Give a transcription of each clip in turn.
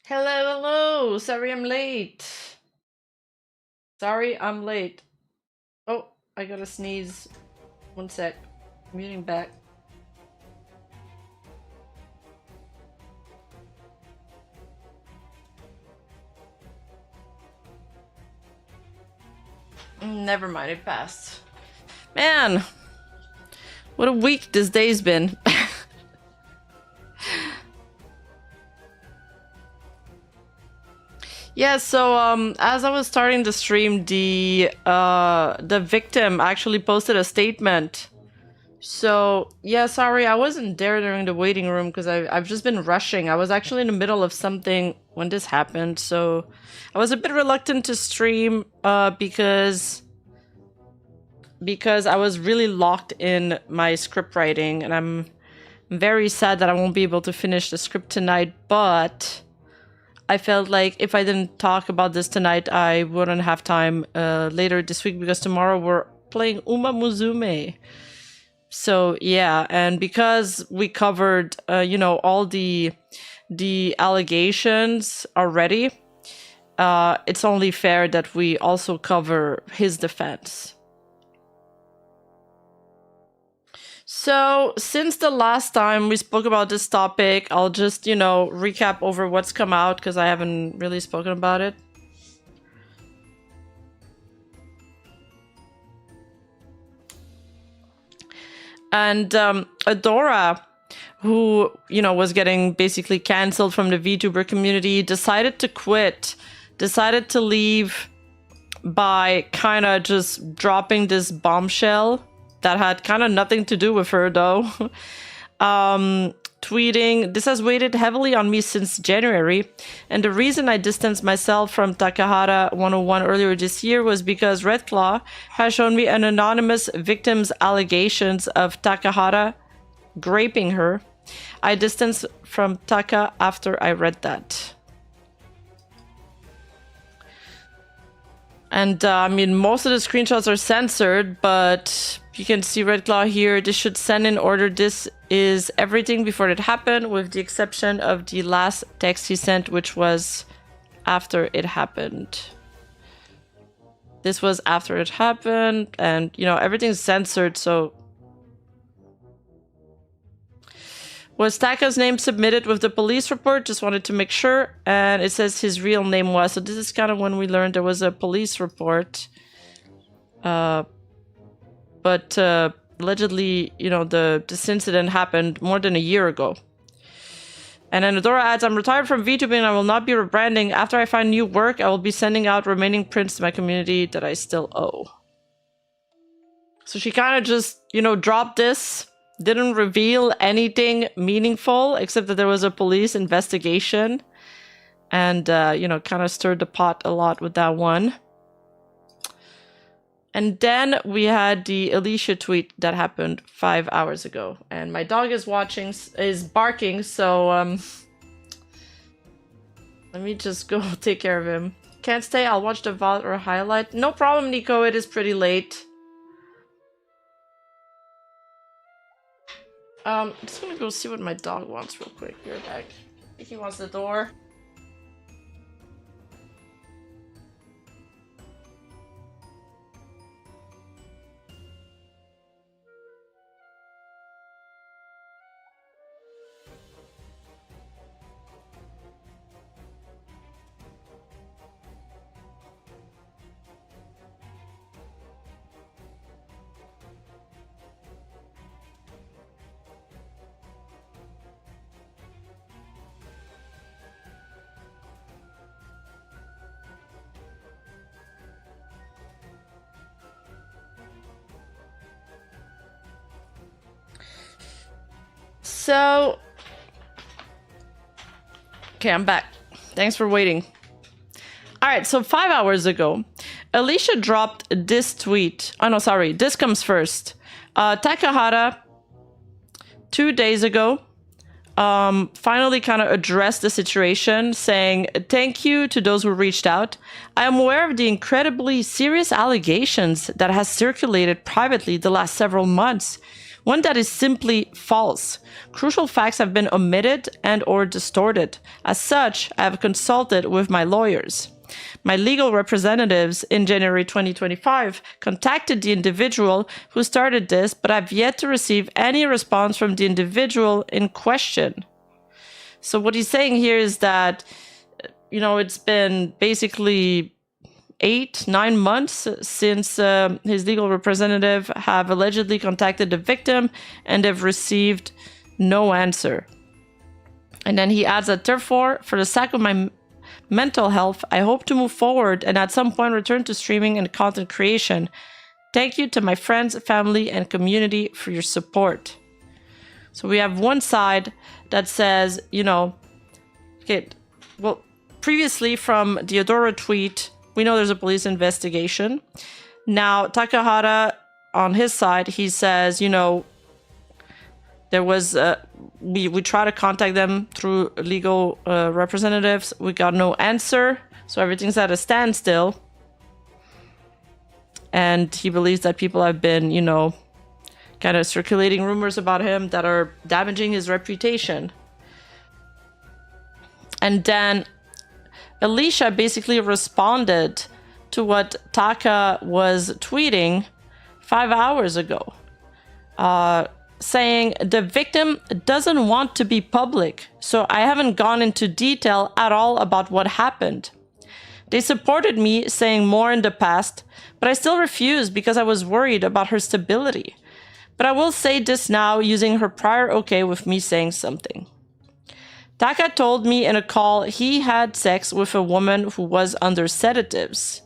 Hello, hello. Sorry I'm late. Sorry I'm late. Oh, I gotta sneeze. One sec. Muting back. Never mind, it passed. Man, what a week this day's been. Yeah, so as I was starting the stream, the victim actually posted a statement. So yeah, sorry, I wasn't there during the waiting room because I've just been rushing. I was actually in the middle of something when this happened, so I was a bit reluctant to stream because I was really locked in my script writing, and I'm very sad that I won't be able to finish the script tonight, but I felt like if I didn't talk about this tonight, I wouldn't have time later this week because tomorrow we're playing Uma Musume. So yeah, and because we covered, all the allegations already, it's only fair that we also cover his defense. So, since the last time we spoke about this topic, I'll just, recap over what's come out because I haven't really spoken about it. And Adora, who, was getting basically canceled from the VTuber community, decided to quit, decided to leave by kind of just dropping this bombshell that had kind of nothing to do with her, though. Tweeting, "This has weighed heavily on me since January, and the reason I distanced myself from Takahata 101 earlier this year was because Red Claw has shown me an anonymous victim's allegations of Takahata raping her. I distanced from Taka after I read that." And most of the screenshots are censored, but you can see Red Claw here. This should send in order. This is everything before it happened, with the exception of the last text he sent, which was after it happened. This was after it happened, and everything's censored, so. Was Taka's name submitted with the police report? Just wanted to make sure. And it says his real name was. So this is kind of when we learned there was a police report. But allegedly, this incident happened more than a year ago. And then Adora adds, "I'm retired from VTubing and I will not be rebranding. After I find new work, I will be sending out remaining prints to my community that I still owe." So she kind of just, dropped this. Didn't reveal anything meaningful except that there was a police investigation, and kind of stirred the pot a lot with that one. And then we had the Alicia tweet that happened 5 hours ago, and my dog is barking, so let me just go take care of him. Can't stay, I'll watch the VOD or highlight. No problem, Nico, it is pretty late. I'm just gonna go see what my dog wants real quick. Be right back. I think he wants the door. So, okay, I'm back. Thanks for waiting. All right, so 5 hours ago, Alicia dropped this tweet. Oh, no, sorry. This comes first. Takahata, 2 days ago, finally kind of addressed the situation, saying, "Thank you to those who reached out. I am aware of the incredibly serious allegations that has circulated privately the last several months. one that is simply false. Crucial facts have been omitted and or distorted. As such, I have consulted with my lawyers. My legal representatives in January 2025 contacted the individual who started this, but I've yet to receive any response from the individual in question. So what he's saying here is that, you know, it's been basically 8-9 months since his legal representative have allegedly contacted the victim and have received no answer. And then he adds that, therefore, for the sake of my mental health, I hope to move forward and at some point return to streaming and content creation. Thank you to my friends, family, and community for your support. So we have one side that says, you know, okay, well, previously from the Adora tweet, we know there's a police investigation. Now, Takahata, on his side, he says, you know, there was, we tried to contact them through legal representatives. We got no answer. So everything's at a standstill. And he believes that people have been, you know, kind of circulating rumors about him that are damaging his reputation. And then Alicia basically responded to what Taka was tweeting 5 hours ago, saying the victim doesn't want to be public, so I haven't gone into detail at all about what happened. They supported me saying more in the past, but I still refused because I was worried about her stability. But I will say this now using her prior okay with me saying something. Taka told me in a call he had sex with a woman who was under sedatives.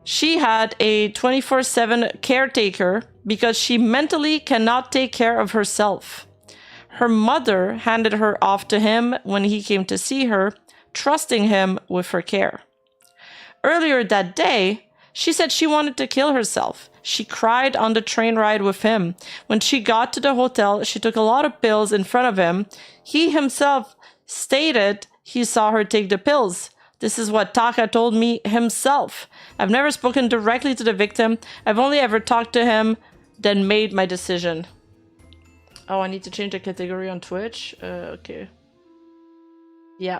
She had a 24/7 caretaker because she mentally cannot take care of herself. Her mother handed her off to him when he came to see her, trusting him with her care. Earlier that day, she said she wanted to kill herself. She cried on the train ride with him. When she got to the hotel, she took a lot of pills in front of him. He himself stated he saw her take the pills. This is what Taka told me himself. I've never spoken directly to the victim. I've only ever talked to him, then made my decision. Oh, I need to change the category on Twitch? Okay. Yeah.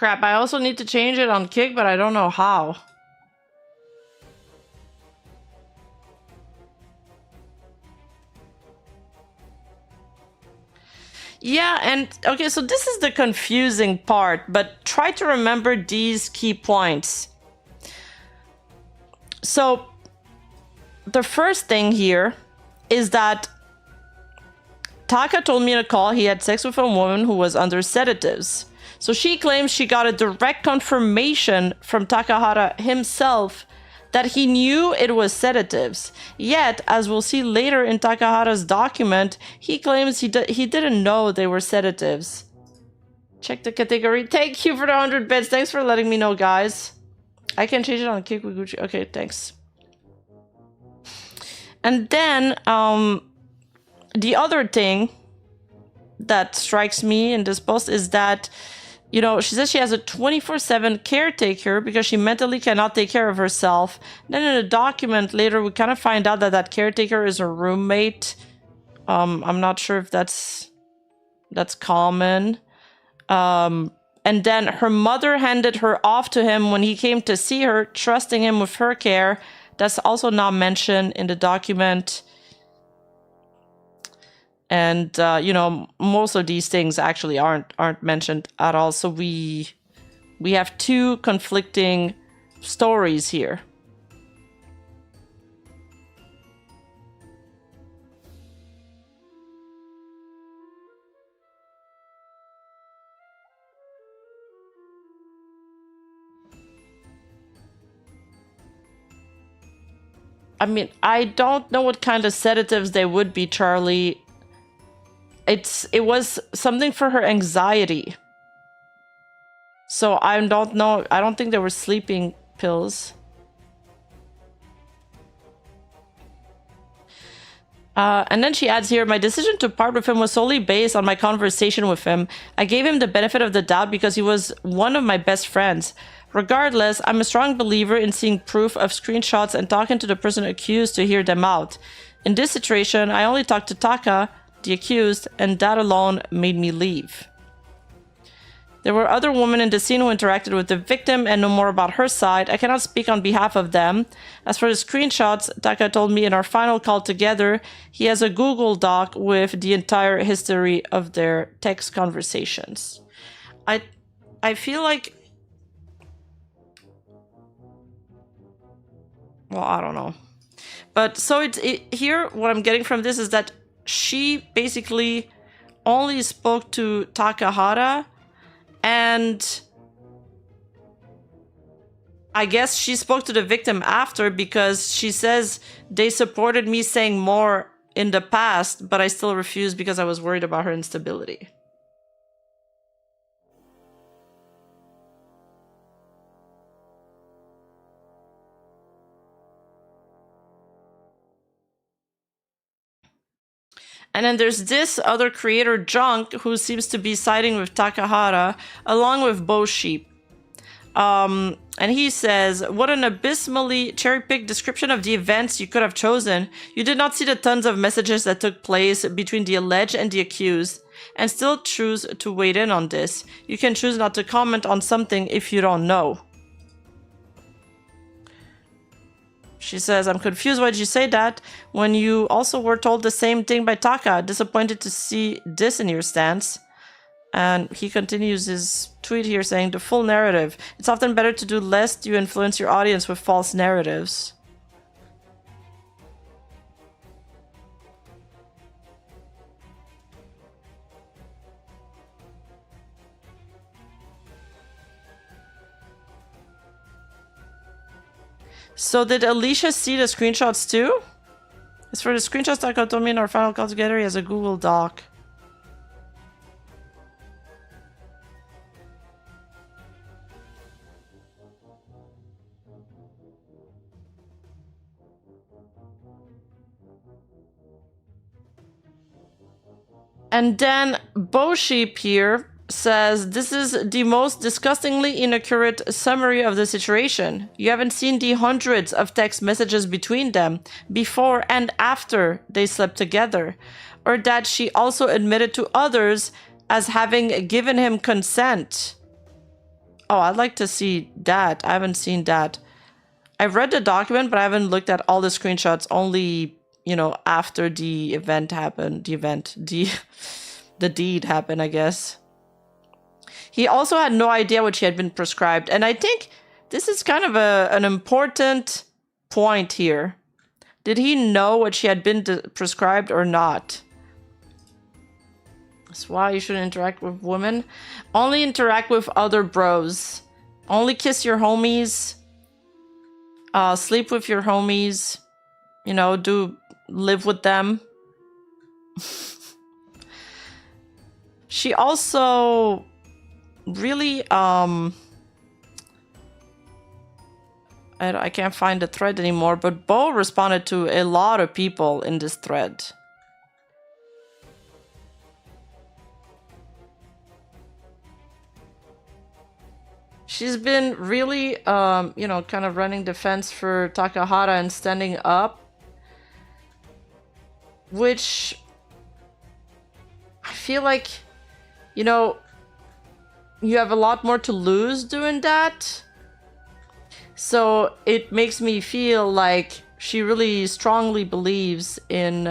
Crap, I also need to change it on Kick, but I don't know how. Yeah, and okay, so this is the confusing part, but try to remember these key points. So, the first thing here is that Taka told me in a call he had sex with a woman who was under sedatives. So she claims she got a direct confirmation from Takahara himself that he knew it was sedatives. Yet, as we'll see later in Takahara's document, he claims he didn't know they were sedatives. Check the category. Thank you for the 100 bits. Thanks for letting me know, guys. I can change it on Kick with Gucci. Okay, thanks. And then, the other thing that strikes me in this post is that, you know, she says she has a 24/7 caretaker because she mentally cannot take care of herself. Then in a document later, we kind of find out that that caretaker is a roommate. I'm not sure if that's common. And then her mother handed her off to him when he came to see her, trusting him with her care. That's also not mentioned in the document. And, you know, most of these things actually aren't mentioned at all. So we have two conflicting stories here. I mean, I don't know what kind of sedatives they would be, Charlie. It was something for her anxiety. So I don't know. I don't think they were sleeping pills. And then she adds here, my decision to part with him was solely based on my conversation with him. I gave him the benefit of the doubt because he was one of my best friends. Regardless, I'm a strong believer in seeing proof of screenshots and talking to the person accused to hear them out. In this situation, I only talked to Taka, the accused, and that alone made me leave. There were other women in the scene who interacted with the victim and know more about her side. I cannot speak on behalf of them. As for the screenshots, Taka told me in our final call together, he has a Google Doc with the entire history of their text conversations. I feel like... Well, I don't know. But so here, what I'm getting from this is that she basically only spoke to Takahara, and I guess she spoke to the victim after because she says they supported me saying more in the past, but I still refused because I was worried about her instability. And then there's this other creator, Junk, who seems to be siding with Takahara, along with Bo Sheep. And he says, what an abysmally cherry-picked description of the events you could have chosen. You did not see the tons of messages that took place between the alleged and the accused, and still choose to wade in on this. You can choose not to comment on something if you don't know. She says, I'm confused why did you say that when you also were told the same thing by Taka. Disappointed to see this in your stance. And he continues his tweet here saying, the full narrative. It's often better to do lest you influence your audience with false narratives. So did Alicia see the screenshots too? As for the screenshots Taka told me in our final call together, he has a Google Doc. And then Bo Sheep here says, this is the most disgustingly inaccurate summary of the situation. You haven't seen the hundreds of text messages between them before and after they slept together, or that she also admitted to others as having given him consent. Oh, I'd like to see that. I haven't seen that. I've read the document, but I haven't looked at all the screenshots, only, you know, after the event happened. The deed happened, I guess. He also had no idea what she had been prescribed. And I think this is kind of an important point here. Did he know what she had been prescribed or not? That's why you shouldn't interact with women. Only interact with other bros. Only kiss your homies. Sleep with your homies. You know, live with them. She also... really, I can't find the thread anymore, but Bo responded to a lot of people in this thread. She's been really, you know, kind of running defense for Takahata and standing up, which I feel like, you know, you have a lot more to lose doing that. So it makes me feel like she really strongly believes in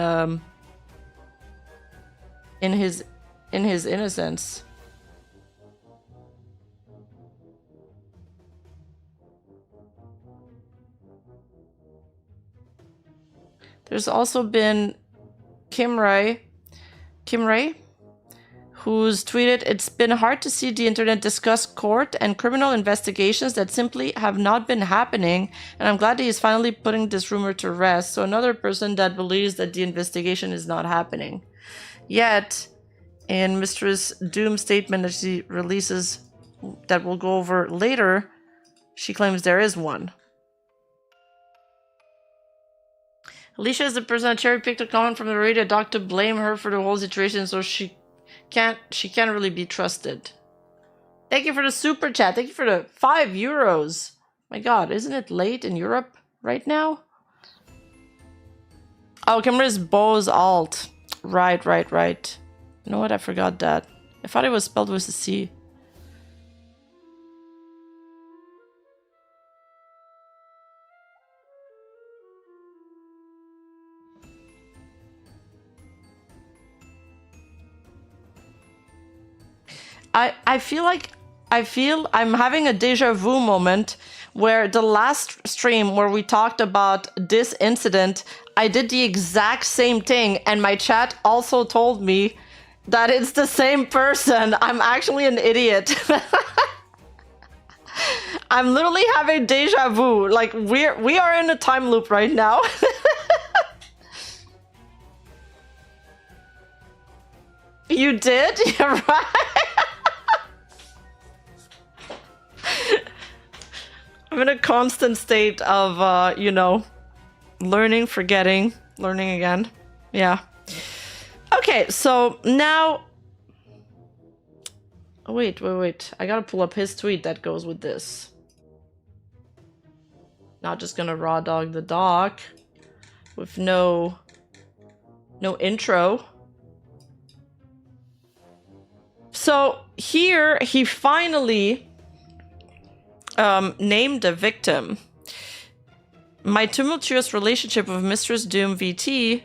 his innocence. There's also been Kim Ray, who's tweeted, it's been hard to see the internet discuss court and criminal investigations that simply have not been happening, and I'm glad that he's finally putting this rumor to rest. So another person that believes that the investigation is not happening. Yet, in Mistress Doom's statement that she releases, that we'll go over later, she claims there is one. Alicia is the person that cherry-picked a comment from the radio doc to blame her for the whole situation, so she can't really be trusted. Thank you for the super chat. Thank you for the 5 euros. My god, isn't it late in Europe right now? Oh, camera is Bo's alt. Right. You know what? I forgot that. I thought it was spelled with a C. I feel I'm having a deja vu moment where the last stream where we talked about this incident, I did the exact same thing and my chat also told me that it's the same person. I'm actually an idiot. I'm literally having deja vu. Like we are in a time loop right now. You did? You're right. I'm in a constant state of, you know, learning, forgetting, learning again. Yeah. Okay, so now... Oh, wait. I gotta pull up his tweet that goes with this. Not just gonna raw dog the doc with no intro. So here he finally named the victim. My tumultuous relationship with Mistress Doom VT.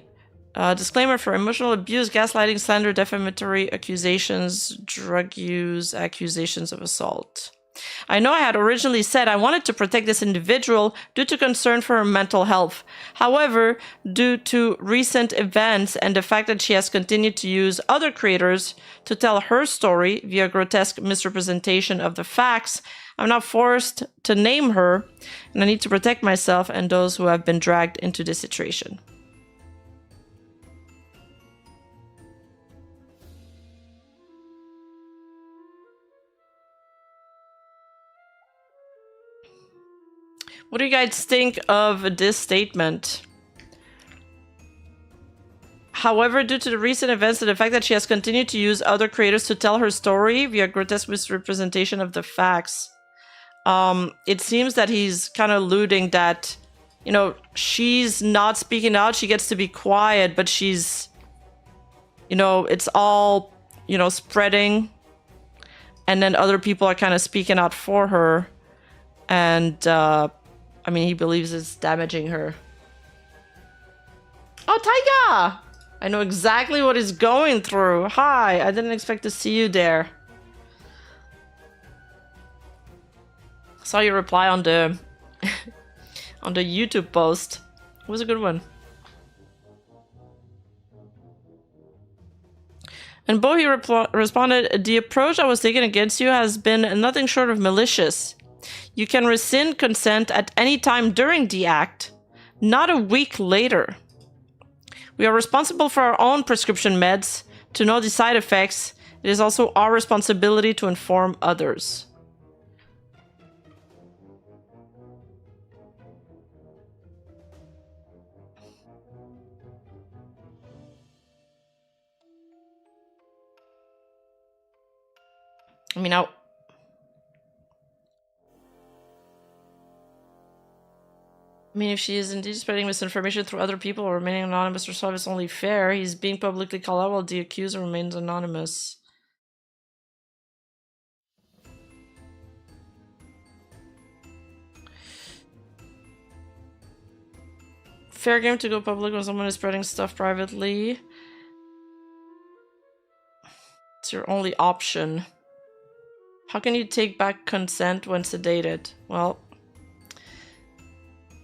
Disclaimer for emotional abuse, gaslighting, slander, defamatory accusations, drug use, accusations of assault. I know I had originally said I wanted to protect this individual due to concern for her mental health. However, due to recent events and the fact that she has continued to use other creators to tell her story via grotesque misrepresentation of the facts, I'm now forced to name her, and I need to protect myself and those who have been dragged into this situation. What do you guys think of this statement? However, due to the recent events and the fact that she has continued to use other creators to tell her story via grotesque misrepresentation of the facts, it seems that he's kind of alluding that, you know, she's not speaking out. She gets to be quiet, but she's, you know, it's all, you know, spreading. And then other people are kind of speaking out for her. And, I mean, he believes it's damaging her. Oh, Taiga! I know exactly what he's going through. Hi, I didn't expect to see you there. Saw your reply on the on the YouTube post. It was a good one. And Bohi responded, the approach I was taking against you has been nothing short of malicious. You can rescind consent at any time during the act, not a week later. We are responsible for our own prescription meds, to know the side effects. It is also our responsibility to inform others. I mean, if she is indeed spreading misinformation through other people or remaining anonymous herself, it's only fair. He's being publicly called out while the accuser remains anonymous. Fair game to go public when someone is spreading stuff privately. It's your only option. How can you take back consent when sedated? Well,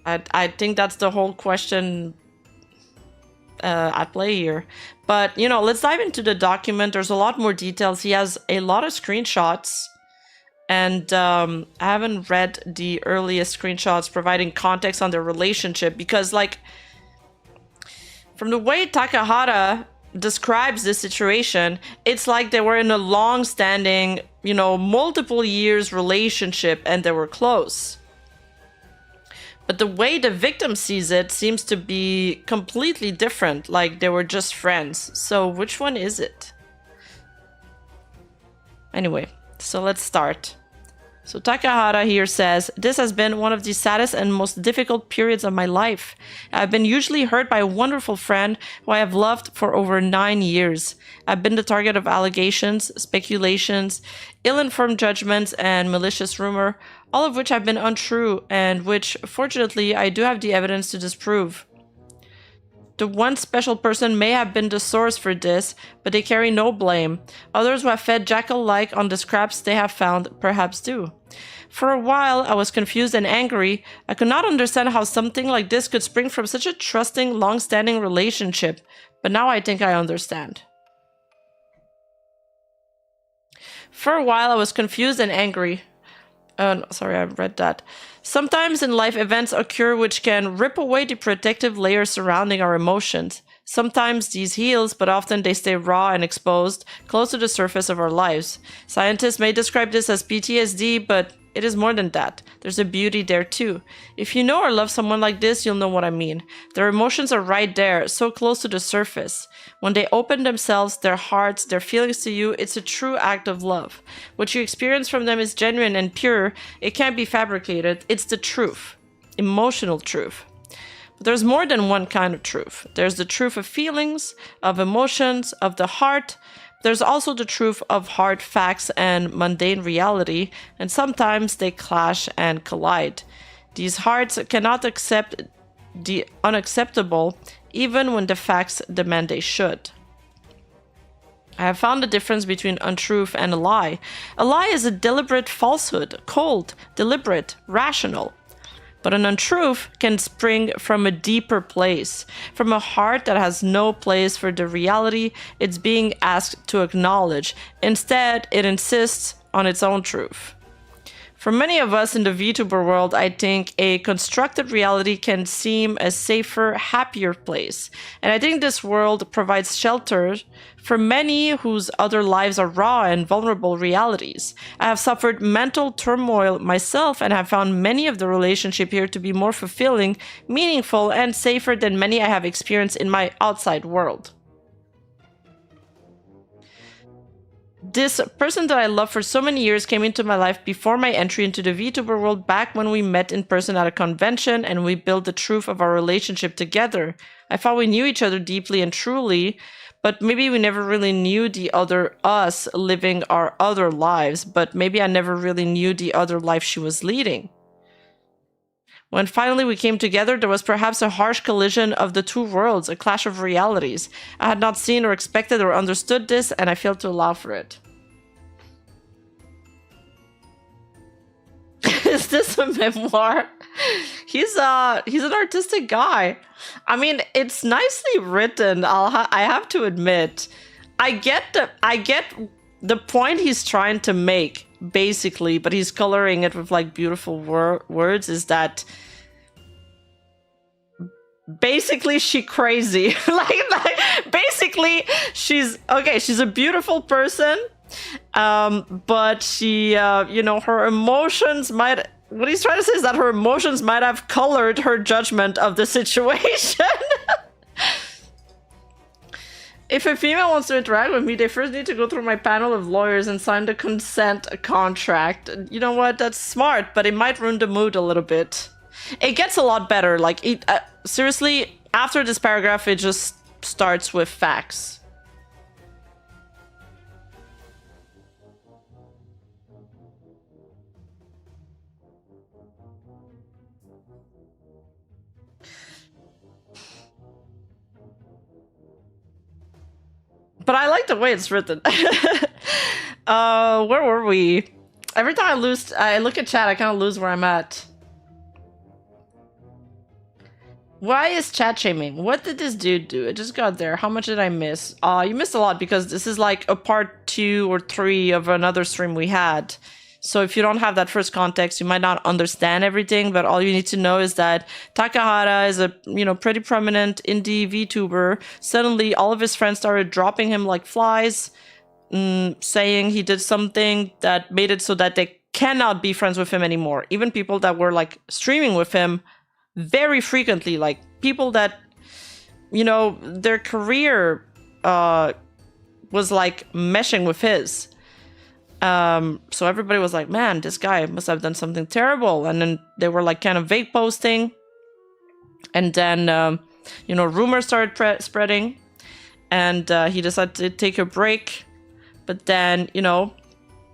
I think that's the whole question at play here. But, you know, let's dive into the document. There's a lot more details. He has a lot of screenshots. And I haven't read the earliest screenshots providing context on their relationship. Because, like, from the way Takahata describes this situation, it's like they were in a long-standing, you know, multiple years relationship and they were close. But the way the victim sees it seems to be completely different, like they were just friends. So which one is it? Anyway, so let's start. So Takahara here says, this has been one of the saddest and most difficult periods of my life. I've been hugely hurt by a wonderful friend who I have loved for over 9 years. I've been the target of allegations, speculations, ill-informed judgments, and malicious rumor, all of which have been untrue and which, fortunately, I do have the evidence to disprove. The one special person may have been the source for this, but they carry no blame. Others who have fed jackal-like on the scraps they have found perhaps do. For a while, I was confused and angry. I could not understand how something like this could spring from such a trusting, long-standing relationship, but now I think I understand. For a while, I was confused and angry. Sorry, I read that. Sometimes in life, events occur which can rip away the protective layer surrounding our emotions. Sometimes these heals, but often they stay raw and exposed, close to the surface of our lives. Scientists may describe this as PTSD, but it is more than that. There's a beauty there too. If you know or love someone like this, you'll know what I mean. Their emotions are right there, so close to the surface. When they open themselves, their hearts, their feelings to you, it's a true act of love. What you experience from them is genuine and pure. It can't be fabricated. It's the truth. Emotional truth. But there's more than one kind of truth. There's the truth of feelings, of emotions, of the heart. There's also the truth of hard facts and mundane reality, and sometimes they clash and collide. These hearts cannot accept the unacceptable, even when the facts demand they should. I have found the difference between untruth and a lie. A lie is a deliberate falsehood, cold, deliberate, rational. But an untruth can spring from a deeper place, from a heart that has no place for the reality it's being asked to acknowledge. Instead, it insists on its own truth. For many of us in the VTuber world, I think a constructed reality can seem a safer, happier place. And I think this world provides shelter for many whose other lives are raw and vulnerable realities. I have suffered mental turmoil myself and have found many of the relationships here to be more fulfilling, meaningful, and safer than many I have experienced in my outside world. This person that I loved for so many years came into my life before my entry into the VTuber world, back when we met in person at a convention and we built the truth of our relationship together. I thought we knew each other deeply and truly, but maybe we never really knew the other us living our other lives, but maybe I never really knew the other life she was leading. When finally we came together, there was perhaps a harsh collision of the two worlds, a clash of realities. I had not seen or expected or understood this, and I failed to allow for it. Is this a memoir? He's an artistic guy. I mean, it's nicely written. I have to admit, I get the point he's trying to make, basically, but he's coloring it with like beautiful words. Is that basically she crazy? like basically she's okay. She's a beautiful person. But she, her emotions might, what he's trying to say is that her emotions might have colored her judgment of the situation. If a female wants to interact with me, they first need to go through my panel of lawyers and sign the consent contract. You know what? That's smart, but it might ruin the mood a little bit. It gets a lot better. Like, seriously, after this paragraph, it just starts with facts. But I like the way it's written. Where were we? Every time I look at chat, I kind of lose where I'm at. Why is chat shaming? What did this dude do? It just got there. How much did I miss? You missed a lot because this is like a part 2 or 3 of another stream we had. So if you don't have that first context, you might not understand everything, but all you need to know is that Takahara is a, pretty prominent indie VTuber. Suddenly, all of his friends started dropping him like flies, saying he did something that made it so that they cannot be friends with him anymore. Even people that were like streaming with him very frequently, like people that, you know, their career was like meshing with his. So everybody was like, man, this guy must have done something terrible. And then they were like kind of vague posting. And then, you know, rumors started spreading. And he decided to take a break. But then, you know,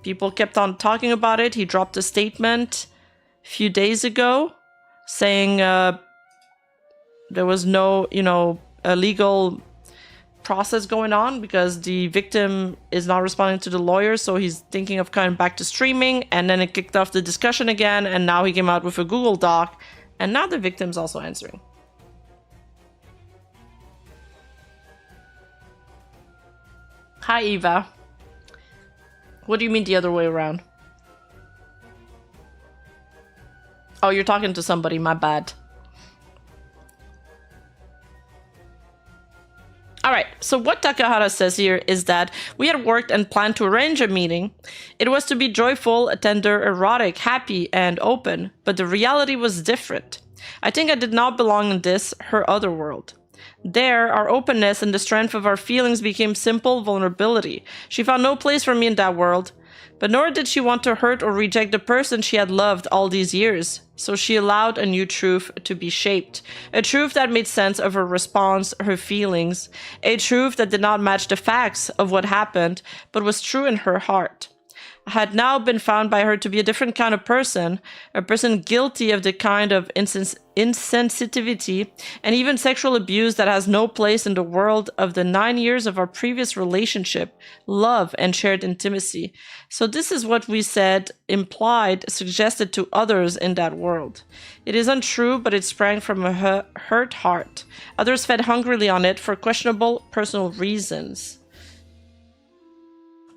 people kept on talking about it. He dropped a statement a few days ago saying there was no, you know, illegal process going on because the victim is not responding to the lawyer, so he's thinking of coming back to streaming. And then it kicked off the discussion again, and now he came out with a Google Doc, and now the victim's also answering. Hi, Eva. What do you mean the other way around? Oh, you're talking to somebody, my bad. Alright, so what Takahara says here is that we had worked and planned to arrange a meeting. It was to be joyful, tender, erotic, happy, and open, but the reality was different. I think I did not belong in this, her other world. There, our openness and the strength of our feelings became simple vulnerability. She found no place for me in that world, but nor did she want to hurt or reject the person she had loved all these years. So she allowed a new truth to be shaped. A truth that made sense of her response, her feelings. A truth that did not match the facts of what happened, but was true in her heart. I had now been found by her to be a different kind of person, a person guilty of the kind of insensitivity and even sexual abuse that has no place in the world of the 9 years of our previous relationship, love, and shared intimacy. So this is what we said, implied, suggested to others in that world. It is untrue, but it sprang from a hurt heart. Others fed hungrily on it for questionable personal reasons.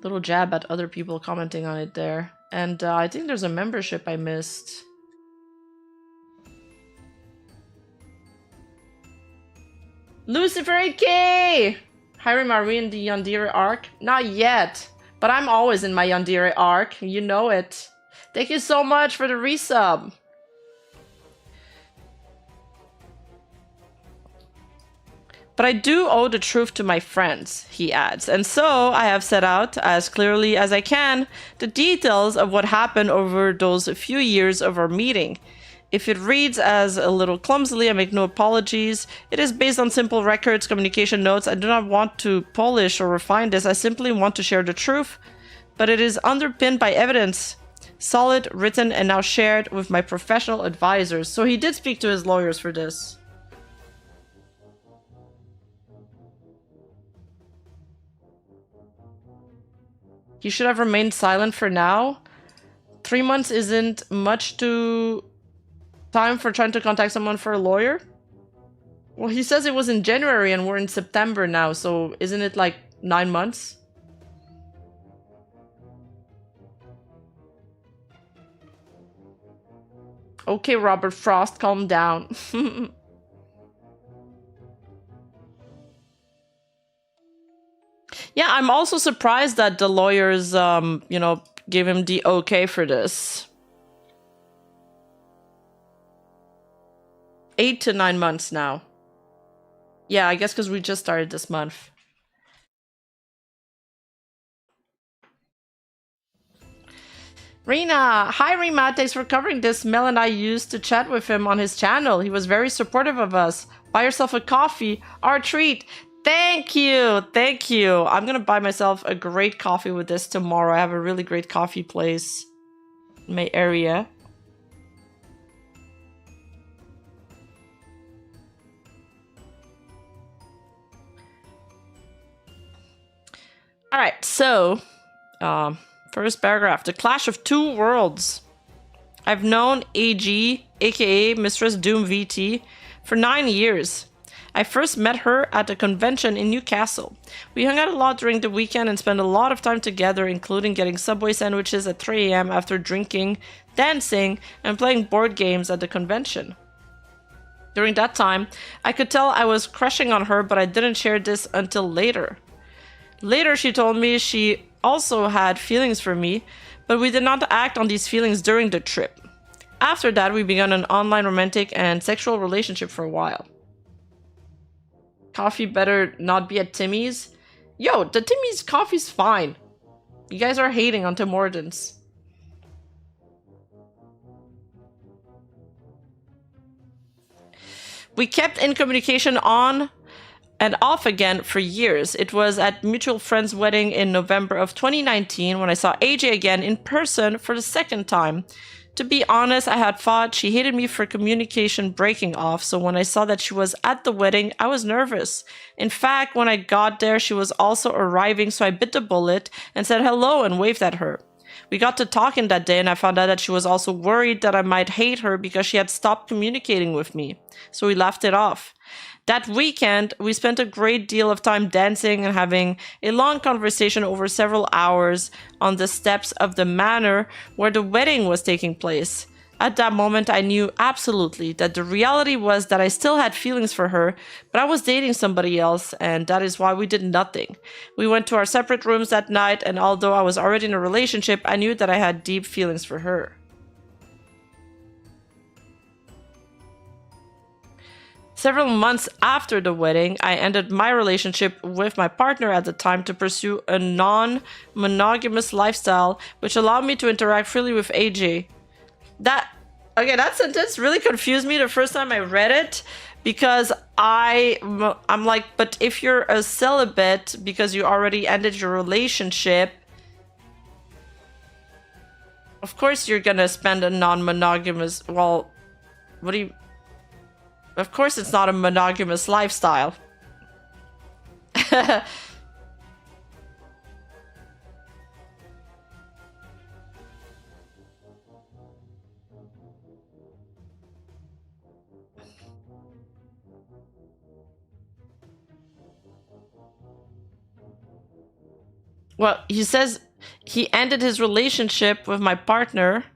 Little jab at other people commenting on it there. And I think there's a membership I missed. Lucifer 8K! Hiram, are we in the Yandere arc? Not yet. But I'm always in my Yandere arc. You know it. Thank you so much for the resub. But I do owe the truth to my friends, he adds, and so I have set out, as clearly as I can, the details of what happened over those few years of our meeting. If it reads as a little clumsily, I make no apologies. It is based on simple records, communication notes. I do not want to polish or refine this. I simply want to share the truth, but it is underpinned by evidence, solid, written, and now shared with my professional advisors. So he did speak to his lawyers for this. He should have remained silent for now. 3 months isn't much to time for trying to contact someone for a lawyer. Well, he says it was in January and we're in September now, so isn't it like 9 months? Okay, Robert Frost, calm down. Yeah, I'm also surprised that the lawyers, you know, gave him the okay for this. 8 to 9 months now. Yeah, I guess because we just started this month. Rena! Hi, Rima! Thanks for covering this. Mel and I used to chat with him on his channel. He was very supportive of us. Buy yourself a coffee. Our treat. Thank you! Thank you! I'm gonna buy myself a great coffee with this tomorrow. I have a really great coffee place in my area. Alright, so... first paragraph. The clash of two worlds. I've known AG, aka Mistress Doom VT, for 9 years. I first met her at a convention in Newcastle. We hung out a lot during the weekend and spent a lot of time together, including getting Subway sandwiches at 3 AM after drinking, dancing, and playing board games at the convention. During that time, I could tell I was crushing on her, but I didn't share this until later. Later, she told me she also had feelings for me, but we did not act on these feelings during the trip. After that, we began an online romantic and sexual relationship for a while. Coffee better not be at Timmy's? Yo, the Timmy's coffee's fine. You guys are hating on Tim Hortons. We kept in communication on and off again for years. It was at mutual friend's wedding in November of 2019 when I saw AJ again in person for the second time. To be honest, I had thought she hated me for communication breaking off, so when I saw that she was at the wedding, I was nervous. In fact, when I got there, she was also arriving, so I bit the bullet and said hello and waved at her. We got to talking that day and I found out that she was also worried that I might hate her because she had stopped communicating with me. So we laughed it off. That weekend, we spent a great deal of time dancing and having a long conversation over several hours on the steps of the manor where the wedding was taking place. At that moment, I knew absolutely that the reality was that I still had feelings for her, but I was dating somebody else, and that is why we did nothing. We went to our separate rooms that night, and although I was already in a relationship, I knew that I had deep feelings for her. Several months after the wedding, I ended my relationship with my partner at the time to pursue a non-monogamous lifestyle, which allowed me to interact freely with AJ. That sentence really confused me the first time I read it, because I'm like, but if you're a celibate because you already ended your relationship, of course you're gonna spend a non-monogamous, well, what do you... Of course it's not a monogamous lifestyle. Well, he says he ended his relationship with my partner.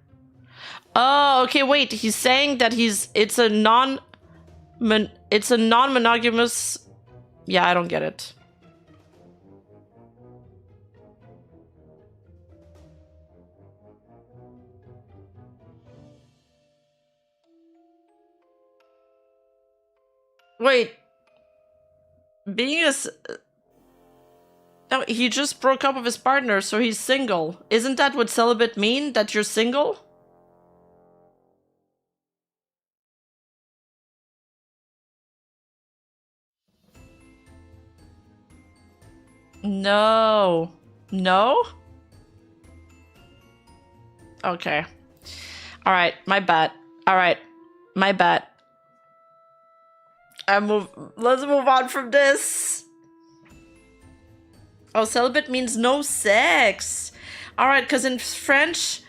Oh, okay, wait. He's saying that it's a non-monogamous... Yeah, I don't get it. Wait. Being a... No, he just broke up with his partner, so he's single. Isn't that what celibate mean? That you're single? No. No? Okay. Alright, my bad. Alright, my bad. Let's move on from this. Oh, celibate means no sex. Alright, because in French,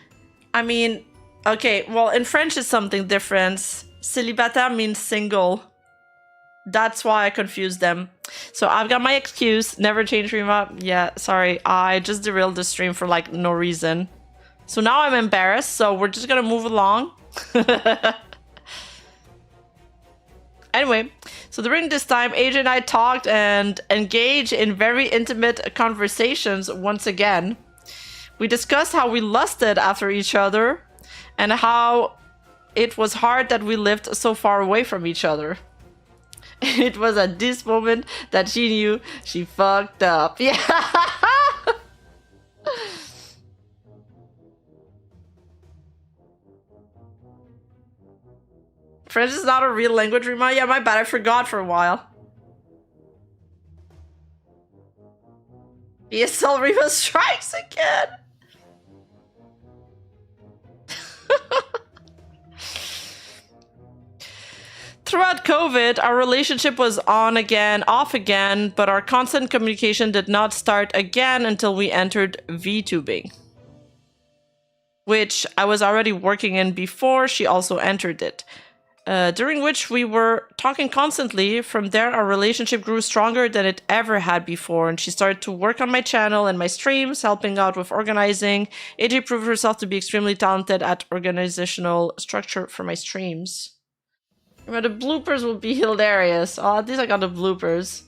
I mean, okay, well, in French it's something different. Célibataire means single. That's why I confused them. So I've got my excuse. Never change Rima. Yeah, sorry. I just derailed the stream for like no reason. So now I'm embarrassed. So we're just gonna move along. Anyway, so during this time, AJ and I talked and engaged in very intimate conversations once again. We discussed how we lusted after each other and how it was hard that we lived so far away from each other. It was at this moment that she knew she fucked up. Yeah. French is not a real language, Rima. Yeah, my bad. I forgot for a while. ESL Rima strikes again. Throughout COVID, our relationship was on again, off again, but our constant communication did not start again until we entered VTubing, which I was already working in before she also entered it. During which we were talking constantly. From there, our relationship grew stronger than it ever had before, and she started to work on my channel and my streams, helping out with organizing. AJ proved herself to be extremely talented at organizational structure for my streams. But the bloopers will be hilarious. Oh, at least I got the bloopers.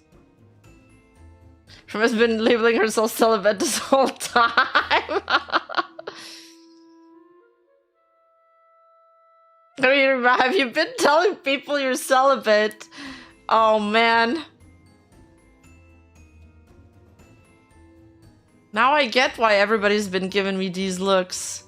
From has been labeling herself celibate this whole time. I mean, have you been telling people you're celibate? Oh, man. Now I get why everybody's been giving me these looks.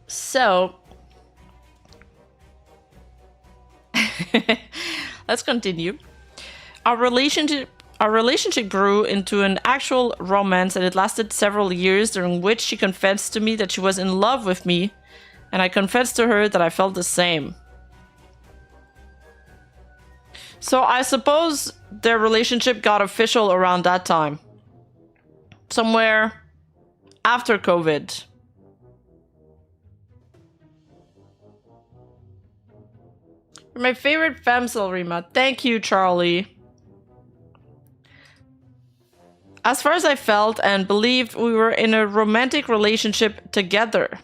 So, let's continue. Our relationship grew into an actual romance, and it lasted several years, during which she confessed to me that she was in love with me, and I confessed to her that I felt the same. So I suppose their relationship got official around that time. Somewhere after COVID. You're my favorite femcel, Rima. Thank you, Charlie. As far as I felt and believed, we were in a romantic relationship together.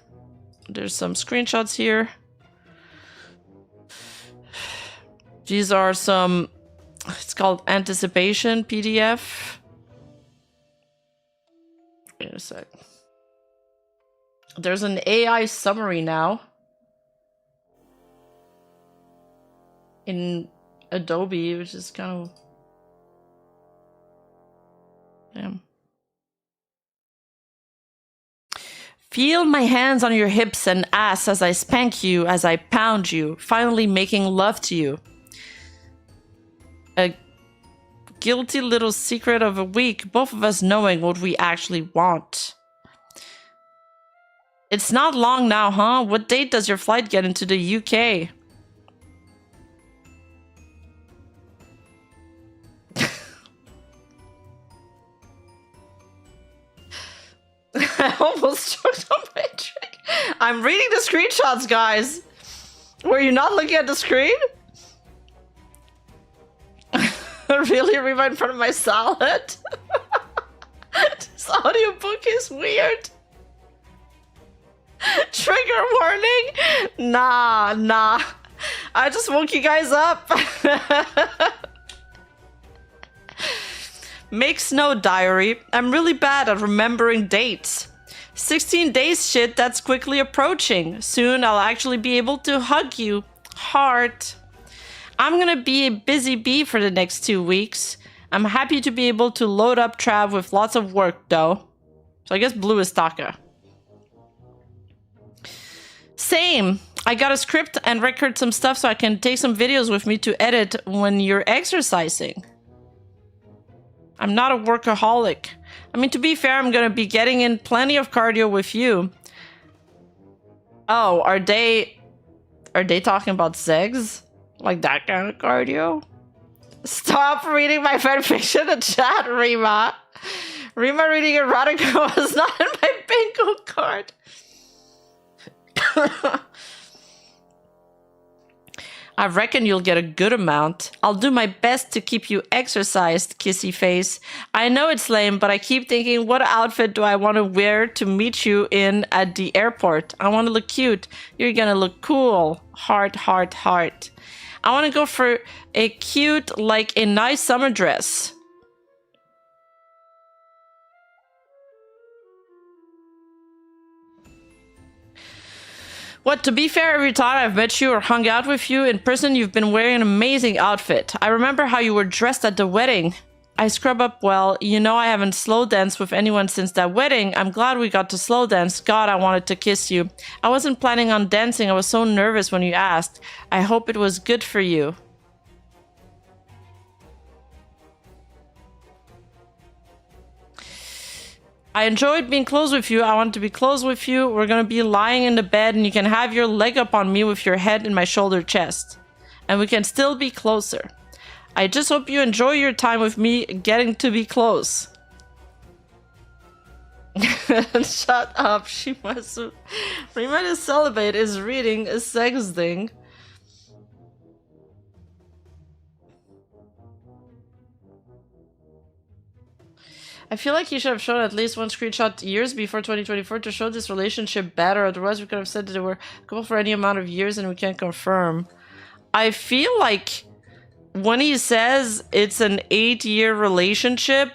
There's some screenshots here. These are some, it's called anticipation PDF. Wait a sec. There's an AI summary now in Adobe, which is kind of... Damn. Feel my hands on your hips and ass as I spank you, as I pound you, finally making love to you. A guilty little secret of a week, both of us knowing what we actually want. It's not long now, huh? What date does your flight get into the UK? I almost choked on my drink. I'm reading the screenshots, guys. Were you not looking at the screen? Really, Rima in front of my salad? This audiobook is weird. Trigger warning? Nah. I just woke you guys up. Makes no diary. I'm really bad at remembering dates. 16 days shit, that's quickly approaching. Soon I'll actually be able to hug you. Heart. I'm gonna be a busy bee for the next 2 weeks. I'm happy to be able to load up Trav with lots of work though. So I guess blue is Taka. Same. I got a script and record some stuff so I can take some videos with me to edit when you're exercising. I'm not a workaholic. I mean, to be fair, I'm gonna be getting in plenty of cardio with you. Oh, are they talking about sex? Like that kind of cardio? Stop reading my fanfiction in chat, Rima. Rima reading erotica was not in my bingo card. I reckon you'll get a good amount. I'll do my best to keep you exercised, kissy face. I know it's lame, but I keep thinking, what outfit do I want to wear to meet you in at the airport? I want to look cute. You're gonna look cool. Heart, heart, heart. I want to go for a cute, like a nice summer dress. What, to be fair, every time I've met you or hung out with you in person, you've been wearing an amazing outfit. I remember how you were dressed at the wedding. I scrub up well. You know I haven't slow danced with anyone since that wedding. I'm glad we got to slow dance. God, I wanted to kiss you. I wasn't planning on dancing. I was so nervous when you asked. I hope it was good for you. I enjoyed being close with you. I want to be close with you. We're gonna be lying in the bed and you can have your leg up on me with your head in my shoulder chest. And we can still be closer. I just hope you enjoy your time with me getting to be close. Shut up, Shimasu. Rima is celibate is reading a sex thing. I feel like you should have shown at least one screenshot years before 2024 to show this relationship better. Otherwise, we could have said that they were a couple for any amount of years and we can't confirm. I feel like when he says it's an 8-year relationship,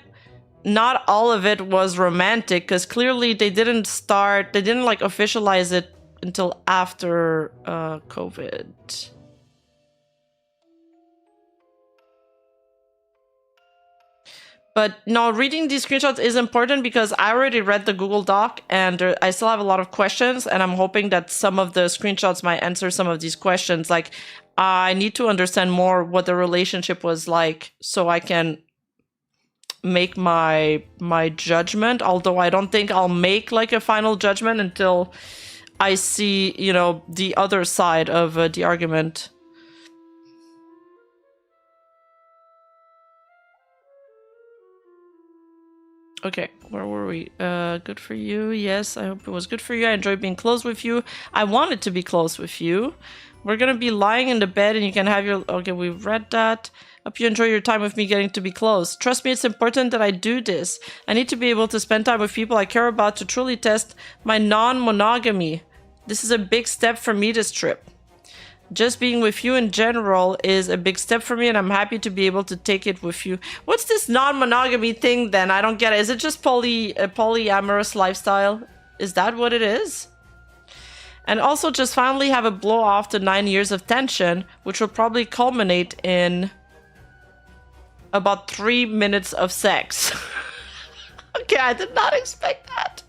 not all of it was romantic, because clearly they didn't like officialize it until after COVID. But no, reading these screenshots is important because I already read the Google Doc and I still have a lot of questions, and I'm hoping that some of the screenshots might answer some of these questions. Like, I need to understand more what the relationship was like so I can make my judgment, although I don't think I'll make like a final judgment until I see, you know, the other side of the argument. Okay, where were we? Good for you. Yes, I hope it was good for you. I enjoyed being close with you. I wanted to be close with you. We're gonna be lying in the bed and you can have your... Okay, we've read that. Hope you enjoy your time with me getting to be close. Trust me, it's important that I do this. I need to be able to spend time with people I care about to truly test my non-monogamy. This is a big step for me this trip. Just being with you in general is a big step for me, and I'm happy to be able to take it with you. What's this non-monogamy thing then? I don't get it. Is it just a polyamorous lifestyle? Is that what it is? And also just finally have a blow off the 9 years of tension, which will probably culminate in about 3 minutes of sex. Okay, I did not expect that.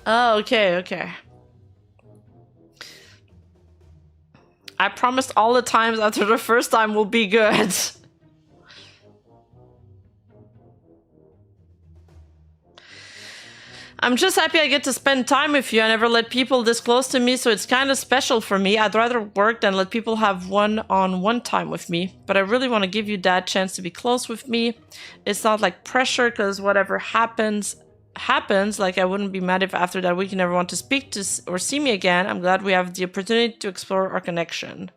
Oh, okay, okay. I promised all the times after the first time will be good. I'm just happy I get to spend time with you. I never let people this close to me, so it's kind of special for me. I'd rather work than let people have one-on-one time with me. But I really want to give you that chance to be close with me. It's not like pressure, because whatever happens. Like, I wouldn't be mad if after that week you never want to speak to or see me again. I'm glad we have the opportunity to explore our connection.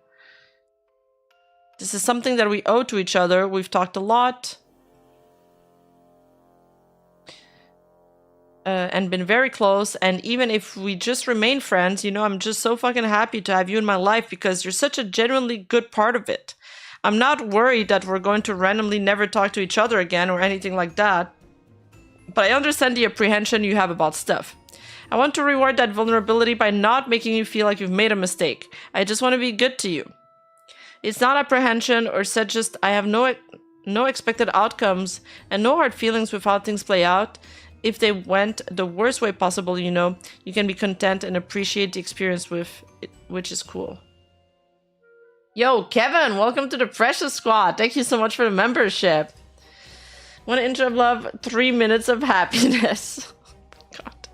This is something that we owe to each other. We've talked a lot. And been very close. And even if we just remain friends, you know, I'm just so fucking happy to have you in my life because you're such a genuinely good part of it. I'm not worried that we're going to randomly never talk to each other again or anything like that. But I understand the apprehension you have about stuff. I want to reward that vulnerability by not making you feel like you've made a mistake. I just want to be good to you. It's not apprehension or said just I have no expected outcomes and no hard feelings with how things play out. If they went the worst way possible, you know, you can be content and appreciate the experience with it, which is cool. Yo, Kevin, welcome to the Precious Squad. Thank you so much for the membership. 1 inch of love, 3 minutes of happiness. God.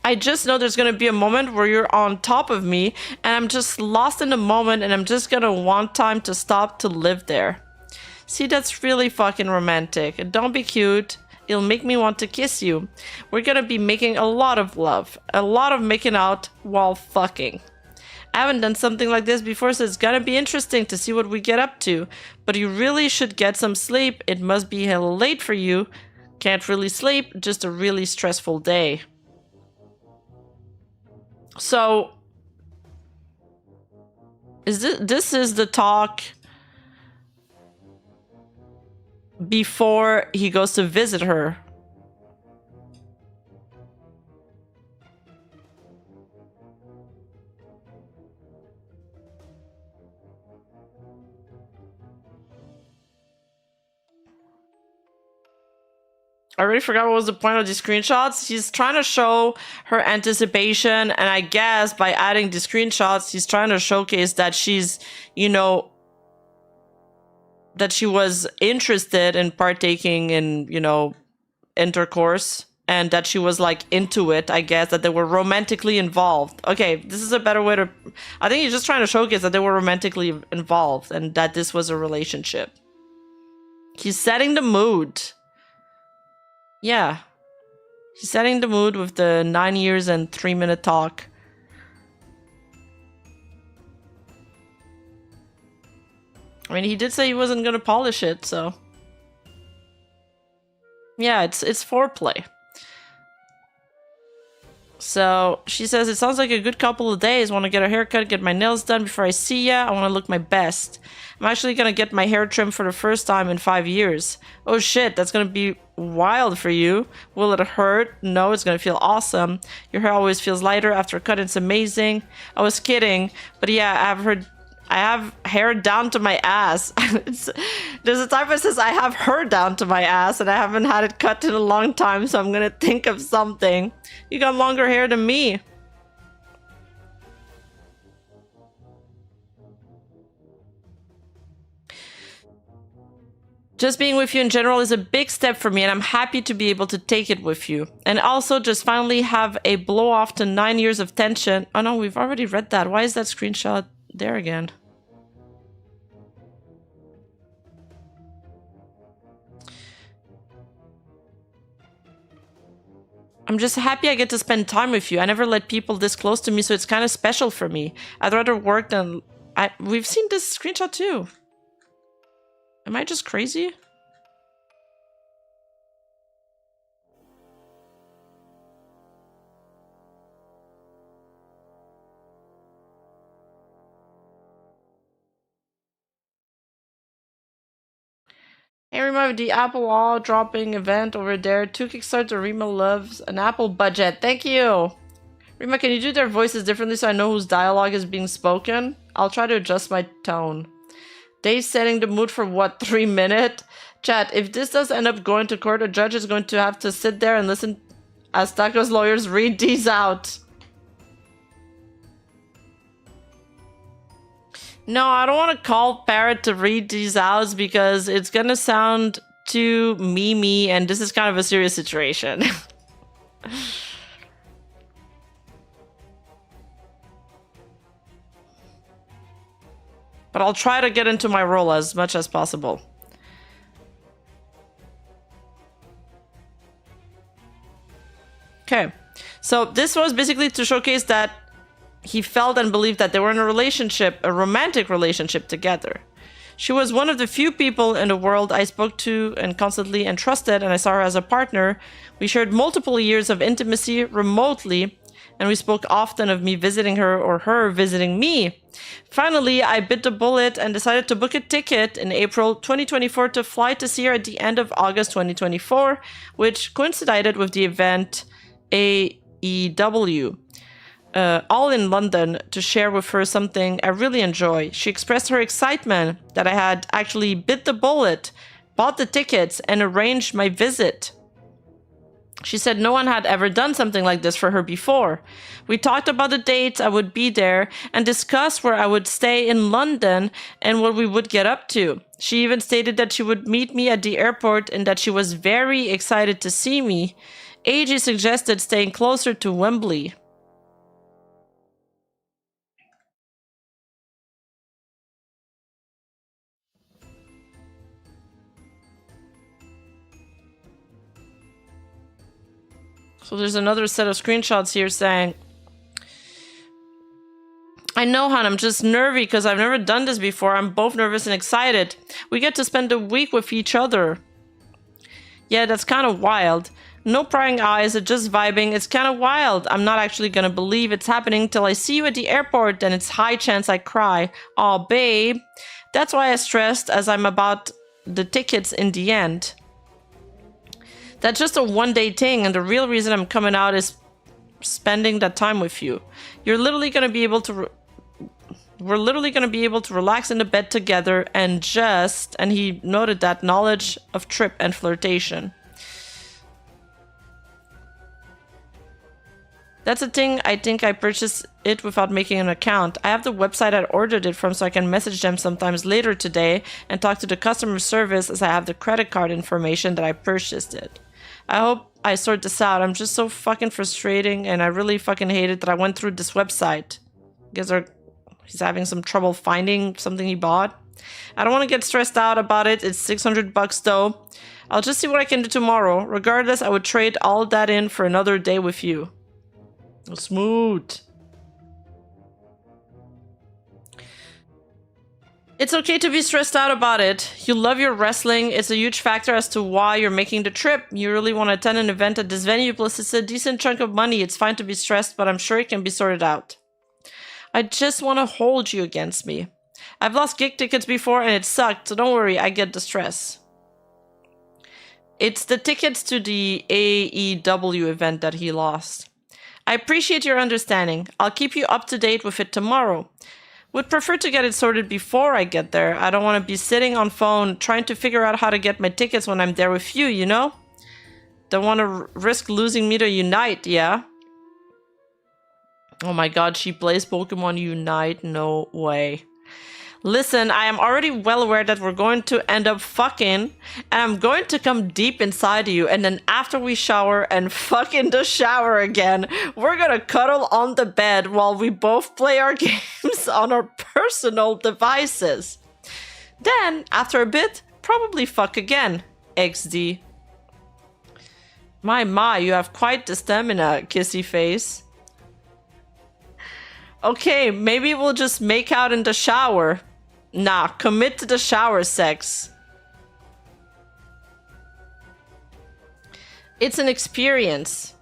I just know there's gonna be a moment where you're on top of me and I'm just lost in the moment and I'm just gonna want time to stop to live there. See, that's really fucking romantic. Don't be cute. It'll make me want to kiss you. We're gonna be making a lot of love. A lot of making out while fucking. I haven't done something like this before, so it's gonna be interesting to see what we get up to. But you really should get some sleep. It must be hella late for you. Can't really sleep, just a really stressful day. So, this is the talk before he goes to visit her. I already forgot what was the point of these screenshots. He's trying to show her anticipation, and I guess by adding the screenshots, he's trying to showcase that she's, you know, that she was interested in partaking in, you know, intercourse, and that she was like into it, I guess, that they were romantically involved. Okay, this is a better way to... I think he's just trying to showcase that they were romantically involved and that this was a relationship. He's setting the mood. Yeah. He's setting the mood with the 9 years and 3 minute talk. I mean, he did say he wasn't gonna polish it, so... Yeah, it's foreplay. So, she says, it sounds like a good couple of days. Want to get a haircut, get my nails done before I see ya. I want to look my best. I'm actually going to get my hair trimmed for the first time in 5 years. Oh shit, that's going to be wild for you. Will it hurt? No, it's going to feel awesome. Your hair always feels lighter after a cut. It's amazing. I was kidding. But yeah, I have hair down to my ass. There's a type that says I have her down to my ass and I haven't had it cut in a long time, so I'm gonna think of something. You got longer hair than me. Just being with you in general is a big step for me, and I'm happy to be able to take it with you. And also just finally have a blow off to 9 years of tension. Oh no, we've already read that. Why is that screenshot there again? I'm just happy I get to spend time with you. I never let people this close to me, so it's kind of special for me. I'd rather work than... We've seen this screenshot too. Am I just crazy? Hey, remember the Apple Wall dropping event over there. 2 Kickstarter. Rima loves an Apple budget. Thank you. Rima, can you do their voices differently so I know whose dialogue is being spoken? I'll try to adjust my tone. They setting the mood for what, 3 minutes? Chat, if this does end up going to court, a judge is going to have to sit there and listen as Taco's lawyers read these out. No, I don't want to call Parrot to read these out because it's gonna sound too memey, and this is kind of a serious situation. But I'll try to get into my role as much as possible. Okay, so this was basically to showcase that he felt and believed that they were in a relationship, a romantic relationship together. She was one of the few people in the world I spoke to and constantly and trusted, and I saw her as a partner. We shared multiple years of intimacy remotely, and we spoke often of me visiting her or her visiting me. Finally, I bit the bullet and decided to book a ticket in April 2024 to fly to see her at the end of August 2024, which coincided with the event AEW. All in London to share with her something I really enjoy. She expressed her excitement that I had actually bit the bullet, bought the tickets, and arranged my visit. She said no one had ever done something like this for her before. We talked about the dates I would be there and discussed where I would stay in London and what we would get up to. She even stated that she would meet me at the airport and that she was very excited to see me. AG suggested staying closer to Wembley. So there's another set of screenshots here saying, I know, hon, I'm just nervy because I've never done this before. I'm both nervous and excited. We get to spend a week with each other. Yeah, that's kind of wild. No prying eyes, just vibing. It's kind of wild. I'm not actually gonna believe it's happening till I see you at the airport, and it's high chance I cry. Aw, babe. That's why I stressed as I'm about the tickets in the end. That's just a one-day thing, and the real reason I'm coming out is spending that time with you. You're literally going to be able to... We're literally going to be able to relax in the bed together and just... And he noted that knowledge of trip and flirtation. That's a thing. I think I purchased it without making an account. I have the website I ordered it from so I can message them sometimes later today and talk to the customer service as I have the credit card information that I purchased it. I hope I sort this out. I'm just so fucking frustrating, and I really fucking hate it that I went through this website. He's having some trouble finding something he bought. I don't want to get stressed out about it. It's $600 though. I'll just see what I can do tomorrow. Regardless, I would trade all of that in for another day with you. Smooth. It's okay to be stressed out about it. You love your wrestling. It's a huge factor as to why you're making the trip. You really want to attend an event at this venue, plus it's a decent chunk of money. It's fine to be stressed, but I'm sure it can be sorted out. I just want to hold you against me. I've lost gig tickets before and it sucked, so don't worry, I get the stress. It's the tickets to the AEW event that he lost. I appreciate your understanding. I'll keep you up to date with it tomorrow. Would prefer to get it sorted before I get there. I don't want to be sitting on phone trying to figure out how to get my tickets when I'm there with you, you know? Don't want to risk losing me to Unite, yeah? Oh my god, she plays Pokemon Unite? No way. Listen, I am already well aware that we're going to end up fucking, and I'm going to come deep inside you, and then after we shower and fuck in the shower again, we're gonna cuddle on the bed while we both play our games on our personal devices. Then, after a bit, probably fuck again. XD. My, you have quite the stamina, kissy face. Okay, maybe we'll just make out in the shower. Nah, commit to the shower sex. It's an experience.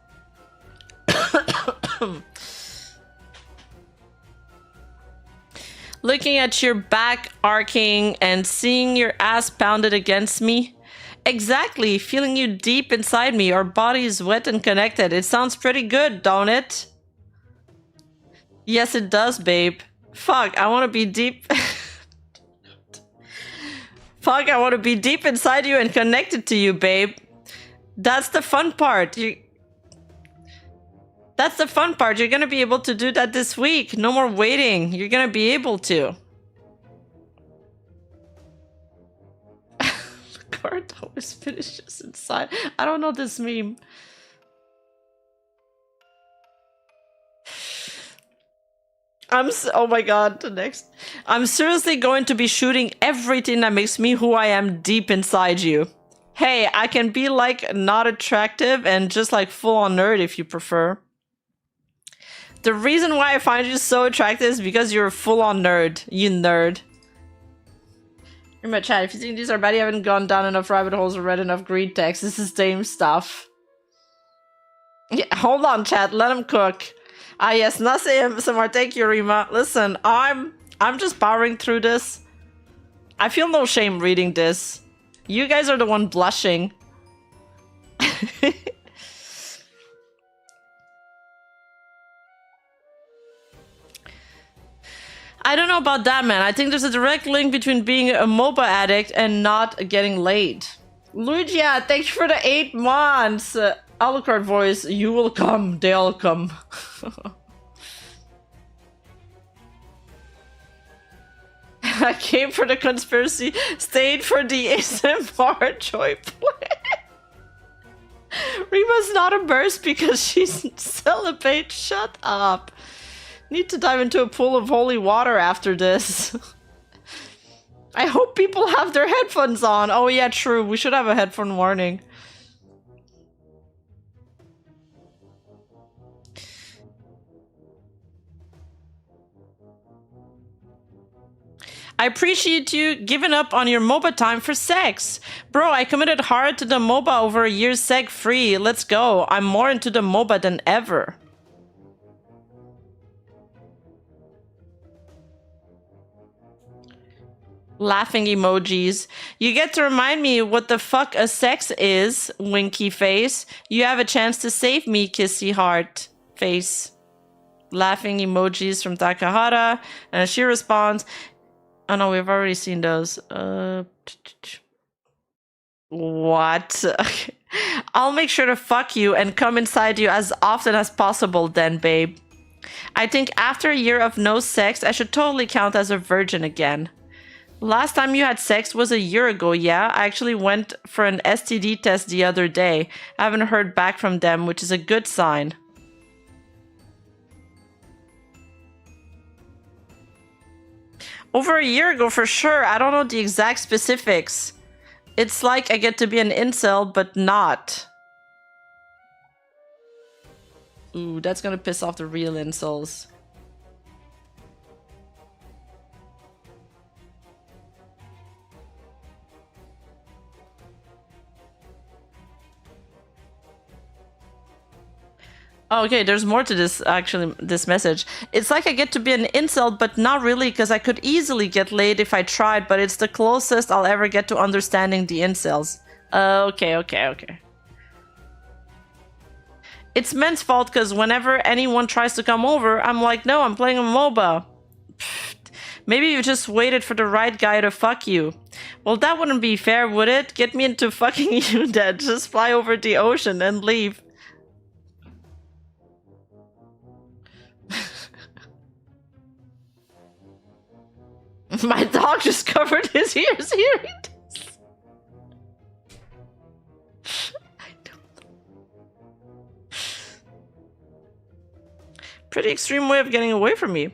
Looking at your back arcing and seeing your ass pounded against me. Exactly, feeling you deep inside me. Our body is wet and connected. It sounds pretty good, don't it? Yes, it does, babe. Fuck, I want to be deep... Fuck, I want to be deep inside you and connected to you, babe. That's the fun part. That's the fun part. You're gonna be able to do that this week. No more waiting. You're gonna be able to. The card always finishes inside. I don't know this meme. Oh my god, the next. I'm seriously going to be shooting everything that makes me who I am deep inside you. Hey, I can be like not attractive and just like full on nerd if you prefer. The reason why I find you so attractive is because you're a full on nerd. You nerd. In my chat, if you think these are bad, you haven't gone down enough rabbit holes or read enough green text. This is same stuff. Yeah, hold on, chat. Let him cook. Ah, yes, Nase ASMR. Thank you, Rima. Listen, I'm just powering through this. I feel no shame reading this. You guys are the one blushing. I don't know about that, man. I think there's a direct link between being a MOBA addict and not getting laid. Lugia, thanks for the 8 months. Alucard voice, you will come, they'll come. I came for the conspiracy, stayed for the ASMR joy play. Rima's not immersed because she's celibate. Shut up. Need to dive into a pool of holy water after this. I hope people have their headphones on. Oh yeah, true. We should have a headphone warning. I appreciate you giving up on your MOBA time for sex. Bro, I committed hard to the MOBA over a year seg free. Let's go. I'm more into the MOBA than ever. Laughing emojis. You get to remind me what the fuck a sex is, winky face. You have a chance to save me, kissy heart face. Laughing emojis from Takahata. And she responds... Oh no, we've already seen those. What? I'll make sure to fuck you and come inside you as often as possible then, babe. I think after a year of no sex, I should totally count as a virgin again. Last time you had sex was a year ago, yeah? I actually went for an STD test the other day. I haven't heard back from them, which is a good sign. Over a year ago, for sure. I don't know the exact specifics. It's like I get to be an incel, but not. Ooh, that's gonna piss off the real incels. Oh, okay, there's more to this, actually, this message. It's like I get to be an incel, but not really, because I could easily get laid if I tried, but it's the closest I'll ever get to understanding the incels. Okay. It's men's fault, because whenever anyone tries to come over, I'm like, no, I'm playing a MOBA. Pfft. Maybe you just waited for the right guy to fuck you. Well, that wouldn't be fair, would it? Get me into fucking you then. Just fly over the ocean and leave. My dog just covered his ears. Here it is. I don't know. Pretty extreme way of getting away from me.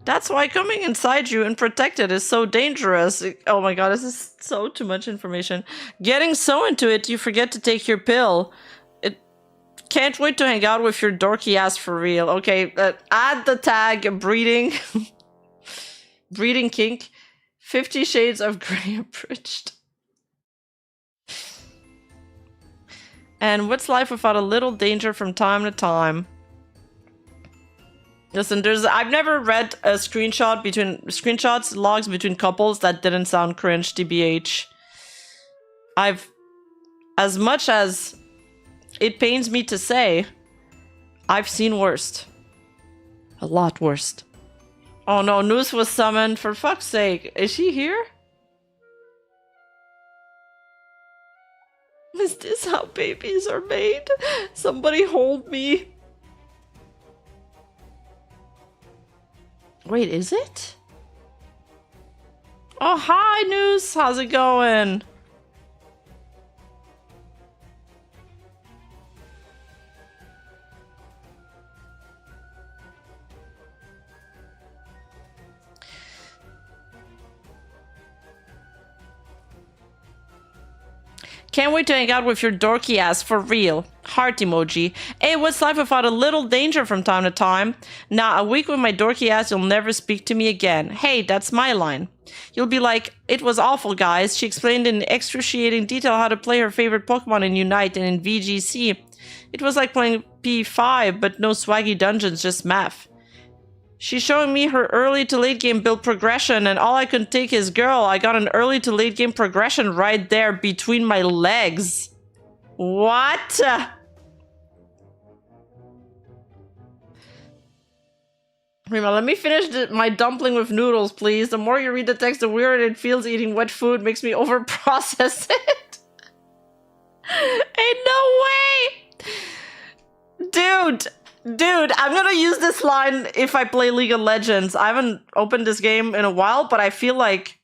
That's why coming inside you and protected is so dangerous. Oh my god, this is so too much information. Getting so into it, you forget to take your pill. It can't wait to hang out with your dorky ass for real. Okay, add the tag breeding. Breeding kink. 50 Shades of Grey abridged. And what's life without a little danger from time to time? Listen, I've never read a screenshots, logs between couples that didn't sound cringe, TBH. As much as it pains me to say, I've seen worst. A lot worst. Oh no, Noose was summoned, for fuck's sake. Is she here? Is this how babies are made? Somebody hold me. Wait, is it? Oh, hi, Noose. How's it going? Can't wait to hang out with your dorky ass for real. Heart emoji. Hey, what's life without a little danger from time to time? Nah, a week with my dorky ass, you'll never speak to me again. Hey, that's my line. You'll be like, it was awful, guys. She explained in excruciating detail how to play her favorite Pokemon in Unite and in VGC. It was like playing P5, but no swaggy dungeons, just math. She's showing me her early to late game build progression, and all I could take is, girl, I got an early to late game progression right there between my legs. What? Rima, let me finish my dumpling with noodles, please. The more you read the text, the weirder it feels. Eating wet food makes me overprocess it. Ain't no way! Dude, I'm gonna use this line if I play League of Legends. I haven't opened this game in a while, but I feel like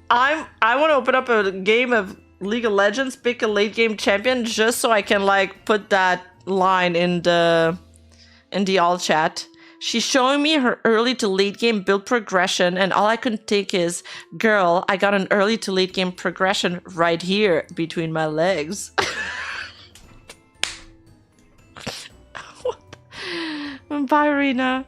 I want to open up a game of League of Legends, pick a late game champion, just so I can like put that line in the all chat. She's showing me her early to late game build progression, and all I can think is, girl, I got an early to late game progression right here between my legs. Bye, Rena.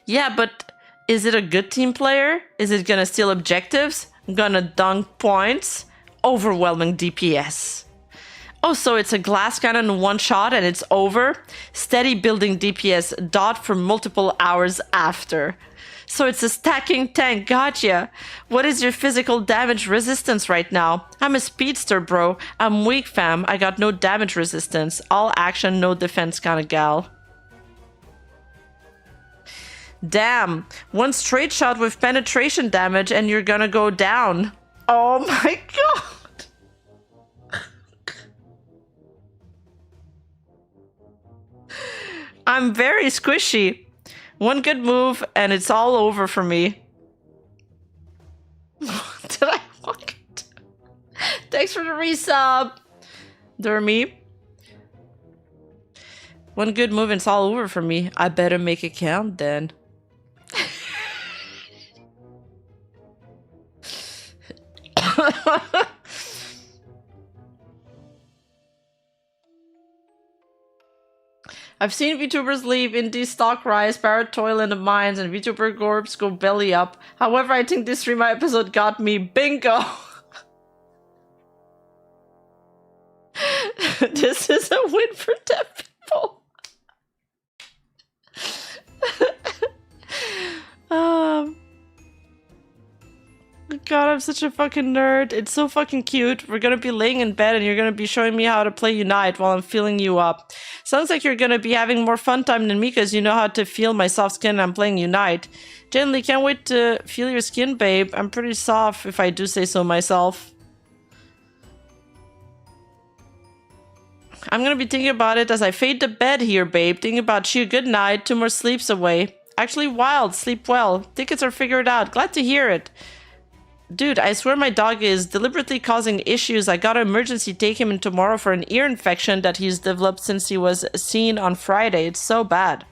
Yeah, but is it a good team player? Is it gonna steal objectives? Gonna dunk points? Overwhelming DPS. Oh, so it's a glass cannon one shot and it's over? Steady building DPS dot for multiple hours after. So it's a stacking tank, gotcha. What is your physical damage resistance right now? I'm a speedster, bro. I'm weak, fam. I got no damage resistance. All action, no defense kind of gal. Damn. One straight shot with penetration damage and you're gonna go down. Oh my god. I'm very squishy. One good move, and it's all over for me. Did I walk it? Thanks for the resub, Dermy. One good move, and it's all over for me. I better make it count then. I've seen VTubers leave indie stock rise, parrot toil in the mines, and VTuber gorps go belly up. However, I think this stream episode got me. Bingo! This is a win for deaf people. God, I'm such a fucking nerd. It's so fucking cute. We're gonna be laying in bed and you're gonna be showing me how to play Unite while I'm feeling you up. Sounds like you're gonna be having more fun time than me because you know how to feel my soft skin and I'm playing Unite. Generally, can't wait to feel your skin, babe. I'm pretty soft if I do say so myself. I'm gonna be thinking about it as I fade to bed here, babe. Thinking about you. Good night. 2 more sleeps away. Actually, wild. Sleep well. Tickets are figured out. Glad to hear it. Dude, I swear my dog is deliberately causing issues. I gotta emergency take him in tomorrow for an ear infection that he's developed since he was seen on Friday. It's so bad.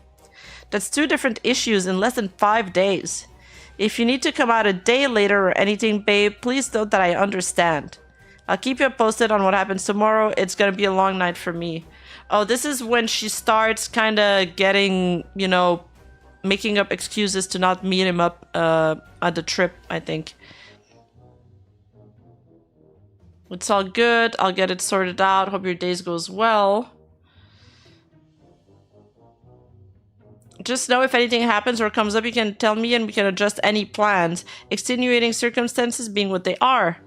That's 2 different issues in less than 5 days. If you need to come out a day later or anything, babe, please note that I understand. I'll keep you posted on what happens tomorrow. It's gonna be a long night for me. Oh, this is when she starts kind of getting, you know, making up excuses to not meet him up at the trip, I think. It's all good. I'll get it sorted out. Hope your days goes well. Just know if anything happens or comes up, you can tell me and we can adjust any plans. Extenuating circumstances being what they are.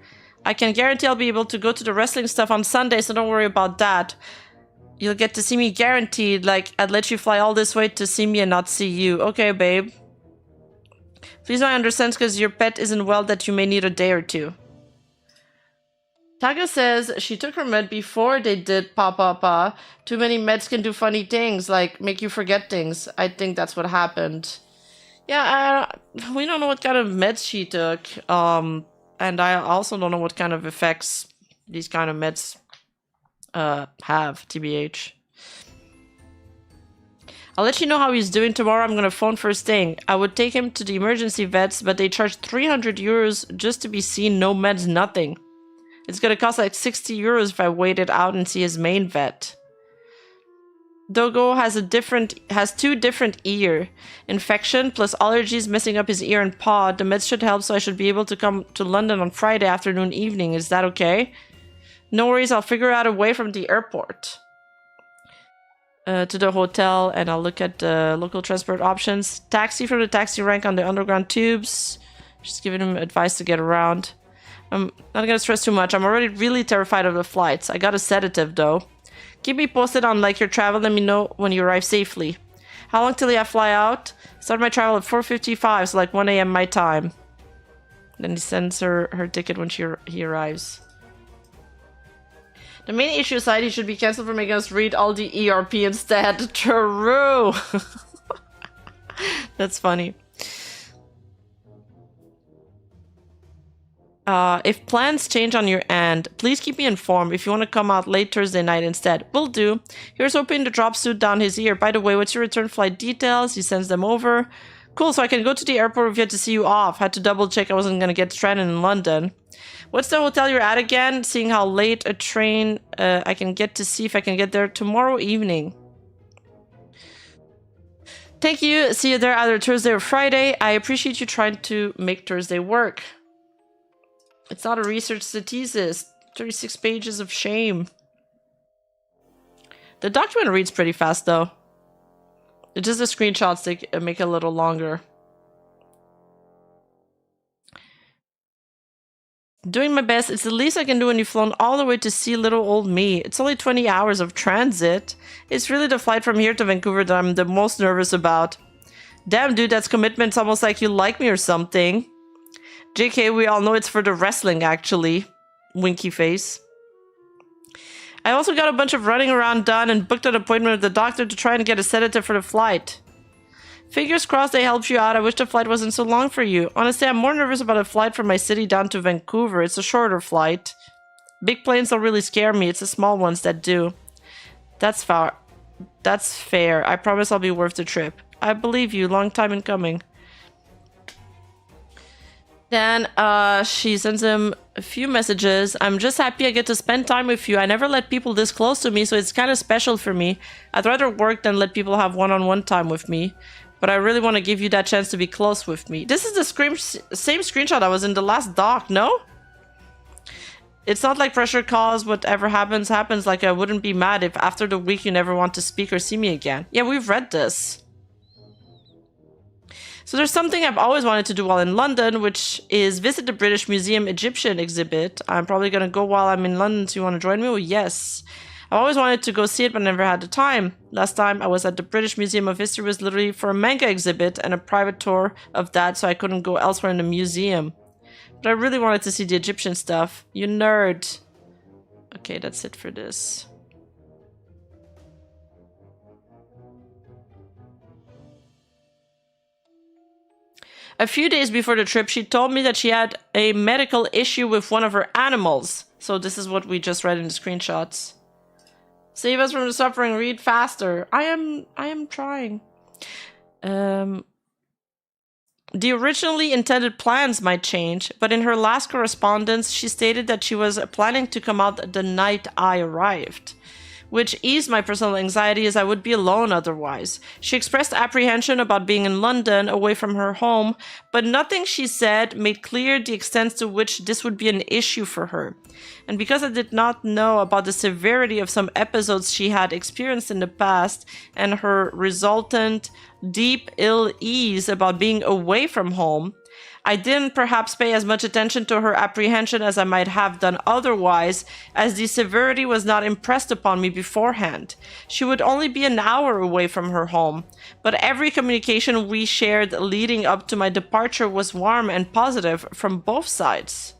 I can guarantee I'll be able to go to the wrestling stuff on Sunday, so don't worry about that. You'll get to see me guaranteed. Like, I'd let you fly all this way to see me and not see you. Okay, babe. Please know I understand because your pet isn't well that you may need a day or 2. Taga says she took her med before they did pa. Too many meds can do funny things, like make you forget things. I think that's what happened. Yeah, we don't know what kind of meds she took. And I also don't know what kind of effects these kind of meds have, TBH. I'll let you know how he's doing tomorrow. I'm gonna phone first thing. I would take him to the emergency vets, but they charge 300 euros just to be seen, no meds, nothing. It's gonna cost like 60 euros if I wait it out and see his main vet. Dogo has 2 different ear infection plus allergies messing up his ear and paw. The meds should help, so I should be able to come to London on Friday afternoon, evening. Is that okay? No worries, I'll figure out a way from the airport to the hotel, and I'll look at the local transport options. Taxi from the taxi rank on the underground tubes. Just giving him advice to get around. I'm not gonna stress too much. I'm already really terrified of the flights. I got a sedative though. Keep me posted on like your travel. Let me know when you arrive safely. How long till I fly out? Start my travel at 4:55, so like 1 a.m. my time. Then he sends her ticket when he arrives. The main issue aside, he should be cancelled for making us read all the ERP instead. True. That's funny. If plans change on your end, please keep me informed if you want to come out late Thursday night instead. Will do. Here's hoping to drop suit down his ear. By the way, what's your return flight details? He sends them over. Cool, so I can go to the airport if you had to see you off. Had to double check I wasn't going to get stranded in London. What's the hotel you're at again? Seeing how late a train I can get to see if I can get there tomorrow evening. Thank you. See you there either Thursday or Friday. I appreciate you trying to make Thursday work. It's not a research, it's a thesis. 36 pages of shame. The document reads pretty fast, though. It's just the screenshots they make it a little longer. Doing my best. It's the least I can do when you've flown all the way to see little old me. It's only 20 hours of transit. It's really the flight from here to Vancouver that I'm the most nervous about. Damn, dude, that's commitment. It's almost like you like me or something. JK, we all know it's for the wrestling, actually. Winky face. I also got a bunch of running around done and booked an appointment with the doctor to try and get a sedative for the flight. Fingers crossed they helped you out. I wish the flight wasn't so long for you. Honestly, I'm more nervous about a flight from my city down to Vancouver. It's a shorter flight. Big planes don't really scare me. It's the small ones that do. That's fair. That's fair. I promise I'll be worth the trip. I believe you. Long time in coming. Then she sends him a few messages. I'm just happy I get to spend time with you. I never let people this close to me, so it's kind of special for me. I'd rather work than let people have one-on-one time with me. But I really want to give you that chance to be close with me. This is the same screenshot I was in the last doc, no? It's not like pressure cause whatever happens, happens. Like, I wouldn't be mad if after the week you never want to speak or see me again. Yeah, we've read this. So there's something I've always wanted to do while in London, which is visit the British Museum Egyptian exhibit. I'm probably going to go while I'm in London, so you want to join me? Oh, yes. I've always wanted to go see it, but never had the time. Last time I was at the British Museum of History was literally for a manga exhibit and a private tour of that, so I couldn't go elsewhere in the museum. But I really wanted to see the Egyptian stuff. You nerd. Okay, that's it for this. A few days before the trip, she told me that she had a medical issue with one of her animals. So this is what we just read in the screenshots. Save us from the suffering, read faster. I am trying. The originally intended plans might change, but in her last correspondence, she stated that she was planning to come out the night I arrived, which eased my personal anxiety as I would be alone otherwise. She expressed apprehension about being in London, away from her home, but nothing she said made clear the extent to which this would be an issue for her. And because I did not know about the severity of some episodes she had experienced in the past and her resultant deep ill ease about being away from home, I didn't perhaps pay as much attention to her apprehension as I might have done otherwise, as the severity was not impressed upon me beforehand. She would only be an hour away from her home, but every communication we shared leading up to my departure was warm and positive from both sides.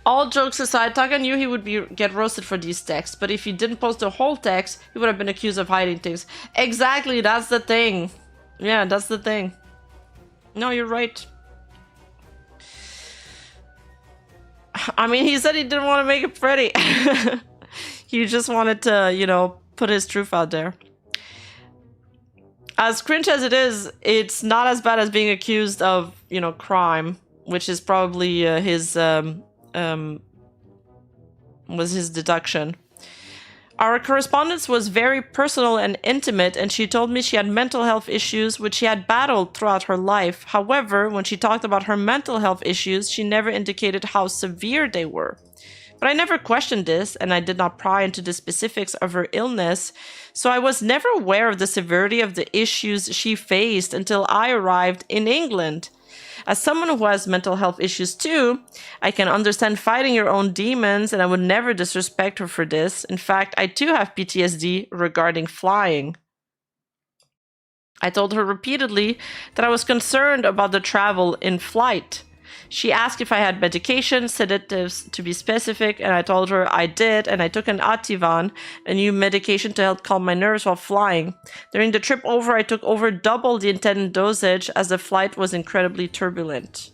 All jokes aside, Taka knew he would get roasted for these texts, but if he didn't post the whole text, he would have been accused of hiding things. Exactly, that's the thing. Yeah, that's the thing. No, you're right. I mean, he said he didn't want to make it pretty. He just wanted to, you know, put his truth out there. As cringe as it is, it's not as bad as being accused of, you know, crime, which is probably was his deduction. Our correspondence was very personal and intimate, and she told me she had mental health issues which she had battled throughout her life. However, when she talked about her mental health issues, she never indicated how severe they were. But I never questioned this, and I did not pry into the specifics of her illness, so I was never aware of the severity of the issues she faced until I arrived in England. As someone who has mental health issues too, I can understand fighting your own demons, and I would never disrespect her for this. In fact, I too have PTSD regarding flying. I told her repeatedly that I was concerned about the travel in flight. She asked if I had medication, sedatives to be specific, and I told her I did, and I took an Ativan, a new medication to help calm my nerves while flying. During the trip over, I took over double the intended dosage as the flight was incredibly turbulent.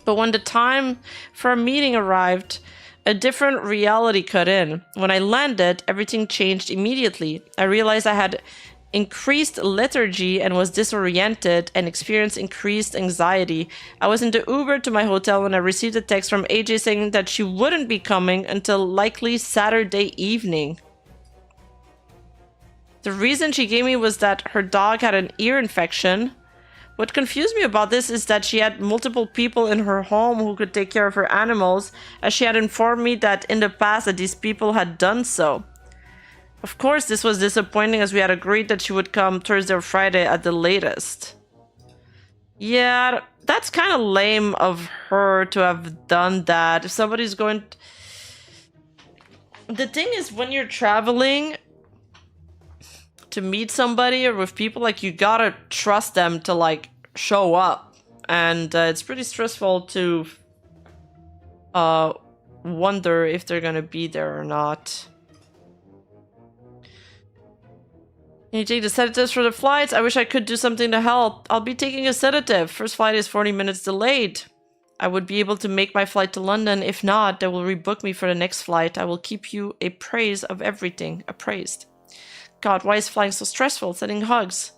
But when the time for a meeting arrived, a different reality cut in. When I landed, everything changed immediately. I realized I had increased lethargy and was disoriented and experienced increased anxiety. I was in the Uber to my hotel when I received a text from AJ saying that she wouldn't be coming until likely Saturday evening. The reason she gave me was that her dog had an ear infection. What confused me about this is that she had multiple people in her home who could take care of her animals, as she had informed me that in the past that these people had done so. Of course, this was disappointing as we had agreed that she would come Thursday or Friday at the latest. Yeah, that's kind of lame of her to have done that. If somebody's going... The thing is, when you're traveling to meet somebody or with people, like, you gotta trust them to, like, show up. And it's pretty stressful to wonder if they're gonna be there or not. Can you take the sedatives for the flights? I wish I could do something to help. I'll be taking a sedative. First flight is 40 minutes delayed. I would be able to make my flight to London. If not, they will rebook me for the next flight. I will keep you appraised of everything. Appraised. God, why is flying so stressful? Sending hugs.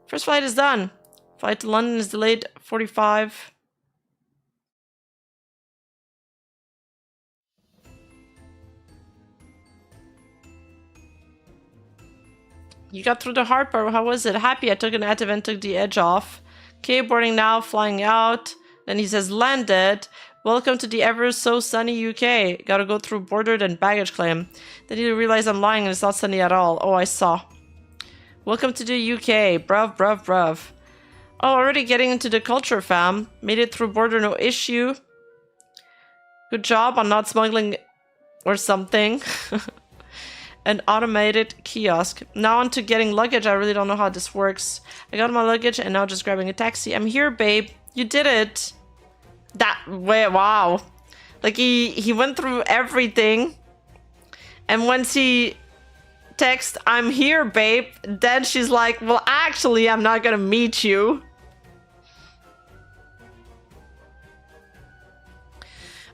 First flight is done. Flight to London is delayed 45. You got through the hard part. How was it? Happy. I took an active and took the edge off. Okay, boarding now, flying out. Then he says, landed. Welcome to the ever so sunny UK. Gotta go through border and baggage claim. Then you realize I'm lying and it's not sunny at all. Oh, I saw. Welcome to the UK. Bruv, bruv, bruv. Oh, already getting into the culture, fam. Made it through border, no issue. Good job on not smuggling or something. An automated kiosk. Now on to getting luggage. I really don't know how this works. I got my luggage and now just grabbing a taxi. I'm here, babe. You did it. That way, wow. Like he went through everything. And once he texts, I'm here, babe, then she's like, well, actually, I'm not gonna meet you.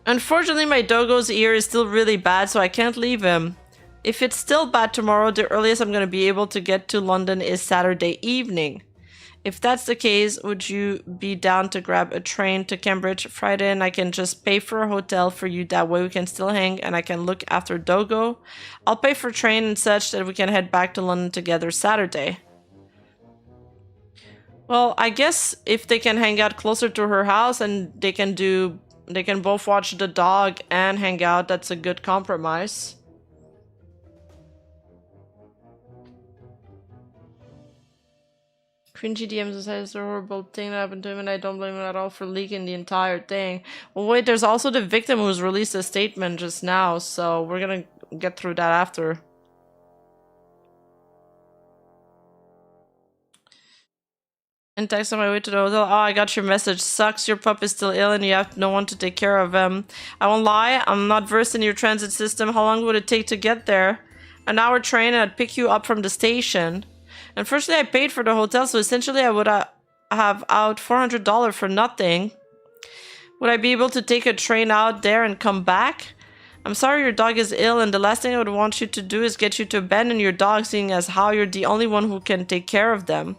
Unfortunately, my doggo's ear is still really bad, so I can't leave him. If it's still bad tomorrow, the earliest I'm going to be able to get to London is Saturday evening. If that's the case, would you be down to grab a train to Cambridge Friday and I can just pay for a hotel for you? That way we can still hang and I can look after Doggo. I'll pay for train and such that we can head back to London together Saturday. Well, I guess if they can hang out closer to her house and they can both watch the dog and hang out, that's a good compromise. Cringy DMs says a horrible thing that happened to him and I don't blame him at all for leaking the entire thing. Well, wait, there's also the victim who's released a statement just now, so we're gonna get through that after. And text on my way to the hotel. Oh, I got your message. Sucks, your pup is still ill and you have no one to take care of him. I won't lie, I'm not versed in your transit system. How long would it take to get there? An hour train and I'd pick you up from the station. Unfortunately, I paid for the hotel, so essentially I would have out $400 for nothing. Would I be able to take a train out there and come back? I'm sorry your dog is ill, and the last thing I would want you to do is get you to abandon your dog, seeing as how you're the only one who can take care of them.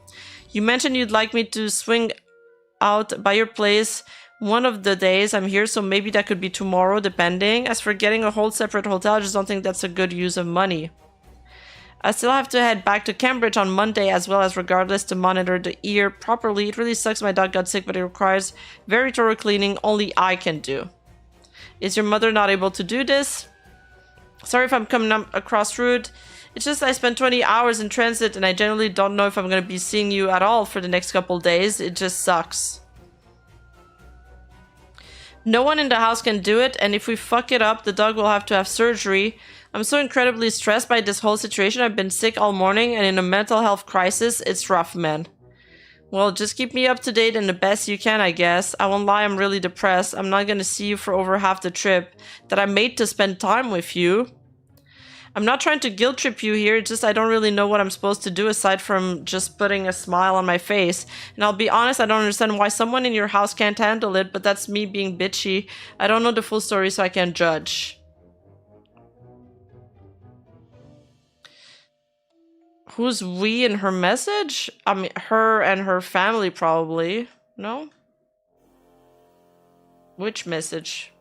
You mentioned you'd like me to swing out by your place one of the days I'm here, so maybe that could be tomorrow, depending. As for getting a whole separate hotel, I just don't think that's a good use of money. I still have to head back to Cambridge on Monday as well as regardless to monitor the ear properly. It really sucks my dog got sick, but it requires very thorough cleaning only I can do. Is your mother not able to do this? Sorry if I'm coming across rude. It's just I spent 20 hours in transit and I generally don't know if I'm going to be seeing you at all for the next couple days. It just sucks. No one in the house can do it, and if we fuck it up, the dog will have to have surgery. I'm so incredibly stressed by this whole situation. I've been sick all morning and in a mental health crisis. It's rough, man. Well, just keep me up to date and the best you can, I guess. I won't lie, I'm really depressed. I'm not gonna see you for over half the trip that I made to spend time with you. I'm not trying to guilt trip you here, it's just I don't really know what I'm supposed to do aside from just putting a smile on my face. And I'll be honest, I don't understand why someone in your house can't handle it, but that's me being bitchy. I don't know the full story, so I can't judge. Who's we in her message? I mean, her and her family probably. No? Which message?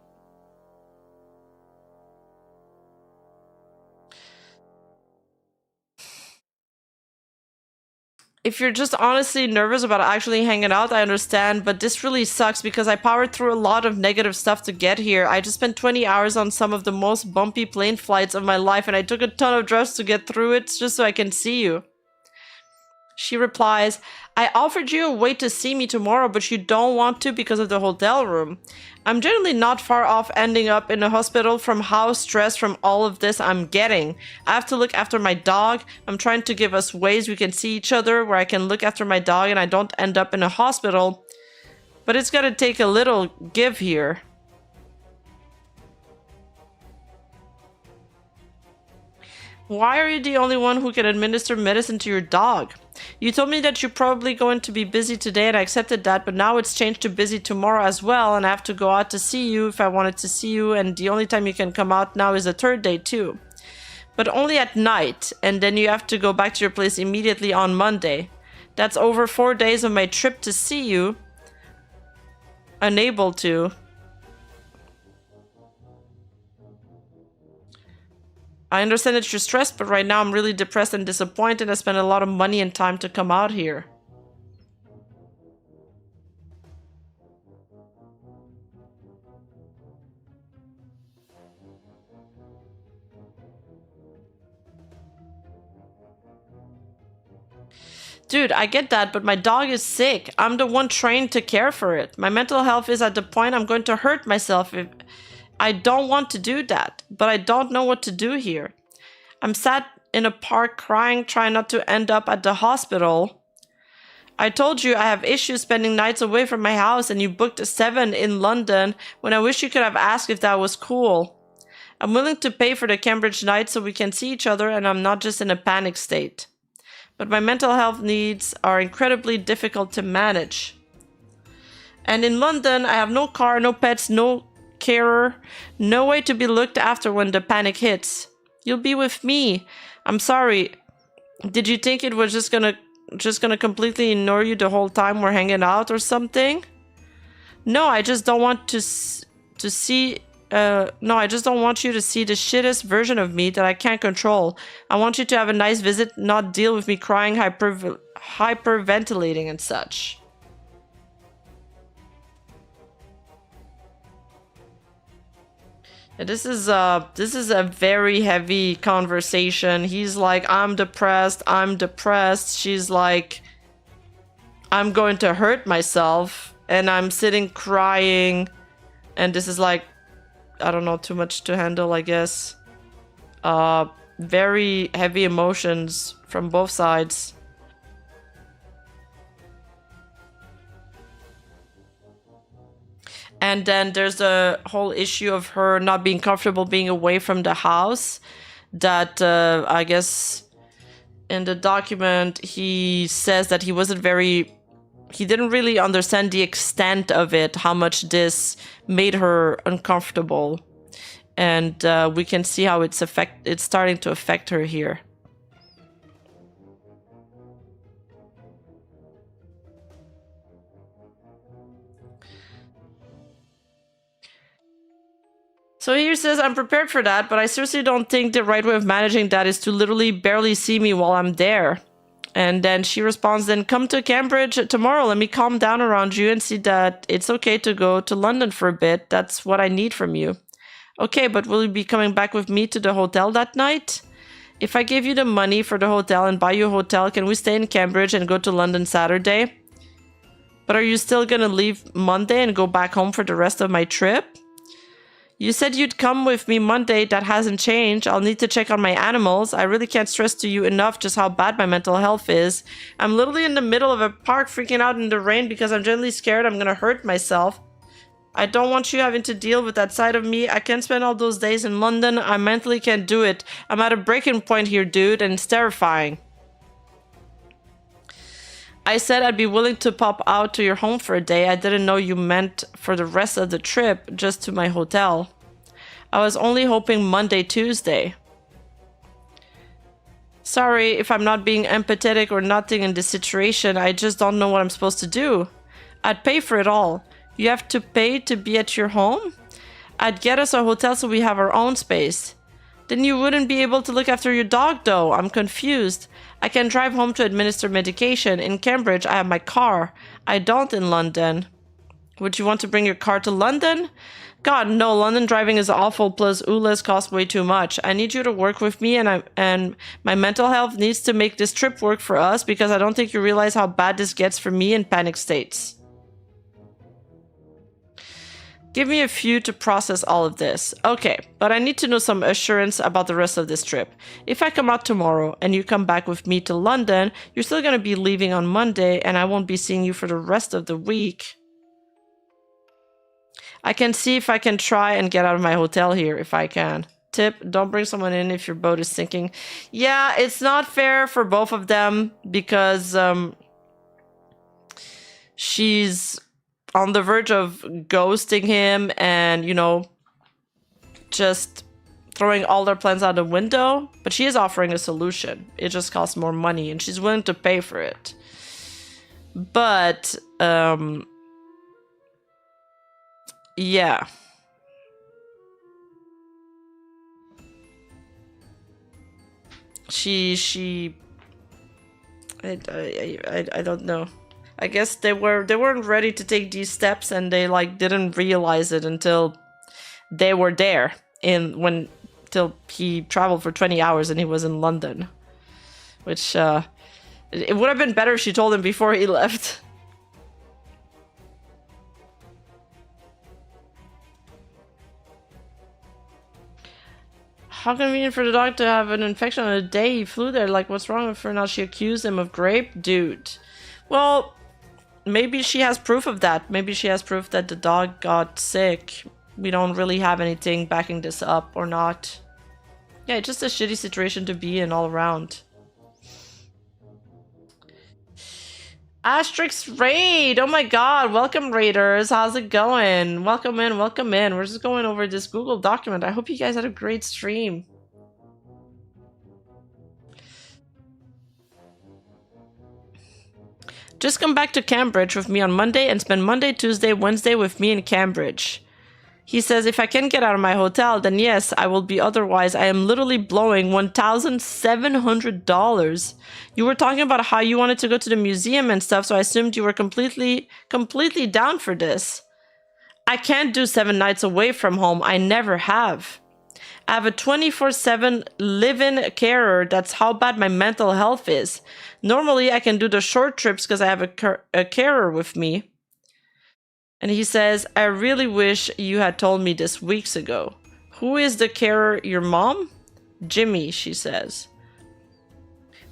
If you're just honestly nervous about actually hanging out, I understand, but this really sucks because I powered through a lot of negative stuff to get here. I just spent 20 hours on some of the most bumpy plane flights of my life and I took a ton of drugs to get through it just so I can see you. She replies, I offered you a way to see me tomorrow, but you don't want to because of the hotel room. I'm generally not far off ending up in a hospital from how stressed from all of this I'm getting. I have to look after my dog. I'm trying to give us ways we can see each other where I can look after my dog and I don't end up in a hospital. But it's gonna take a little give here. Why are you the only one who can administer medicine to your dog? You told me that you're probably going to be busy today and I accepted that, but now it's changed to busy tomorrow as well and I have to go out to see you if I wanted to see you, and the only time you can come out now is the third day too. But only at night, and then you have to go back to your place immediately on Monday. That's over 4 days of my trip to see you. Unable to. I understand that you're stressed, but right now I'm really depressed and disappointed. I spent a lot of money and time to come out here. Dude, I get that, but my dog is sick. I'm the one trained to care for it. My mental health is at the point I'm going to hurt myself if I don't want to do that, but I don't know what to do here. I'm sat in a park crying, trying not to end up at the hospital. I told you I have issues spending nights away from my house and you booked a 7 in London when I wish you could have asked if that was cool. I'm willing to pay for the Cambridge night so we can see each other and I'm not just in a panic state. But my mental health needs are incredibly difficult to manage. And in London, I have no car, no pets, no carer, no way to be looked after when the panic hits. You'll be with me. I'm sorry. Did you think it was just gonna completely ignore you the whole time we're hanging out or something? No, I just don't want to see. No, I just don't want you to see the shittest version of me that I can't control. I want you to have a nice visit, not deal with me crying, hyperventilating and such. Yeah, this is a very heavy conversation. He's like, I'm depressed. She's like, I'm going to hurt myself, and I'm sitting crying, and this is like, I don't know, too much to handle, I guess. Very heavy emotions from both sides. And then there's the whole issue of her not being comfortable being away from the house. That, I guess, in the document, he says that he didn't really understand the extent of it, how much this made her uncomfortable. And we can see how it's starting to affect her here. So here says, I'm prepared for that, but I seriously don't think the right way of managing that is to literally barely see me while I'm there. And then she responds, then come to Cambridge tomorrow. Let me calm down around you and see that it's okay to go to London for a bit. That's what I need from you. Okay, but will you be coming back with me to the hotel that night? If I give you the money for the hotel and buy you a hotel, can we stay in Cambridge and go to London Saturday? But are you still gonna leave Monday and go back home for the rest of my trip? You said you'd come with me Monday. That hasn't changed. I'll need to check on my animals. I really can't stress to you enough just how bad my mental health is. I'm literally in the middle of a park freaking out in the rain because I'm genuinely scared I'm gonna hurt myself. I don't want you having to deal with that side of me. I can't spend all those days in London. I mentally can't do it. I'm at a breaking point here, dude, and it's terrifying. I said I'd be willing to pop out to your home for a day. I didn't know you meant for the rest of the trip, just to my hotel. I was only hoping Monday, Tuesday. Sorry if I'm not being empathetic or nothing in this situation. I just don't know what I'm supposed to do. I'd pay for it all. You have to pay to be at your home? I'd get us a hotel so we have our own space. Then you wouldn't be able to look after your dog, though. I'm confused. I can drive home to administer medication. In Cambridge, I have my car. I don't in London. Would you want to bring your car to London? God, no. London driving is awful, plus ULAs cost way too much. I need you to work with me, and my mental health needs to make this trip work for us because I don't think you realize how bad this gets for me in panic states. Give me a few to process all of this. Okay, but I need to know some assurance about the rest of this trip. If I come out tomorrow and you come back with me to London, you're still going to be leaving on Monday and I won't be seeing you for the rest of the week. I can see if I can try and get out of my hotel here if I can. Tip, don't bring someone in if your boat is sinking. Yeah, it's not fair for both of them because she's on the verge of ghosting him and, you know, just throwing all their plans out the window. But she is offering a solution. It just costs more money and she's willing to pay for it. But, yeah. She I don't know. I guess they weren't ready to take these steps, and they like didn't realize it until they were there till he traveled for 20 hours and he was in London. Which it would have been better if she told him before he left. How convenient for the dog to have an infection on the day he flew there. Like, what's wrong with her now? She accused him of rape? Dude. Well, maybe she has proof of that. Maybe she has proof that the dog got sick. We don't really have anything backing this up or not. Yeah, it's just a shitty situation to be in all around. Asterix Raid! Oh my god, welcome Raiders, how's it going? Welcome in, welcome in. We're just going over this Google document. I hope you guys had a great stream. Just come back to Cambridge with me on Monday and spend Monday, Tuesday, Wednesday with me in Cambridge. He says, if I can get out of my hotel, then yes, I will be. Otherwise, I am literally blowing $1,700. You were talking about how you wanted to go to the museum and stuff, so I assumed you were completely down for this. I can't do 7 nights away from home. I never have. I have a 24/7 live-in carer. That's how bad my mental health is. Normally, I can do the short trips because I have a carer with me. And he says, I really wish you had told me this weeks ago. Who is the carer? Your mom? Jimmy, she says.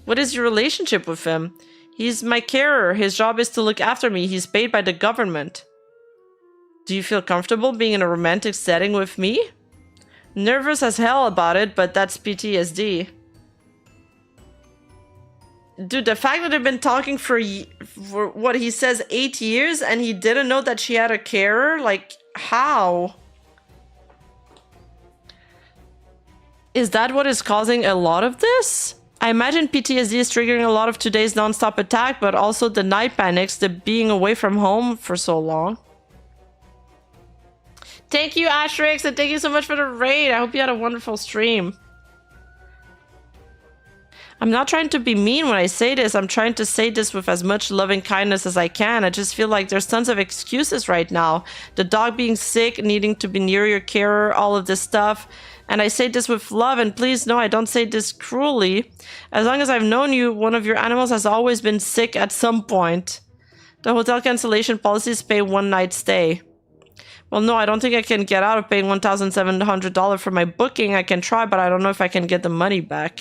What is your relationship with him? He's my carer. His job is to look after me. He's paid by the government. Do you feel comfortable being in a romantic setting with me? Nervous as hell about it, but that's PTSD. Dude, the fact that they've been talking for what he says 8 years and he didn't know that she had a carer? Like, how? Is that what is causing a lot of this? I imagine PTSD is triggering a lot of today's non-stop attack, but also the night panics, the being away from home for so long. Thank you, Asherix, and thank you so much for the raid. I hope you had a wonderful stream. I'm not trying to be mean when I say this. I'm trying to say this with as much loving kindness as I can. I just feel like there's tons of excuses right now. The dog being sick, needing to be near your carer, all of this stuff. And I say this with love, and please know I don't say this cruelly. As long as I've known you, one of your animals has always been sick at some point. The hotel cancellation policies pay 1 night stay. Well, no, I don't think I can get out of paying $1,700 for my booking. I can try, but I don't know if I can get the money back.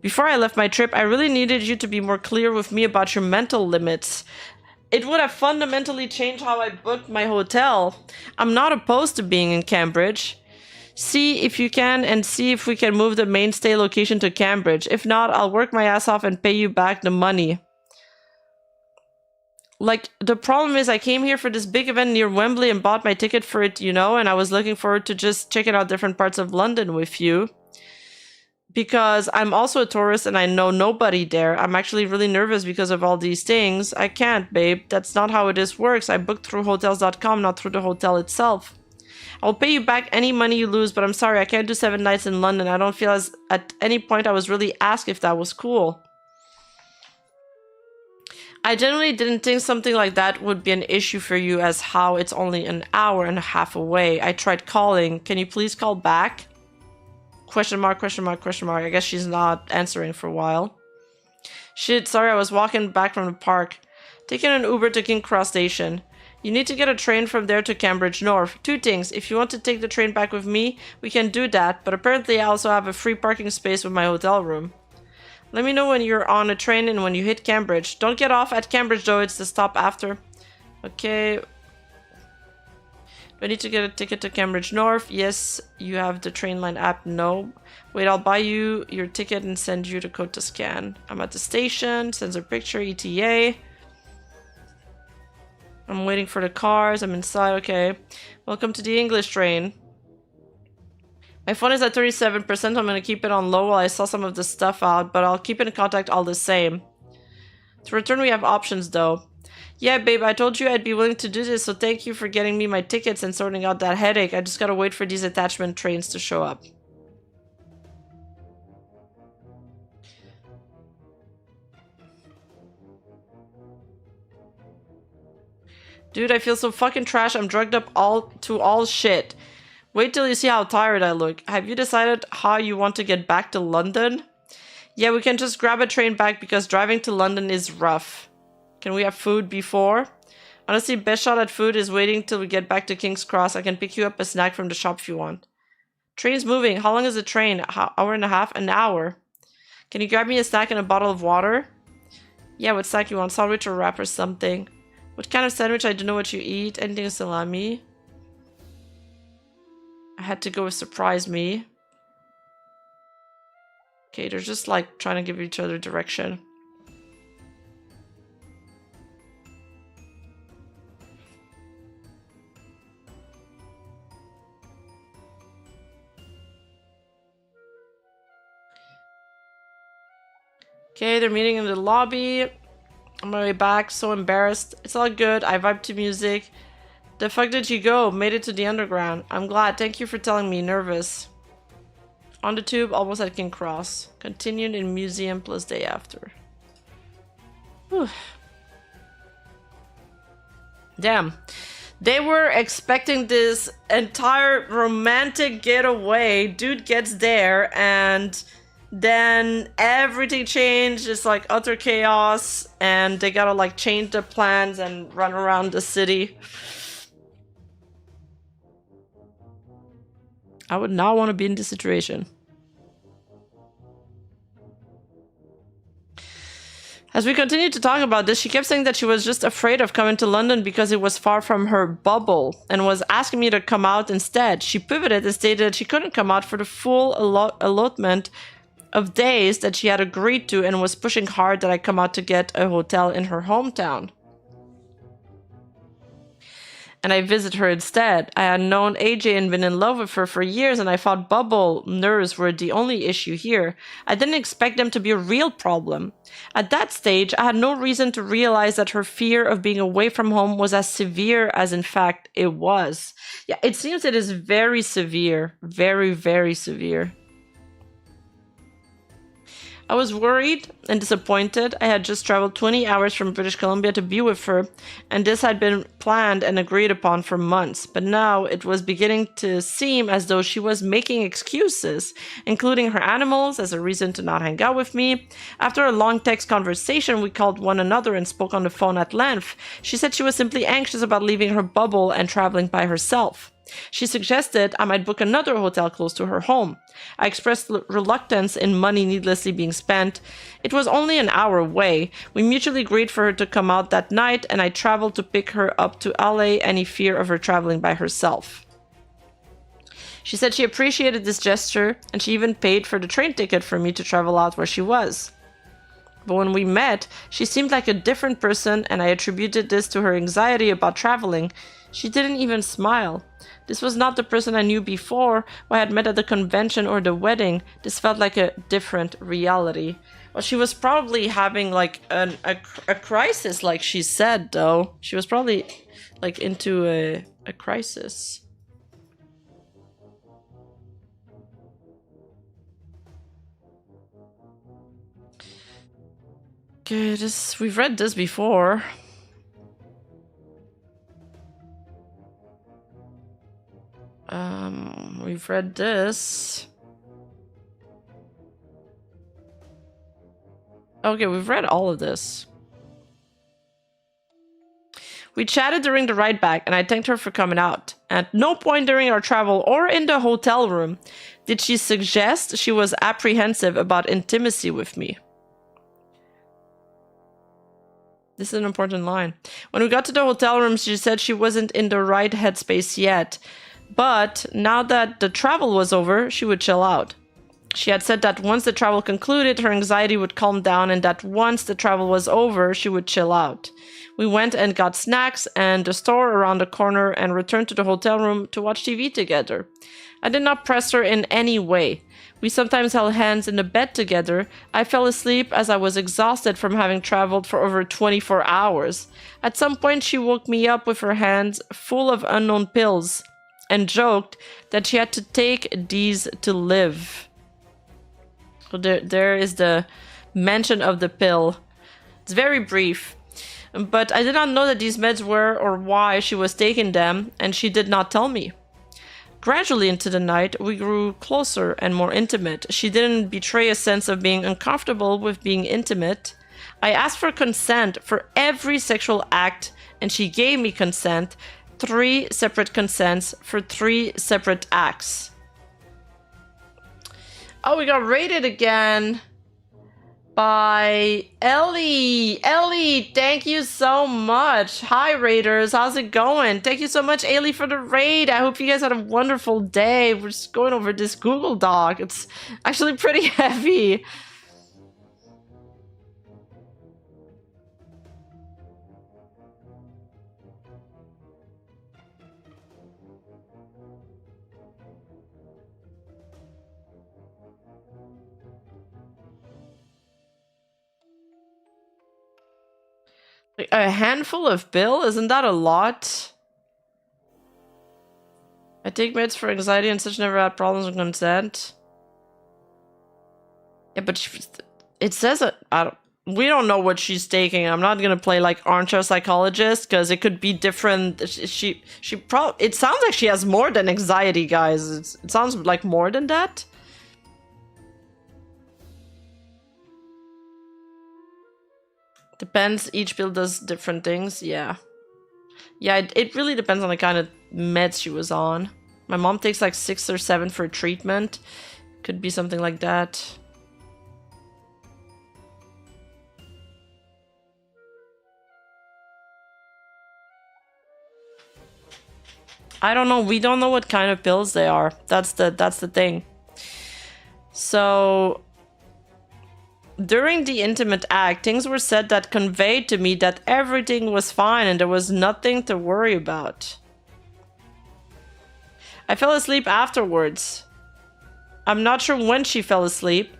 Before I left my trip, I really needed you to be more clear with me about your mental limits. It would have fundamentally changed how I booked my hotel. I'm not opposed to being in Cambridge. See if you can and see if we can move the mainstay location to Cambridge. If not, I'll work my ass off and pay you back the money. Like, the problem is I came here for this big event near Wembley and bought my ticket for it, you know, and I was looking forward to just checking out different parts of London with you. Because I'm also a tourist and I know nobody there. I'm actually really nervous because of all these things. I can't, babe. That's not how it works. I booked through hotels.com, not through the hotel itself. I'll pay you back any money you lose, but I'm sorry, I can't do 7 nights in London. I don't feel as at any point I was really asked if that was cool. I generally didn't think something like that would be an issue for you, as how it's only an hour and a half away. I tried calling. Can you please call back? Question mark, question mark, question mark. I guess she's not answering for a while. Shit, sorry, I was walking back from the park. Taking an Uber to King Cross Station. You need to get a train from there to Cambridge North. 2 things. If you want to take the train back with me, we can do that, but apparently I also have a free parking space with my hotel room. Let me know when you're on a train and when you hit Cambridge. Don't get off at Cambridge though, it's the stop after. Okay. Do I need to get a ticket to Cambridge North? Yes. You have the Trainline app? No. Wait, I'll buy you your ticket and send you the code to scan. I'm at the station. Sends a picture. ETA. I'm waiting for the cars. I'm inside. Okay. Welcome to the English train. My phone is at 37%. I'm going to keep it on low while I sell some of the stuff out, but I'll keep in contact all the same. To return, we have options though. Yeah, babe, I told you I'd be willing to do this, so thank you for getting me my tickets and sorting out that headache. I just gotta wait for these attachment trains to show up. Dude, I feel so fucking trash. I'm drugged up all shit. Wait till you see how tired I look. Have you decided how you want to get back to London? Yeah, we can just grab a train back because driving to London is rough. Can we have food before? Honestly, best shot at food is waiting till we get back to King's Cross. I can pick you up a snack from the shop if you want. Train's moving. How long is the train? Hour and a half? An hour. Can you grab me a snack and a bottle of water? Yeah, what snack you want? Sandwich or wrap or something? What kind of sandwich? I don't know what you eat. Anything with salami? I had to go with surprise me. Okay, they're just like trying to give each other direction. Okay, they're meeting in the lobby. On my way back, so embarrassed. It's all good. I vibe to music. The fuck did you go? Made it to the underground. I'm glad. Thank you for telling me. Nervous. On the tube, almost at King Cross. Continued in museum plus day after. Whew. Damn. They were expecting this entire romantic getaway. Dude gets there and then everything changed. It's like utter chaos and they gotta like change their plans and run around the city. I would not want to be in this situation. As we continued to talk about this, she kept saying that she was just afraid of coming to London because it was far from her bubble and was asking me to come out instead. She pivoted and stated that she couldn't come out for the full allotment of days that she had agreed to and was pushing hard that I come out to get a hotel in her hometown. And I visit her instead. I had known AJ and been in love with her for years, and I thought bubble nerves were the only issue here. I didn't expect them to be a real problem. At that stage, I had no reason to realize that her fear of being away from home was as severe as in fact it was. Yeah, it seems it is very severe. Very, very severe. I was worried and disappointed. I had just traveled 20 hours from British Columbia to be with her, and this had been planned and agreed upon for months. But now it was beginning to seem as though she was making excuses, including her animals as a reason to not hang out with me. After a long text conversation, we called one another and spoke on the phone at length. She said she was simply anxious about leaving her bubble and traveling by herself. She suggested I might book another hotel close to her home. I expressed reluctance in money needlessly being spent. It was only an hour away. We mutually agreed for her to come out that night, and I traveled to pick her up to allay any fear of her traveling by herself. She said she appreciated this gesture, and she even paid for the train ticket for me to travel out where she was. But when we met, she seemed like a different person, and I attributed this to her anxiety about traveling. She didn't even smile. This was not the person I knew before, or I had met at the convention or the wedding. This felt like a different reality. Well, she was probably having like a crisis, like she said, though. She was probably like into a crisis. Okay, we've read this before. We've read this. Okay, we've read all of this. We chatted during the ride back, and I thanked her for coming out. At no point during our travel or in the hotel room did she suggest she was apprehensive about intimacy with me. This is an important line. When we got to the hotel room, she said she wasn't in the right headspace yet. But now that the travel was over, she would chill out. She had said that once the travel concluded, her anxiety would calm down, and that once the travel was over, she would chill out. We went and got snacks and the store around the corner and returned to the hotel room to watch TV together. I did not press her in any way. We sometimes held hands in the bed together. I fell asleep as I was exhausted from having traveled for over 24 hours. At some point, she woke me up with her hands full of unknown pills and joked that she had to take these to live. So there is the mention of the pill. It's very brief. but I did not know that these meds were or why she was taking them, and she did not tell me. Gradually into the night, we grew closer and more intimate. She didn't betray a sense of being uncomfortable with being intimate. I asked for consent for every sexual act, and she gave me consent. 3 separate consents for 3 separate acts. Oh, we got rated again by Ellie. Ellie, thank you so much. Hi, Raiders. How's it going? Thank you so much, Ellie, for the raid. I hope you guys had a wonderful day. We're just going over this Google Doc. It's actually pretty heavy. A handful of pill? Isn't that a lot? I take meds for anxiety and such, never had problems with consent. Yeah, but it says we don't know what she's taking. I'm not gonna play like armchair psychologist because it could be different. It sounds like she has more than anxiety, guys. It sounds like more than that. Depends. Each pill does different things. Yeah. Yeah, it really depends on the kind of meds she was on. My mom takes like 6 or 7 for treatment. Could be something like that. I don't know. We don't know what kind of pills they are. That's the thing. So during the intimate act, things were said that conveyed to me that everything was fine and there was nothing to worry about. I fell asleep afterwards. I'm not sure when she fell asleep.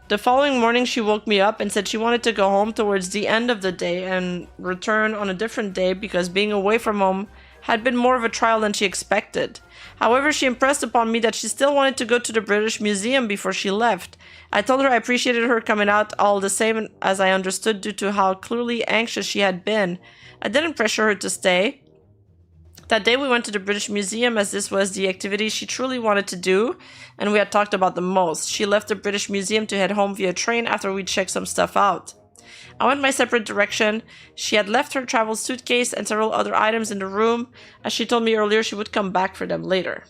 The following morning, she woke me up and said she wanted to go home towards the end of the day and return on a different day because being away from home had been more of a trial than she expected. However, she impressed upon me that she still wanted to go to the British Museum before she left. I told her I appreciated her coming out all the same as I understood due to how clearly anxious she had been. I didn't pressure her to stay. That day we went to the British Museum as this was the activity she truly wanted to do, and we had talked about the most. She left the British Museum to head home via train after we checked some stuff out. I went my separate direction. She had left her travel suitcase and several other items in the room. As she told me earlier, she would come back for them later.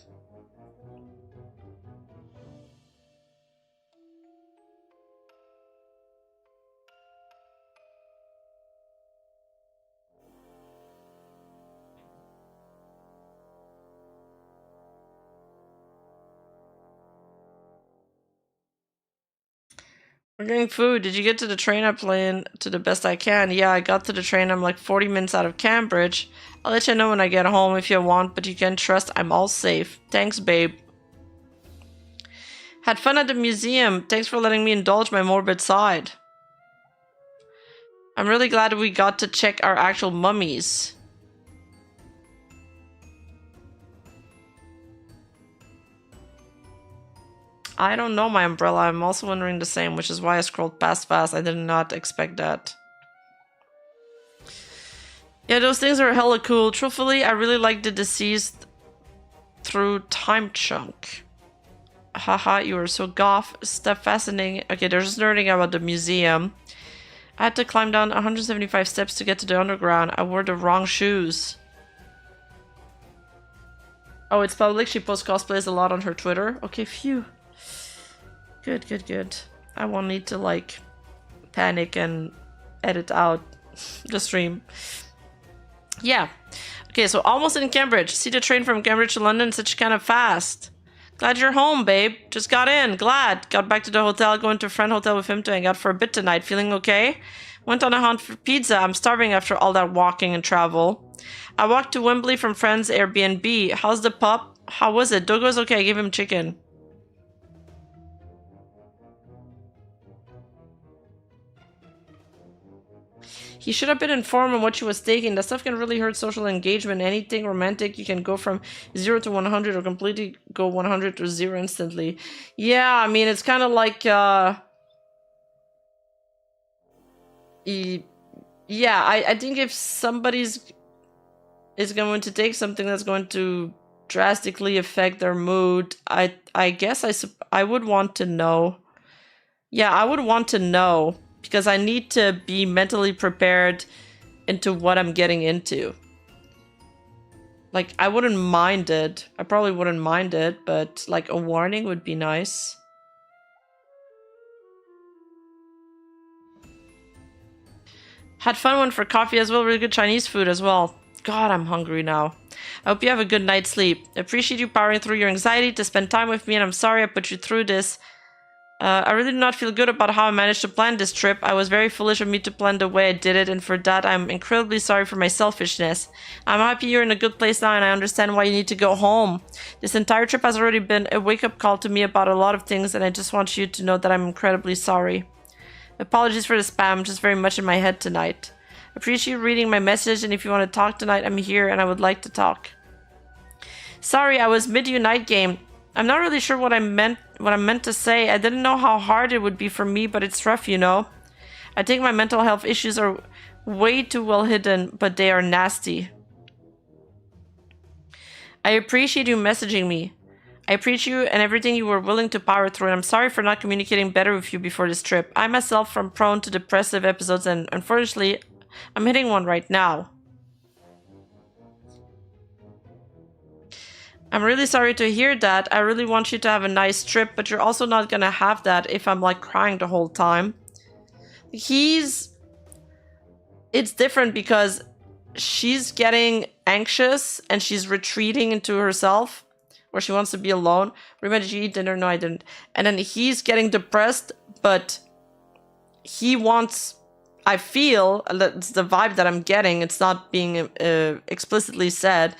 We're getting food. Did you get to the train? I'm playing to the best I can. Yeah, I got to the train. I'm like 40 minutes out of Cambridge. I'll let you know when I get home if you want, but you can trust I'm all safe. Thanks, babe. Had fun at the museum. Thanks for letting me indulge my morbid side. I'm really glad we got to check our actual mummies. I don't know my umbrella. I'm also wondering the same, which is why I scrolled past fast. I did not expect that. Yeah, those things are hella cool. Truthfully, I really like the deceased through time chunk. Haha, you are so goth. Stuff fascinating. Okay, they're just nerding about the museum. I had to climb down 175 steps to get to the underground. I wore the wrong shoes. Oh, it's public. She posts cosplays a lot on her Twitter. Okay, phew. Good, good, good. I won't need to, like, panic and edit out the stream. Yeah. Okay, so almost in Cambridge. See the train from Cambridge to London? Such kind of fast. Glad you're home, babe. Just got in. Glad. Got back to the hotel. Going to a friend hotel with him to hang out for a bit tonight. Feeling okay? Went on a hunt for pizza. I'm starving after all that walking and travel. I walked to Wembley from friend's Airbnb. How's the pup? How was it? Dogo's okay. I gave him chicken. He should have been informed on what she was taking. That stuff can really hurt social engagement. Anything romantic, you can go from 0 to 100 or completely go 100 to 0 instantly. Yeah, I mean, it's kind of like, Yeah, I think if somebody's is going to take something that's going to drastically affect their mood, I guess I would want to know. Yeah, I would want to know because I need to be mentally prepared into what I'm getting into. Like, I wouldn't mind it. I probably wouldn't mind it, but like a warning would be nice. Had fun one for coffee as well. Really good Chinese food as well. God, I'm hungry now. I hope you have a good night's sleep. I appreciate you powering through your anxiety to spend time with me, and I'm sorry I put you through this. I really do not feel good about how I managed to plan this trip. I was very foolish of me to plan the way I did it, and for that I'm incredibly sorry for my selfishness. I'm happy you're in a good place now, and I understand why you need to go home. This entire trip has already been a wake-up call to me about a lot of things, and I just want you to know that I'm incredibly sorry. Apologies for the spam, just very much in my head tonight. Appreciate you reading my message, and if you want to talk tonight, I'm here and I would like to talk. Sorry, I was mid-Unite game. I'm not really sure what I meant to say. I didn't know how hard it would be for me, but it's rough, you know. I think my mental health issues are way too well hidden, but they are nasty. I appreciate you messaging me. I appreciate you and everything you were willing to power through, and I'm sorry for not communicating better with you before this trip. I myself am prone to depressive episodes, and unfortunately, I'm hitting one right now. I'm really sorry to hear that. I really want you to have a nice trip, but you're also not gonna have that if I'm like crying the whole time. It's different because she's getting anxious and she's retreating into herself, where she wants to be alone. Remember, did you eat dinner? No, I didn't. And then he's getting depressed, but he wants... I feel that's the vibe that I'm getting. It's not being explicitly said.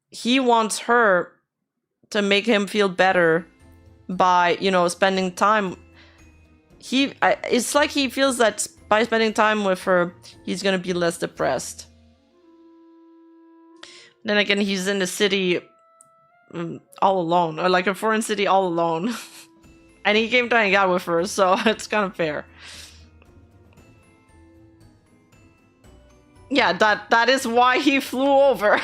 He wants her to make him feel better by, you know, spending time. It's like he feels that by spending time with her, he's gonna be less depressed. Then again, he's in the city all alone, or like a foreign city all alone. And he came to hang out with her, so it's kind of fair. Yeah, that is why he flew over.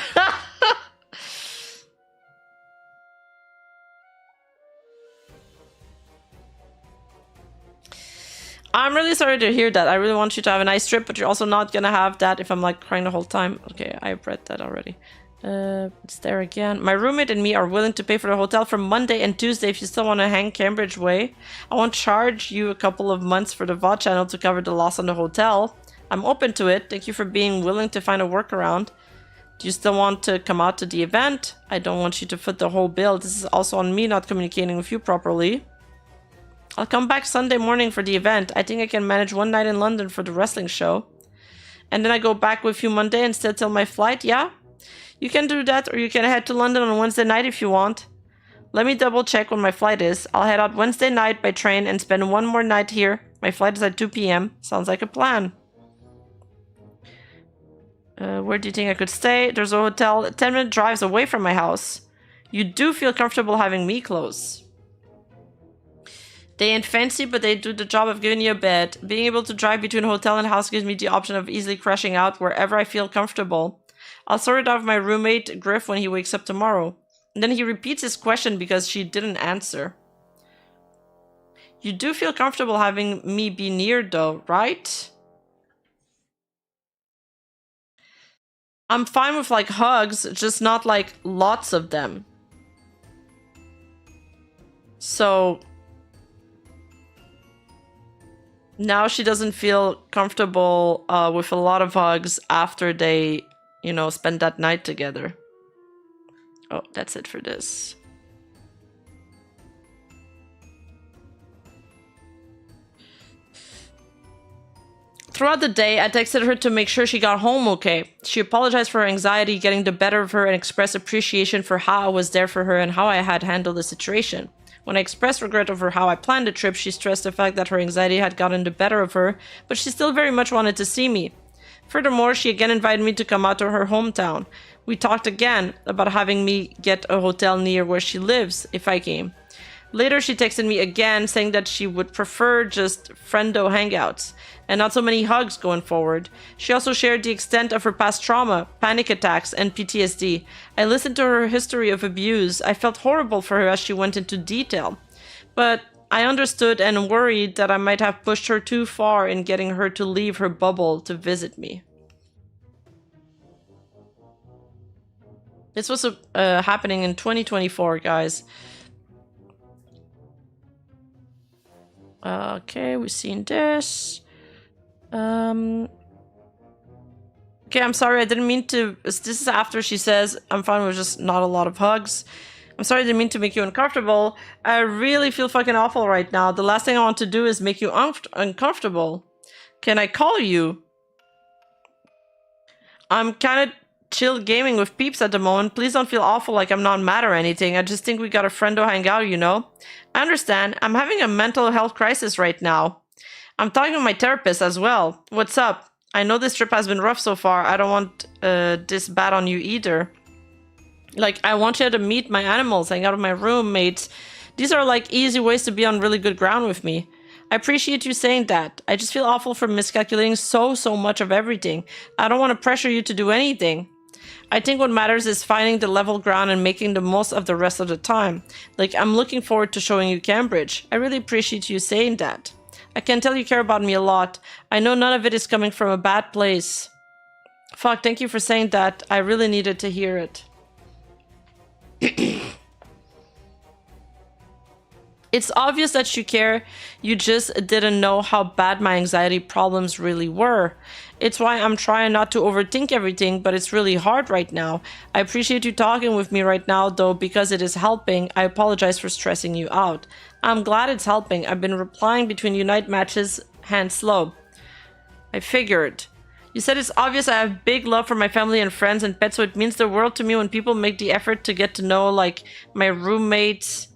I'm really sorry to hear that. I really want you to have a nice trip, but you're also not gonna have that if I'm like crying the whole time. Okay, I've read that already. It's there again. My roommate and me are willing to pay for the hotel for Monday and Tuesday if you still want to hang Cambridge way. I won't charge you a couple of months for the VOD channel to cover the loss on the hotel. I'm open to it. Thank you for being willing to find a workaround. Do you still want to come out to the event? I don't want you to foot the whole bill. This is also on me not communicating with you properly. I'll come back Sunday morning for the event. I think I can manage one night in London for the wrestling show. And then I go back with you Monday and stay till my flight, yeah? You can do that, or you can head to London on Wednesday night if you want. Let me double check when my flight is. I'll head out Wednesday night by train and spend one more night here. My flight is at 2 p.m. Sounds like a plan. Where do you think I could stay? There's a hotel 10-minute drives away from my house. You do feel comfortable having me close. They ain't fancy, but they do the job of giving you a bed. Being able to drive between hotel and house gives me the option of easily crashing out wherever I feel comfortable. I'll sort it out with my roommate, Griff, when he wakes up tomorrow. And then he repeats his question because she didn't answer. You do feel comfortable having me be near, though, right? I'm fine with, like, hugs, just not, like, lots of them. So... now she doesn't feel comfortable with a lot of hugs after they, you know, spend that night together. Oh, that's it for this. Throughout the day, I texted her to make sure she got home okay. She apologized for her anxiety getting the better of her and expressed appreciation for how I was there for her and how I had handled the situation. When I expressed regret over how I planned the trip, she stressed the fact that her anxiety had gotten the better of her, but she still very much wanted to see me. Furthermore, she again invited me to come out to her hometown. We talked again about having me get a hotel near where she lives if I came. Later, she texted me again saying that she would prefer just friendo hangouts and not so many hugs going forward. She also shared the extent of her past trauma, panic attacks, and PTSD. I listened to her history of abuse. I felt horrible for her as she went into detail. But I understood and worried that I might have pushed her too far in getting her to leave her bubble to visit me. This was happening in 2024, guys. Okay, we've seen this. Okay, I'm sorry, I didn't mean to... This is after she says, I'm fine with just not a lot of hugs. I'm sorry, I didn't mean to make you uncomfortable. I really feel fucking awful right now. The last thing I want to do is make you uncomfortable. Can I call you? I'm kind of chill gaming with peeps at the moment. Please don't feel awful like I'm not mad or anything. I just think we got a friendo hang out, you know? I understand. I'm having a mental health crisis right now. I'm talking with my therapist as well. What's up? I know this trip has been rough so far. I don't want this bad on you either. Like, I want you to meet my animals, hang out with my roommates. These are like easy ways to be on really good ground with me. I appreciate you saying that. I just feel awful for miscalculating so much of everything. I don't want to pressure you to do anything. I think what matters is finding the level ground and making the most of the rest of the time. Like, I'm looking forward to showing you Cambridge. I really appreciate you saying that. I can tell you care about me a lot. I know none of it is coming from a bad place. Fuck, thank you for saying that. I really needed to hear it. It's obvious that you care, you just didn't know how bad my anxiety problems really were. It's why I'm trying not to overthink everything, but it's really hard right now. I appreciate you talking with me right now, though, because it is helping. I apologize for stressing you out. I'm glad it's helping. I've been replying between Unite matches, hand slow. I figured. You said it's obvious I have big love for my family and friends and pets, so it means the world to me when people make the effort to get to know, like, my roommates.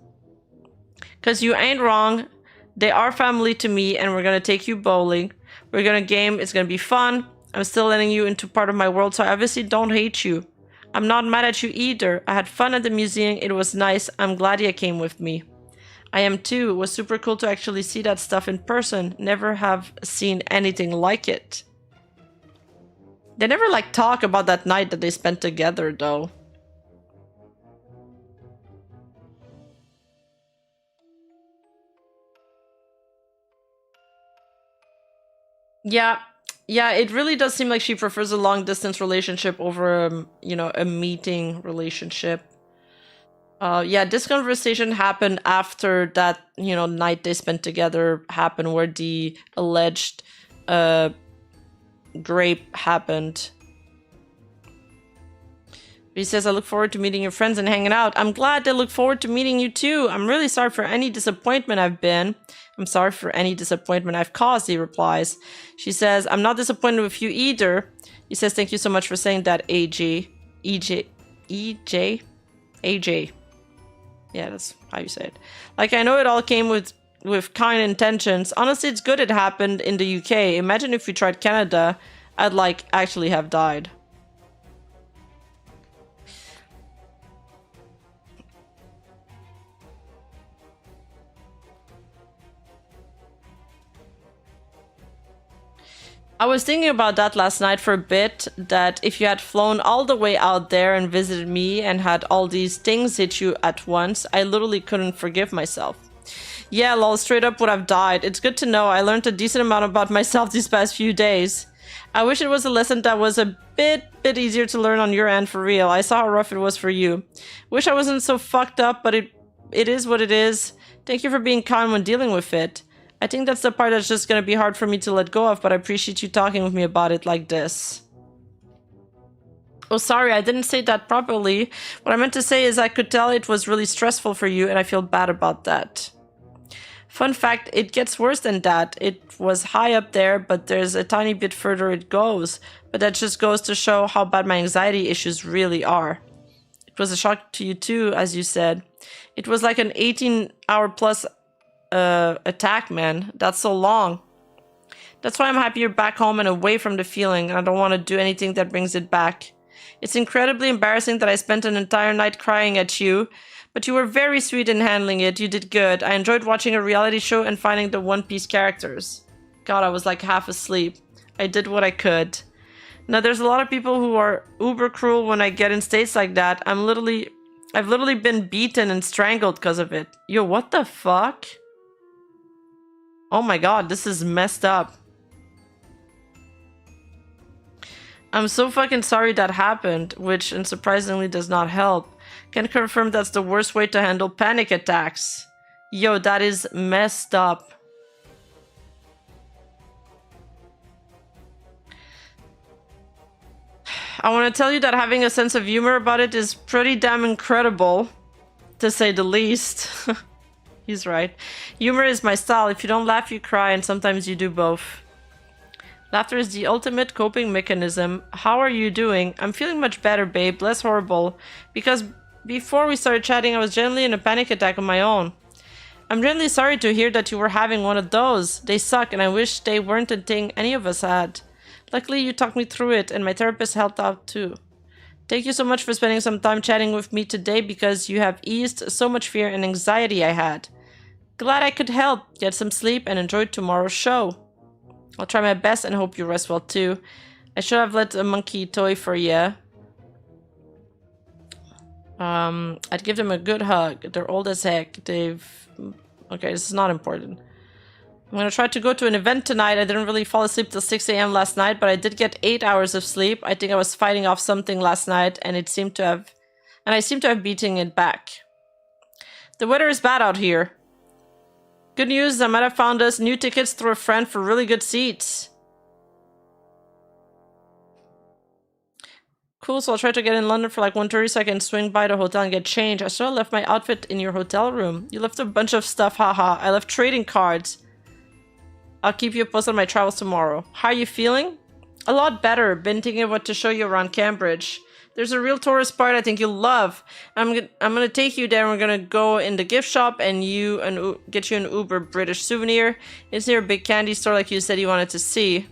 Because you ain't wrong. They are family to me, and we're going to take you bowling. We're going to game. It's going to be fun. I'm still letting you into part of my world, so I obviously don't hate you. I'm not mad at you either. I had fun at the museum. It was nice. I'm glad you came with me. I am too. It was super cool to actually see that stuff in person. Never have seen anything like it. They never, like, talk about that night that they spent together, though. Yeah, it really does seem like she prefers a long-distance relationship over, you know, a meeting relationship. Yeah, this conversation happened after that, you know, night they spent together happened where the alleged grape happened. He says, I look forward to meeting your friends and hanging out. I'm glad they look forward to meeting you too. I'm really sorry for any disappointment I've been. I'm sorry for any disappointment I've caused, he replies. She says, I'm not disappointed with you either. He says, thank you so much for saying that, AJ. AJ. Yeah, that's how you say it. Like, I know it all came with kind intentions. Honestly, it's good it happened in the UK. Imagine if we tried Canada, I'd, like, actually have died. I was thinking about that last night for a bit, that if you had flown all the way out there and visited me and had all these things hit you at once, I literally couldn't forgive myself. Yeah, lol, straight up would have died. It's good to know. I learned a decent amount about myself these past few days. I wish it was a lesson that was a bit easier to learn on your end for real. I saw how rough it was for you. Wish I wasn't so fucked up, but it is what it is. Thank you for being kind when dealing with it. I think that's the part that's just gonna be hard for me to let go of, but I appreciate you talking with me about it like this. Oh, sorry, I didn't say that properly. What I meant to say is I could tell it was really stressful for you, and I feel bad about that. Fun fact, it gets worse than that. It was high up there, but there's a tiny bit further it goes. But that just goes to show how bad my anxiety issues really are. It was a shock to you too, as you said. It was like an 18-hour plus attack, man. That's so long. That's why I'm happy you're back home and away from the feeling, and I don't want to do anything that brings it back. It's incredibly embarrassing that I spent an entire night crying at you, But you were very sweet in handling it. You did good. I enjoyed watching a reality show and finding the One Piece characters. God, I was like half asleep. I did what I could. Now, there's a lot of people who are uber cruel when I get in states like that. I've literally been beaten and strangled because of it. Yo, what the fuck? Oh my god, this is messed up. I'm so fucking sorry that happened, which unsurprisingly does not help. Can confirm that's the worst way to handle panic attacks. Yo, that is messed up. I want to tell you that having a sense of humor about it is pretty damn incredible, to say the least. He's right. Humor is my style. If you don't laugh, you cry, and sometimes you do both. Laughter is the ultimate coping mechanism. How are you doing? I'm feeling much better, babe. Less horrible. Because before we started chatting, I was generally in a panic attack of my own. I'm really sorry to hear that you were having one of those. They suck, and I wish they weren't a thing any of us had. Luckily, you talked me through it, and my therapist helped out too. Thank you so much for spending some time chatting with me today because you have eased so much fear and anxiety I had. Glad I could help. Get some sleep and enjoy tomorrow's show. I'll try my best and hope you rest well too. I should have let a monkey toy for you. I'd give them a good hug. They're old as heck. Okay, this is not important. I'm gonna try to go to an event tonight. I didn't really fall asleep till 6 a.m. last night, but I did get 8 hours of sleep. I think I was fighting off something last night, and I seem to have beaten it back. The weather is bad out here. Good news, I might have found us new tickets through a friend for really good seats. Cool, so I'll try to get in London for like 1:30 so I can swing by the hotel and get changed. I still left my outfit in your hotel room. You left a bunch of stuff, haha. I left trading cards. I'll keep you posted on my travels tomorrow. How are you feeling? A lot better. Been thinking of what to show you around Cambridge. There's a real tourist part I think you'll love. I'm gonna take you there. We're gonna go in the gift shop and get you an Uber British souvenir. It's near a big candy store like you said you wanted to see.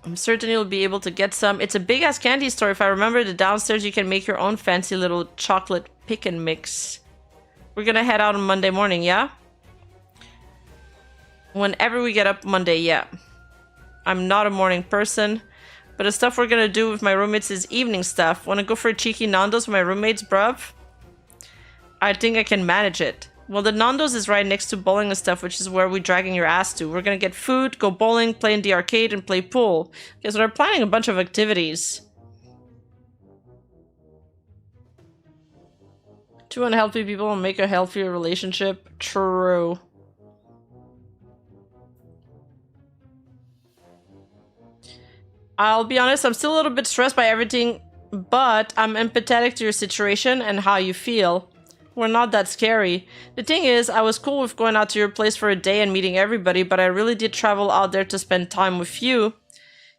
I'm certain you'll be able to get some. It's a big-ass candy store. If I remember, the downstairs you can make your own fancy little chocolate pick and mix. We're gonna head out on Monday morning, yeah? Whenever we get up Monday, yeah. I'm not a morning person, but the stuff we're gonna do with my roommates is evening stuff. Wanna go for a cheeky Nando's with my roommates, bruv? I think I can manage it. Well, the Nando's is right next to bowling and stuff, which is where we're dragging your ass to. We're gonna get food, go bowling, play in the arcade, and play pool. Okay, so they're planning a bunch of activities. Two unhealthy people will make a healthier relationship. True. I'll be honest, I'm still a little bit stressed by everything, but I'm empathetic to your situation and how you feel. We're not that scary. The thing is, I was cool with going out to your place for a day and meeting everybody, but I really did travel out there to spend time with you.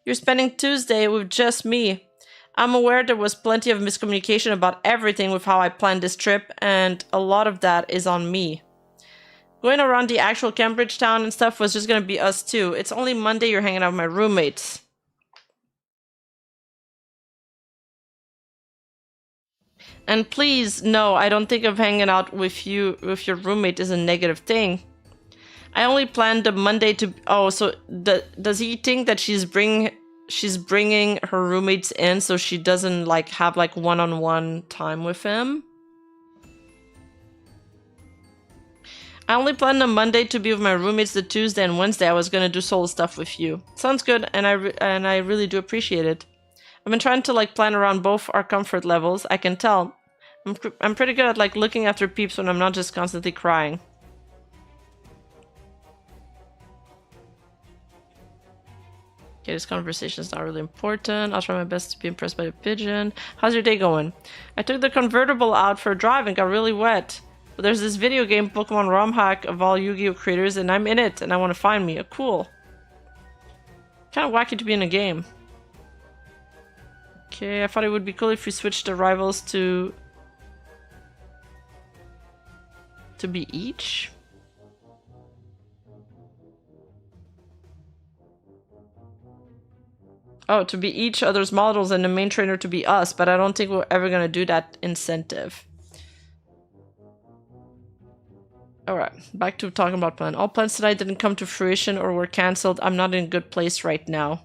You're spending Tuesday with just me. I'm aware there was plenty of miscommunication about everything with how I planned this trip, and a lot of that is on me. Going around the actual Cambridge town and stuff was just gonna be us two. It's only Monday you're hanging out with my roommates. And please, no, I don't think of hanging out with you, with your roommate is a negative thing. I only planned the Monday to... Oh, so does he think that she's bringing her roommates in so she doesn't, like, have, like, one-on-one time with him? I only planned the Monday to be with my roommates. The Tuesday and Wednesday I was gonna do solo stuff with you. Sounds good, and I really do appreciate it. I've been trying to, like, plan around both our comfort levels. I can tell. I'm pretty good at, like, looking after peeps when I'm not just constantly crying. Okay, this conversation is not really important. I'll try my best to be impressed by the pigeon. How's your day going? I took the convertible out for a drive and got really wet. But there's this video game, Pokemon ROM hack of all Yu-Gi-Oh creators, and I'm in it, and I want to find me. Cool. Kind of wacky to be in a game. Okay, I thought it would be cool if we switched the rivals to... To be each? Oh, to be each other's models and the main trainer to be us, but I don't think we're ever gonna do that incentive. Alright, back to talking about plan. All plans tonight didn't come to fruition or were cancelled. I'm not in a good place right now.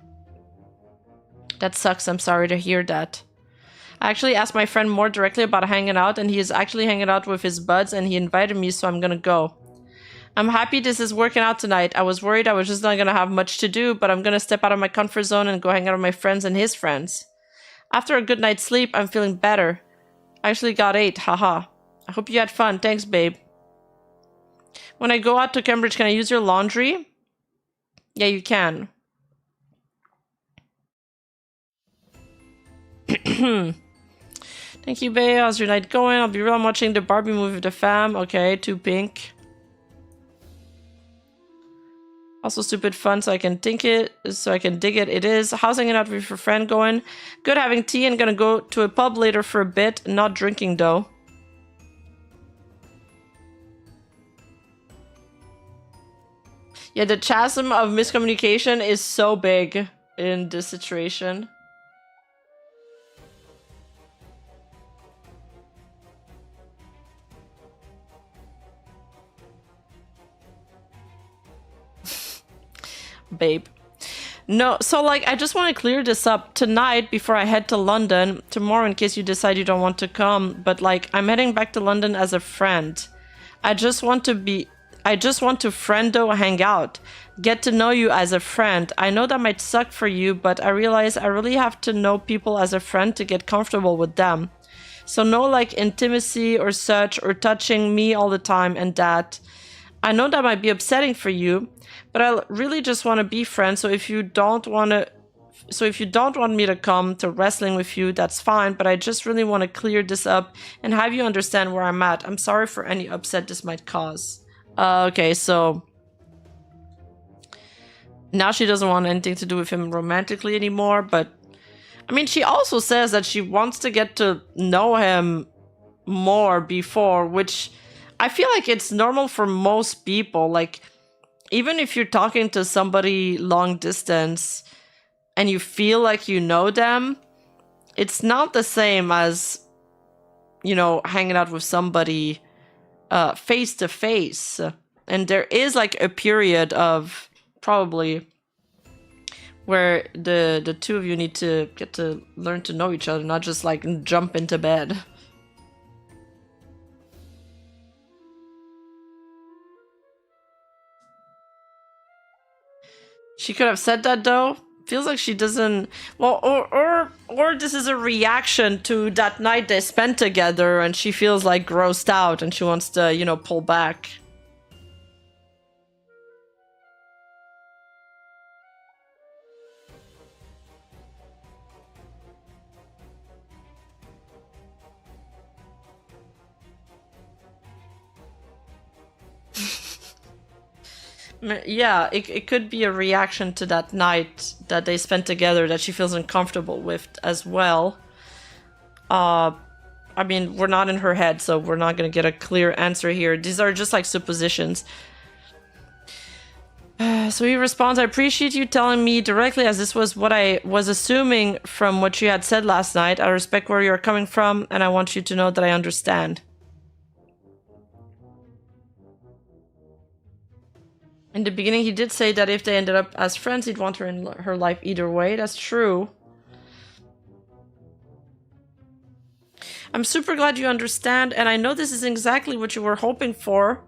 That sucks, I'm sorry to hear that. I actually asked my friend more directly about hanging out, and he is actually hanging out with his buds, and he invited me, so I'm gonna go. I'm happy this is working out tonight. I was worried I was just not gonna have much to do, but I'm gonna step out of my comfort zone and go hang out with my friends and his friends. After a good night's sleep, I'm feeling better. I actually got 8, haha. I hope you had fun. Thanks, babe. When I go out to Cambridge, can I use your laundry? Yeah, you can. Thank you, babe. How's your night going? I'll be real. I'm watching the Barbie movie with the fam. Okay, too pink. Also stupid fun, so I can dig it. It is. How's hanging out with your friend going? Good, having tea and gonna go to a pub later for a bit. Not drinking though. Yeah, the chasm of miscommunication is so big in this situation. Babe. No, so like, I just want to clear this up tonight before I head to London. Tomorrow, in case you decide you don't want to come. But like, I'm heading back to London as a friend. I just want to friendo hang out. Get to know you as a friend. I know that might suck for you, but I realize I really have to know people as a friend to get comfortable with them. So no like intimacy or such or touching me all the time and that. I know that might be upsetting for you, but I really just want to be friends. So if you don't want me to come to wrestling with you, that's fine. But I just really want to clear this up and have you understand where I'm at. I'm sorry for any upset this might cause. Okay, so now she doesn't want anything to do with him romantically anymore. But I mean, she also says that she wants to get to know him more before, which I feel like it's normal for most people. Like, even if you're talking to somebody long distance and you feel like you know them, it's not the same as, you know, hanging out with somebody face to face. And there is like a period of probably where the two of you need to get to learn to know each other, not just like jump into bed. She could have said that though. Feels like she doesn't. Well, or this is a reaction to that night they spent together, and she feels like grossed out, and she wants to, you know, pull back. Yeah, it could be a reaction to that night that they spent together that she feels uncomfortable with as well. I mean, we're not in her head, so we're not gonna get a clear answer here. These are just like suppositions. So he responds, I appreciate you telling me directly, as this was what I was assuming from what you had said last night. I respect where you're coming from, and I want you to know that I understand. In the beginning, he did say that if they ended up as friends, he'd want her in her life either way. That's true. I'm super glad you understand, and I know this is exactly what you were hoping for.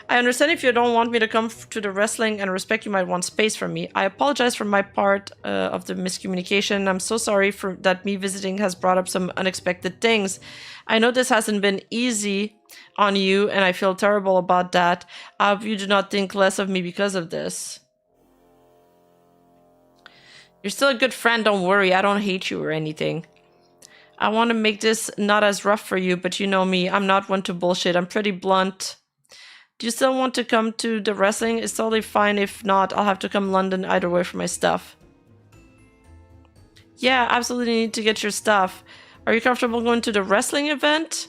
I understand if you don't want me to come to the wrestling, and respect you might want space from me. I apologize for my part of the miscommunication. I'm so sorry for that me visiting has brought up some unexpected things. I know this hasn't been easy on you, and I feel terrible about that. I hope you do not think less of me because of this. You're still a good friend, don't worry. I don't hate you or anything. I want to make this not as rough for you, but you know me. I'm not one to bullshit. I'm pretty blunt. Do you still want to come to the wrestling? It's totally fine. If not, I'll have to come to London either way for my stuff. Yeah, absolutely need to get your stuff. Are you comfortable going to the wrestling event?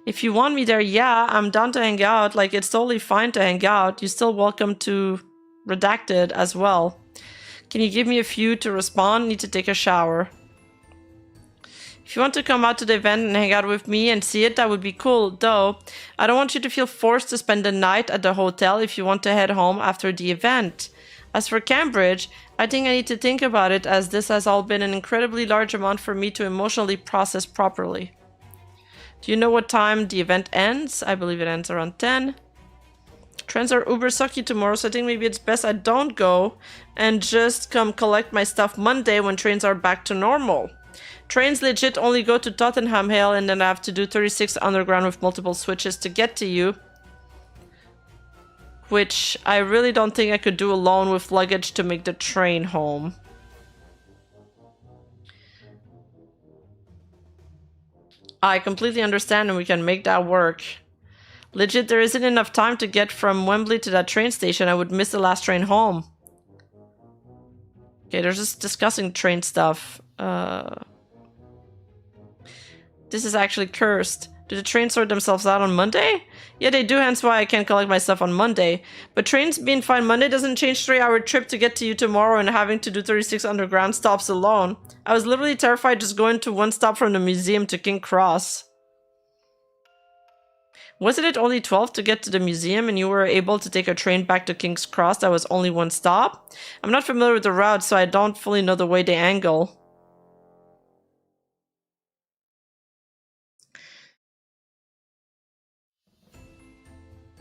If you want me there, yeah, I'm down to hang out. Like, it's totally fine to hang out. You're still welcome to Redacted as well. Can you give me a few to respond? Need to take a shower. If you want to come out to the event and hang out with me and see it, that would be cool. Though, I don't want you to feel forced to spend the night at the hotel if you want to head home after the event. As for Cambridge, I think I need to think about it, as this has all been an incredibly large amount for me to emotionally process properly. Do you know what time the event ends? I believe it ends around 10. Trains are uber sucky tomorrow, so I think maybe it's best I don't go and just come collect my stuff Monday when trains are back to normal. Trains legit only go to Tottenham Hale, and then I have to do 36 underground with multiple switches to get to you. Which I really don't think I could do alone with luggage to make the train home. I completely understand, and we can make that work. Legit, there isn't enough time to get from Wembley to that train station. I would miss the last train home. Okay, they're just discussing train stuff. This is actually cursed. Do the trains sort themselves out on Monday? Yeah, they do, hence why I can't collect my stuff on Monday. But trains being fine Monday doesn't change 3-hour trip to get to you tomorrow and having to do 36 underground stops alone. I was literally terrified just going to one stop from the museum to King Cross. Wasn't it only 12 to get to the museum and you were able to take a train back to King's Cross that was only one stop? I'm not familiar with the route, so I don't fully know the way they angle.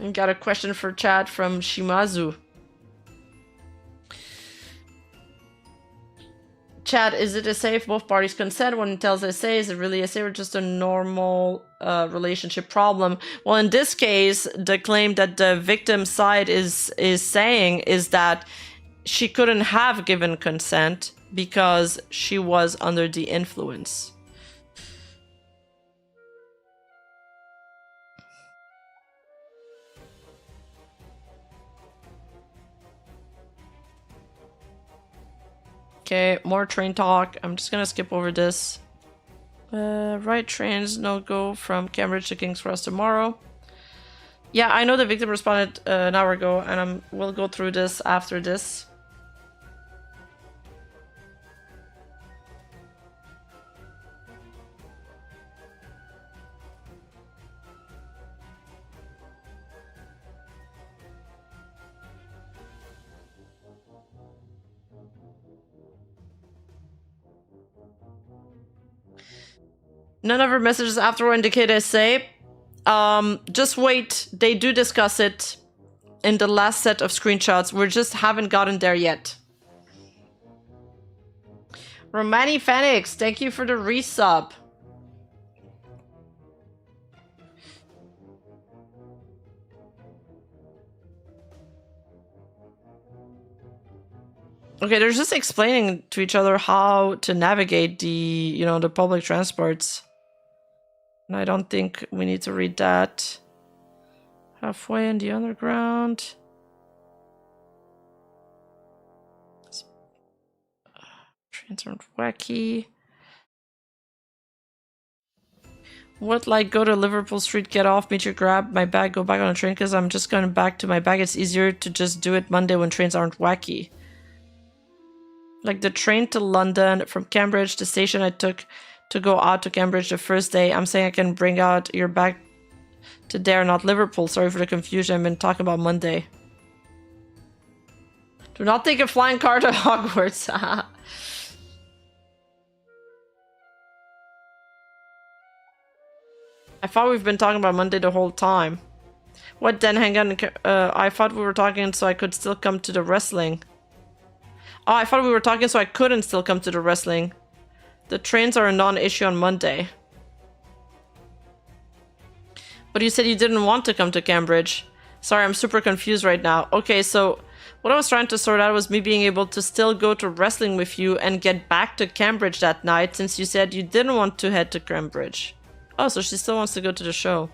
I got a question for chat from Shimazu. Chat, is it essay if both parties consent when it tells essay? Is it really essay or just a normal relationship problem? Well, in this case, the claim that the victim side is saying is that she couldn't have given consent because she was under the influence. Okay, more train talk. I'm just gonna skip over this. Right trains, no go from Cambridge to King's Cross tomorrow. Yeah, I know the victim responded an hour ago, and we'll go through this after this. None of her messages afterward indicate essay. Just wait. They do discuss it in the last set of screenshots. We just haven't gotten there yet. Romani Phoenix, thank you for the resub. Okay, they're just explaining to each other how to navigate the, the public transports. And I don't think we need to read that. Halfway in the underground. Trains aren't wacky. What, like, go to Liverpool Street, get off, meet your grab my bag, go back on a train, because I'm just going back to my bag. It's easier to just do it Monday when trains aren't wacky. Like the train to London from Cambridge, the station I took to go out to Cambridge the first day. I'm saying I can bring out your bag to there, not Liverpool. Sorry for the confusion. I've been talking about Monday. Do not take a flying car to Hogwarts. I thought we've been talking about Monday the whole time. What then? Hang on. I thought we were talking so I could still come to the wrestling. Oh, I thought we were talking so I couldn't still come to the wrestling. The trains are a non-issue on Monday. But you said you didn't want to come to Cambridge. Sorry, I'm super confused right now. Okay, so what I was trying to sort out was me being able to still go to wrestling with you and get back to Cambridge that night, since you said you didn't want to head to Cambridge. Oh, so she still wants to go to the show.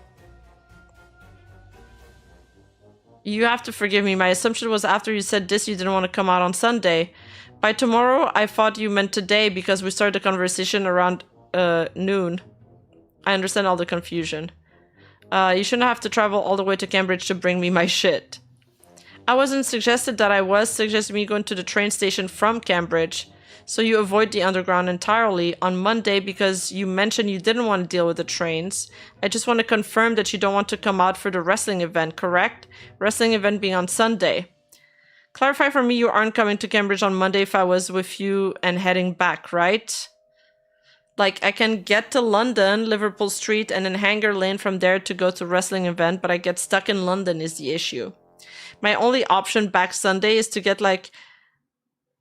You have to forgive me. My assumption was after you said this, you didn't want to come out on Sunday. By tomorrow, I thought you meant today because we started the conversation around noon. I understand all the confusion. You shouldn't have to travel all the way to Cambridge to bring me my shit. I wasn't suggested that I was, suggested me going to the train station from Cambridge. So you avoid the underground entirely on Monday because you mentioned you didn't want to deal with the trains. I just want to confirm that you don't want to come out for the wrestling event, correct? Wrestling event being on Sunday. Clarify for me you aren't coming to Cambridge on Monday if I was with you and heading back, right? Like, I can get to London, Liverpool Street, and then Hanger Lane from there to go to wrestling event, but I get stuck in London is the issue. My only option back Sunday is to get like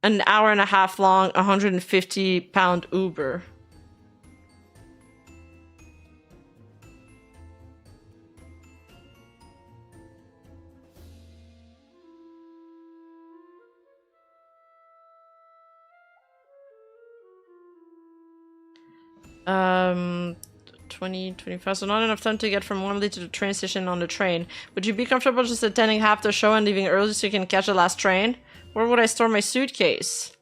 an hour and a half long, £150 Uber. Um, 25, so not enough time to get from Wembley to the train station on the train. Would you be comfortable just attending half the show and leaving early so you can catch the last train? Where would I store my suitcase?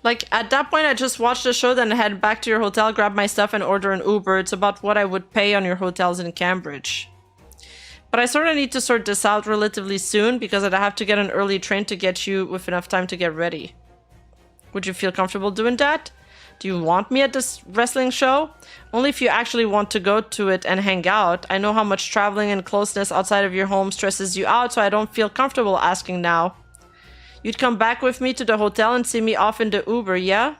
Like, at that point, I just watch the show, then head back to your hotel, grab my stuff, and order an Uber. It's about what I would pay on your hotels in Cambridge. But I sort of need to sort this out relatively soon because I'd have to get an early train to get you with enough time to get ready. Would you feel comfortable doing that? Do you want me at this wrestling show? Only if you actually want to go to it and hang out. I know how much traveling and closeness outside of your home stresses you out, so I don't feel comfortable asking now. You'd come back with me to the hotel and see me off in the Uber, yeah?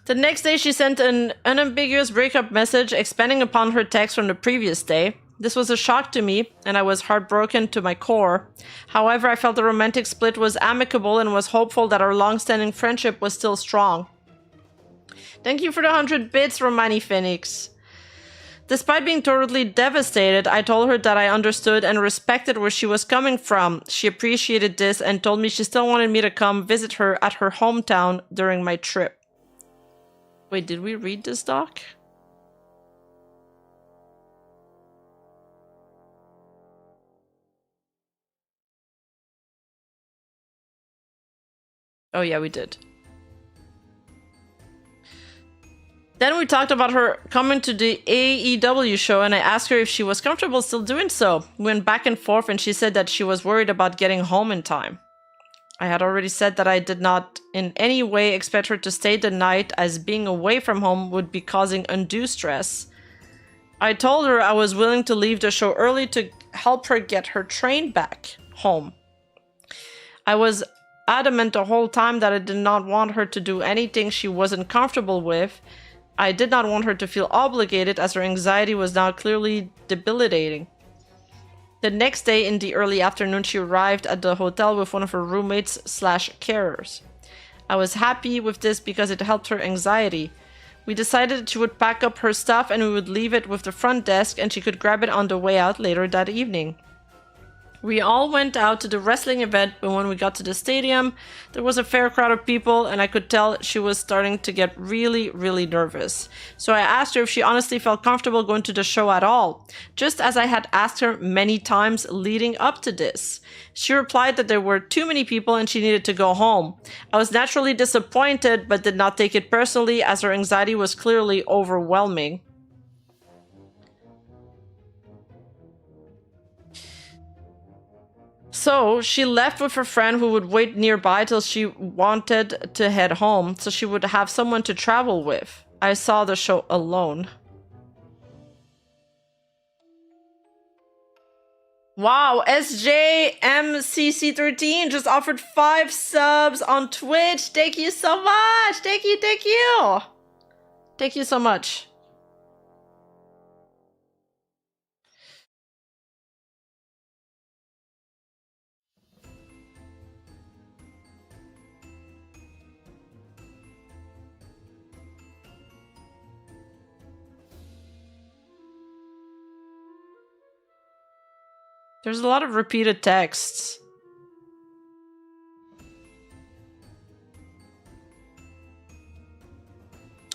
The next day, she sent an unambiguous breakup message expanding upon her text from the previous day. This was a shock to me, and I was heartbroken to my core. However, I felt the romantic split was amicable and was hopeful that our long-standing friendship was still strong. Thank you for the 100 bits, Romani Phoenix. Despite being totally devastated, I told her that I understood and respected where she was coming from. She appreciated this and told me she still wanted me to come visit her at her hometown during my trip. Wait, did we read this doc? Oh yeah, we did. Then we talked about her coming to the AEW show and I asked her if she was comfortable still doing so. We went back and forth and she said that she was worried about getting home in time. I had already said that I did not in any way expect her to stay the night as being away from home would be causing undue stress. I told her I was willing to leave the show early to help her get her train back home. I was adamant the whole time that I did not want her to do anything she wasn't comfortable with. I did not want her to feel obligated as her anxiety was now clearly debilitating. The next day in the early afternoon, she arrived at the hotel with one of her roommates/carers. I was happy with this because it helped her anxiety. We decided that she would pack up her stuff and we would leave it with the front desk and she could grab it on the way out later that evening. We all went out to the wrestling event, but when we got to the stadium, there was a fair crowd of people and I could tell she was starting to get really, really nervous. So I asked her if she honestly felt comfortable going to the show at all, just as I had asked her many times leading up to this. She replied that there were too many people and she needed to go home. I was naturally disappointed, but did not take it personally as her anxiety was clearly overwhelming. So she left with her friend who would wait nearby till she wanted to head home, so she would have someone to travel with. I saw the show alone. Wow, SJMCC13 just offered 5 subs on Twitch. Thank you so much. Thank you, thank you. Thank you so much. There's a lot of repeated texts.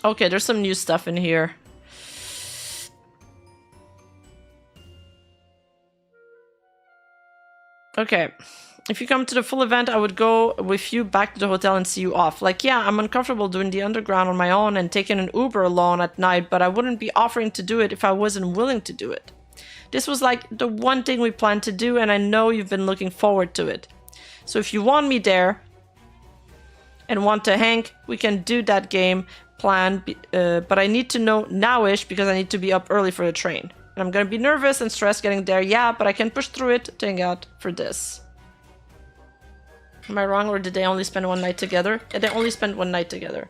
Okay, there's some new stuff in here. Okay. If you come to the full event, I would go with you back to the hotel and see you off. Like, yeah, I'm uncomfortable doing the underground on my own and taking an Uber alone at night, but I wouldn't be offering to do it if I wasn't willing to do it. This was like the one thing we planned to do, and I know you've been looking forward to it. So if you want me there and want to hang, we can do that game plan, but I need to know nowish because I need to be up early for the train. And I'm gonna be nervous and stressed getting there, yeah, but I can push through it to hang out for this. Am I wrong, or did they only spend one night together? Yeah, they only spent one night together.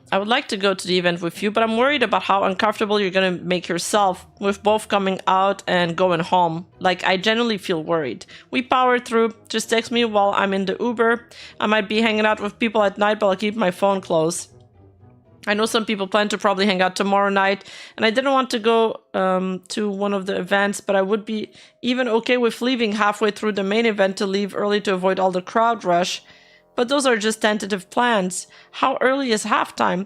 I would like to go to the event with you, but I'm worried about how uncomfortable you're gonna make yourself with both coming out and going home. Like, I genuinely feel worried. We power through. Just text me while I'm in the Uber. I might be hanging out with people at night, but I'll keep my phone close. I know some people plan to probably hang out tomorrow night, and I didn't want to go to one of the events, but I would be even okay with leaving halfway through the main event to leave early to avoid all the crowd rush. But those are just tentative plans. How early is halftime?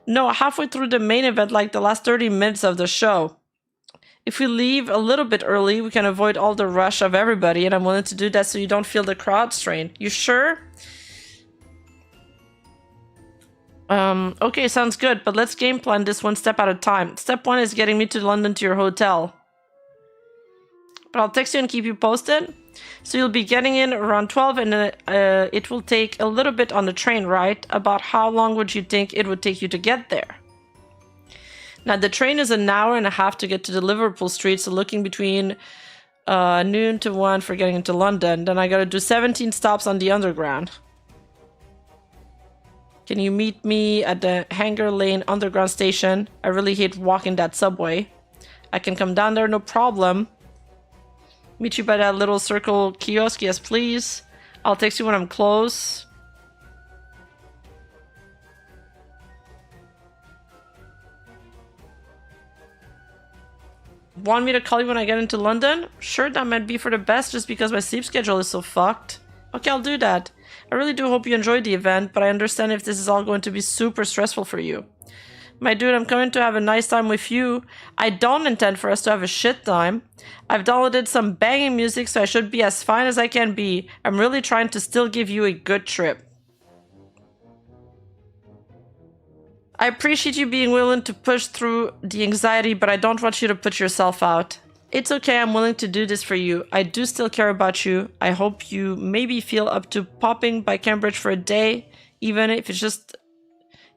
No, halfway through the main event, like the last 30 minutes of the show. If we leave a little bit early, we can avoid all the rush of everybody, and I'm willing to do that so you don't feel the crowd strain. You sure? Okay, sounds good, but let's game plan this one step at a time. Step 1 is getting me to London to your hotel. But I'll text you and keep you posted. So you'll be getting in around 12, and it will take a little bit on the train, right? About how long would you think it would take you to get there? Now, the train is an hour and a half to get to the Liverpool street, so looking between noon to 1 for getting into London. Then I gotta do 17 stops on the underground. Can you meet me at the Hanger Lane underground station? I really hate walking that subway. I can come down there, no problem. Meet you by that little circle kiosk, yes please. I'll text you when I'm close. Want me to call you when I get into London? Sure, that might be for the best just because my sleep schedule is so fucked. Okay, I'll do that. I really do hope you enjoyed the event, but I understand if this is all going to be super stressful for you. My dude, I'm coming to have a nice time with you. I don't intend for us to have a shit time. I've downloaded some banging music, so I should be as fine as I can be. I'm really trying to still give you a good trip. I appreciate you being willing to push through the anxiety, but I don't want you to put yourself out. It's okay, I'm willing to do this for you. I do still care about you. I hope you maybe feel up to popping by Cambridge for a day, even if it's just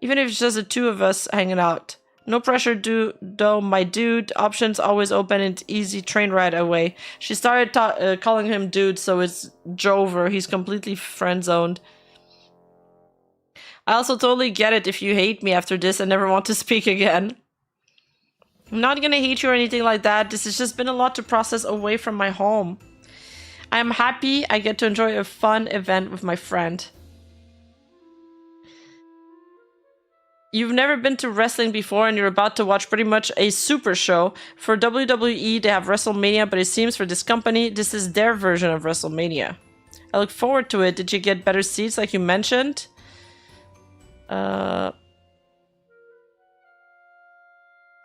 the two of us hanging out. No pressure, though, my dude. Options always open and easy train ride away. She started calling him dude, so it's Jover. He's completely friend-zoned. I also totally get it if you hate me after this and never want to speak again. I'm not gonna hate you or anything like that. This has just been a lot to process away from my home. I am happy I get to enjoy a fun event with my friend. You've never been to wrestling before and you're about to watch pretty much a super show. For WWE, they have WrestleMania, but it seems for this company, this is their version of WrestleMania. I look forward to it. Did you get better seats like you mentioned?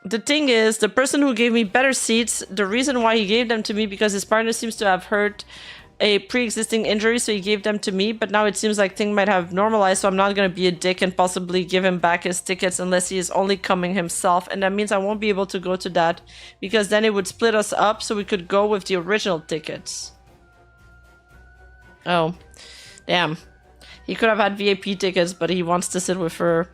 The thing is, the person who gave me better seats, the reason why he gave them to me because his partner seems to have hurt a pre-existing injury, so he gave them to me, but now it seems like things might have normalized, so I'm not going to be a dick and possibly give him back his tickets unless he is only coming himself, and that means I won't be able to go to that, because then it would split us up so we could go with the original tickets. Oh, damn. He could have had VIP tickets, but he wants to sit with her.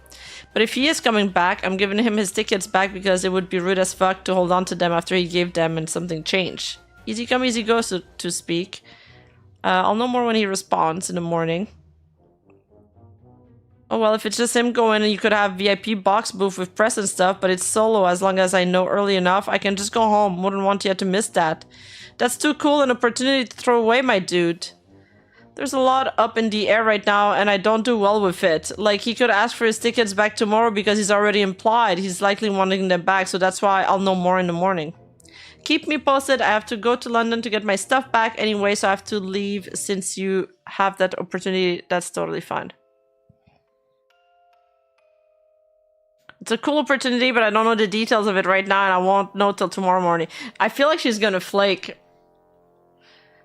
But if he is coming back, I'm giving him his tickets back because it would be rude as fuck to hold on to them after he gave them and something changed. Easy come, easy go, so to speak. I'll know more when he responds in the morning. Oh well, if it's just him going, and you could have VIP box booth with press and stuff, but it's solo as long as I know early enough, I can just go home. Wouldn't want you to miss that. That's too cool an opportunity to throw away, my dude. There's a lot up in the air right now, and I don't do well with it. Like, he could ask for his tickets back tomorrow because he's already implied he's likely wanting them back, so that's why I'll know more in the morning. Keep me posted. I have to go to London to get my stuff back anyway, so I have to leave since you have that opportunity. That's totally fine. It's a cool opportunity, but I don't know the details of it right now, and I won't know till tomorrow morning. I feel like she's gonna flake.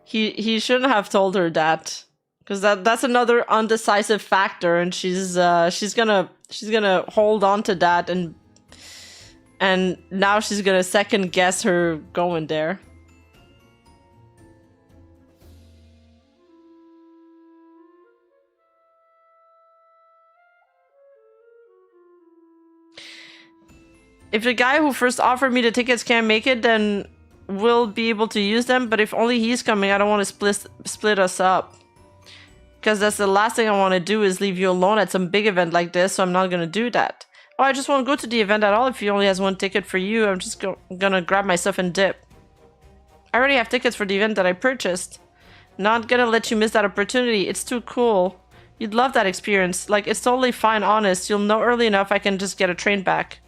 He shouldn't have told her that, because that's another undecisive factor, and she's gonna hold on to that, and now she's gonna second guess her going there. If the guy who first offered me the tickets can't make it, then we'll be able to use them. But if only he's coming, I don't want to split us up. Because that's the last thing I want to do is leave you alone at some big event like this, so I'm not going to do that. Oh, I just won't go to the event at all if he only has one ticket for you. I'm just gonna grab my stuff and dip. I already have tickets for the event that I purchased. Not gonna let you miss that opportunity. It's too cool. You'd love that experience. Like, it's totally fine, honest. You'll know early enough I can just get a train back.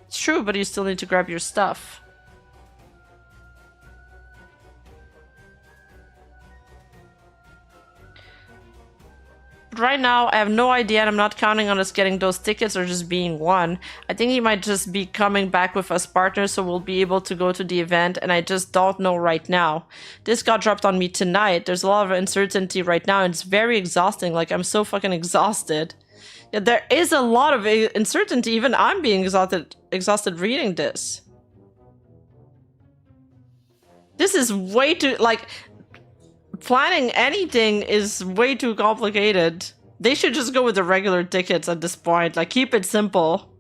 It's true, but you still need to grab your stuff. But right now, I have no idea, and I'm not counting on us getting those tickets or just being one. I think he might just be coming back with us partners, so we'll be able to go to the event, and I just don't know right now. This got dropped on me tonight. There's a lot of uncertainty right now, and it's very exhausting. Like, I'm so fucking exhausted. Yeah, there is a lot of uncertainty. Even I'm being exhausted reading this. This is way too, like, planning anything is way too complicated. They should just go with the regular tickets at this point. Like, keep it simple.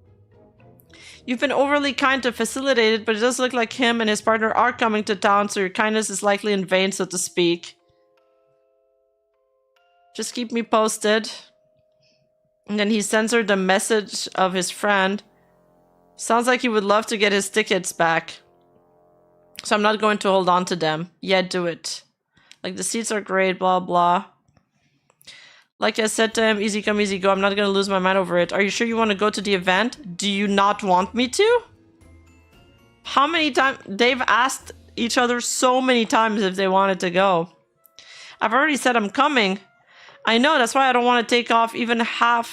You've been overly kind to facilitate it, but it does look like him and his partner are coming to town, so your kindness is likely in vain, so to speak. Just keep me posted. And then he sends her the message of his friend. Sounds like he would love to get his tickets back. So I'm not going to hold on to them. Yeah, do it. Like, the seats are great, blah, blah. Like I said to him, easy come, easy go. I'm not going to lose my mind over it. Are you sure you want to go to the event? Do you not want me to? How many times? They've asked each other so many times if they wanted to go. I've already said I'm coming. I know, that's why I don't want to take off even a half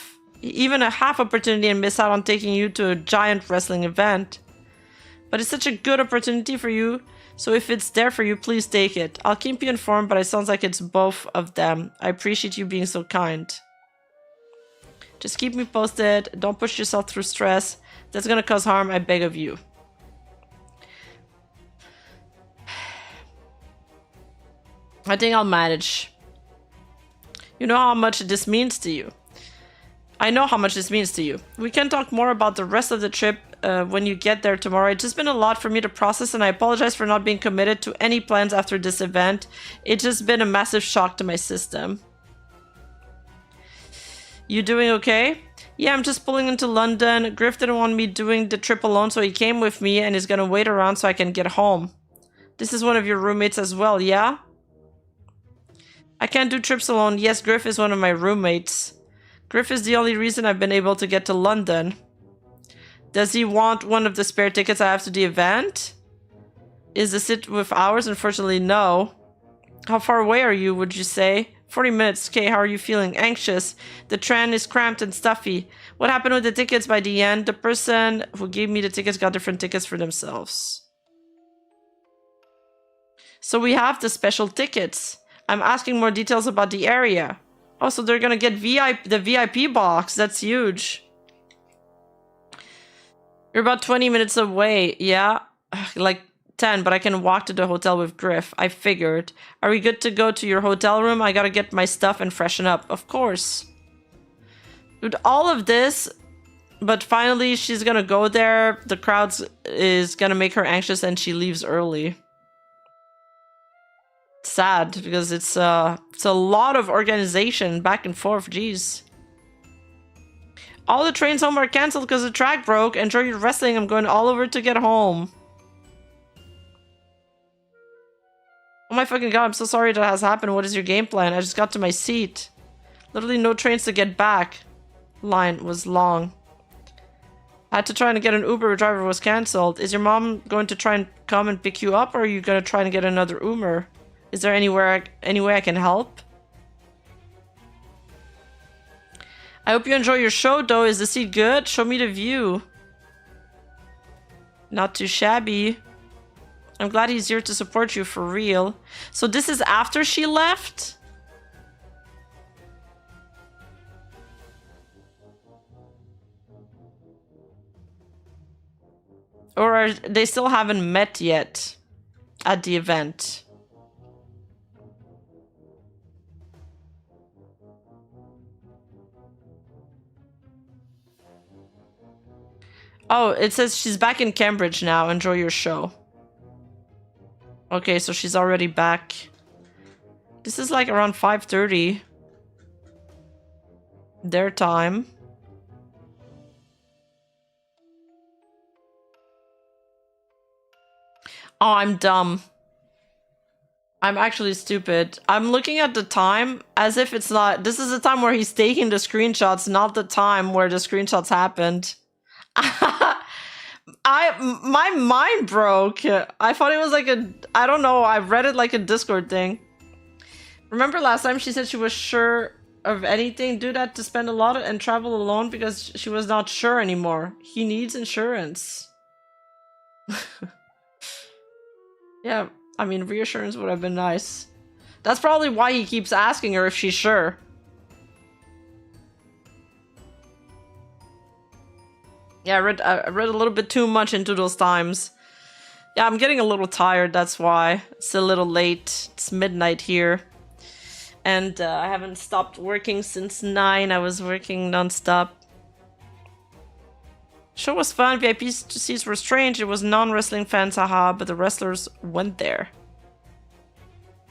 opportunity and miss out on taking you to a giant wrestling event. But it's such a good opportunity for you, so if it's there for you, please take it. I'll keep you informed, but it sounds like it's both of them. I appreciate you being so kind. Just keep me posted. Don't push yourself through stress. That's gonna cause harm, I beg of you. I think I'll manage. You know how much this means to you. I know how much this means to you. We can talk more about the rest of the trip when you get there tomorrow. It's just been a lot for me to process, and I apologize for not being committed to any plans after this event. It's just been a massive shock to my system. You doing okay? Yeah, I'm just pulling into London. Griff didn't want me doing the trip alone, so he came with me and is gonna wait around so I can get home. This is one of your roommates as well, yeah? I can't do trips alone. Yes, Griff is one of my roommates. Griff is the only reason I've been able to get to London. Does he want one of the spare tickets I have to the event? Is this it with hours? Unfortunately, no. How far away are you, would you say? 40 minutes. Okay, how are you feeling? Anxious. The tram is cramped and stuffy. What happened with the tickets by the end? The person who gave me the tickets got different tickets for themselves. So we have the special tickets. I'm asking more details about the area. Oh, so they're gonna get the VIP box. That's huge. You're about 20 minutes away. Yeah, like 10, but I can walk to the hotel with Griff. I figured. Are we good to go to your hotel room? I gotta get my stuff and freshen up. Of course. Dude, all of this, but finally she's gonna go there. The crowd is gonna make her anxious and she leaves early. Sad because it's a lot of organization back and forth. Jeez. All the trains home are cancelled because the track broke. Enjoy your wrestling. I'm going all over to get home. Oh my fucking god, I'm so sorry that has happened. What is your game plan? I just got to my seat. Literally no trains to get back. Line was long. Had to try and get an Uber driver was cancelled. Is your mom going to try and come and pick you up, or are you going to try and get another Uber? Is there any way I can help? I hope you enjoy your show, though. Is the seat good? Show me the view. Not too shabby. I'm glad he's here to support you for real. So this is after she left? Or they still haven't met yet at the event? Oh, it says she's back in Cambridge now. Enjoy your show. Okay, so she's already back. This is like around 5:30. Their time. Oh, I'm dumb. I'm actually stupid. I'm looking at the time as if it's not... This is the time where he's taking the screenshots, not the time where the screenshots happened. My mind broke. I thought it was like a... I don't know. I read it like a Discord thing. Remember last time she said she was sure of anything? Do that to spend a lot and travel alone because she was not sure anymore. He needs insurance. Yeah, I mean, reassurance would have been nice. That's probably why he keeps asking her if she's sure. Yeah, I read a little bit too much into those times. Yeah, I'm getting a little tired, that's why. It's a little late. It's midnight here. And I haven't stopped working since 9. I was working non-stop. Show was fun. VIP seats were strange. It was non-wrestling fans, haha, but the wrestlers went there.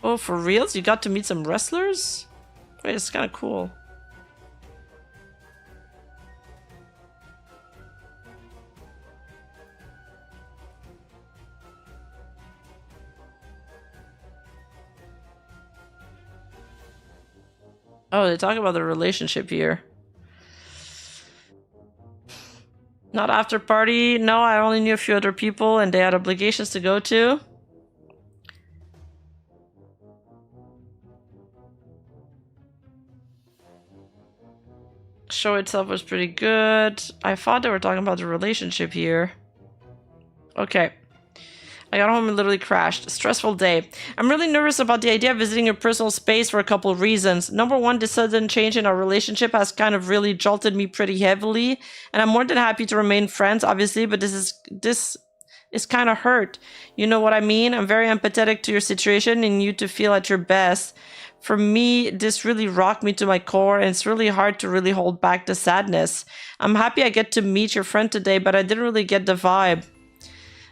Oh, for reals? You got to meet some wrestlers? Wait, it's kind of cool. Oh, they talk about the relationship here. Not after party. No, I only knew a few other people and they had obligations to go to. Show itself was pretty good. I thought they were talking about the relationship here. Okay. I got home and literally crashed. Stressful day. I'm really nervous about the idea of visiting your personal space for a couple of reasons. Number one, this sudden change in our relationship has kind of really jolted me pretty heavily. And I'm more than happy to remain friends, obviously, but this is kind of hurt. You know what I mean? I'm very empathetic to your situation and you to feel at your best. For me, this really rocked me to my core and it's really hard to really hold back the sadness. I'm happy I get to meet your friend today, but I didn't really get the vibe.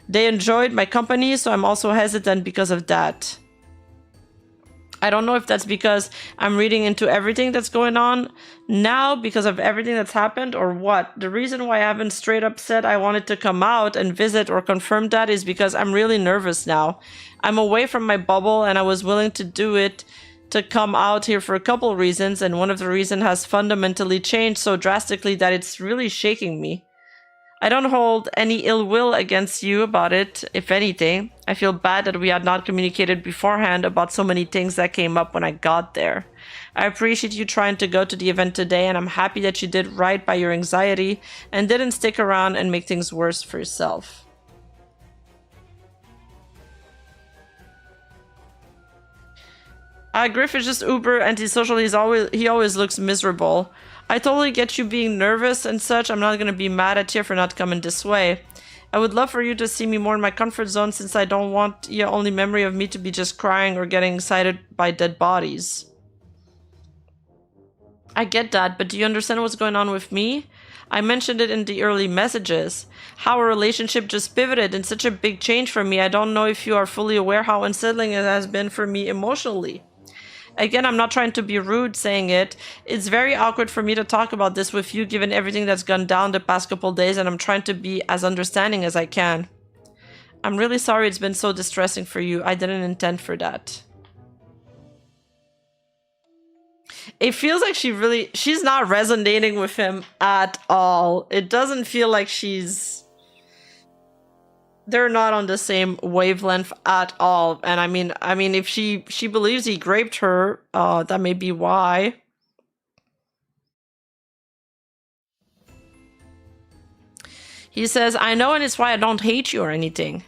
They enjoyed my company, so I'm also hesitant because of that. I don't know if that's because I'm reading into everything that's going on now because of everything that's happened or what. The reason why I haven't straight up said I wanted to come out and visit or confirm that is because I'm really nervous now. I'm away from my bubble and I was willing to do it to come out here for a couple of reasons, and one of the reasons has fundamentally changed so drastically that it's really shaking me. I don't hold any ill will against you about it, if anything. I feel bad that we had not communicated beforehand about so many things that came up when I got there. I appreciate you trying to go to the event today, and I'm happy that you did right by your anxiety and didn't stick around and make things worse for yourself. Griff is just uber antisocial. He always looks miserable. I totally get you being nervous and such. I'm not gonna be mad at you for not coming this way. I would love for you to see me more in my comfort zone since I don't want your only memory of me to be just crying or getting excited by dead bodies. I get that, but do you understand what's going on with me? I mentioned it in the early messages. How our relationship just pivoted in such a big change for me. I don't know if you are fully aware how unsettling it has been for me emotionally. Again, I'm not trying to be rude saying it. It's very awkward for me to talk about this with you given everything that's gone down the past couple days, and I'm trying to be as understanding as I can. I'm really sorry it's been so distressing for you. I didn't intend for that. It feels like she's not resonating with him at all. It doesn't feel like they're not on the same wavelength at all. And I mean, if she believes he raped her, that may be why. He says, I know, and it's why I don't hate you or anything.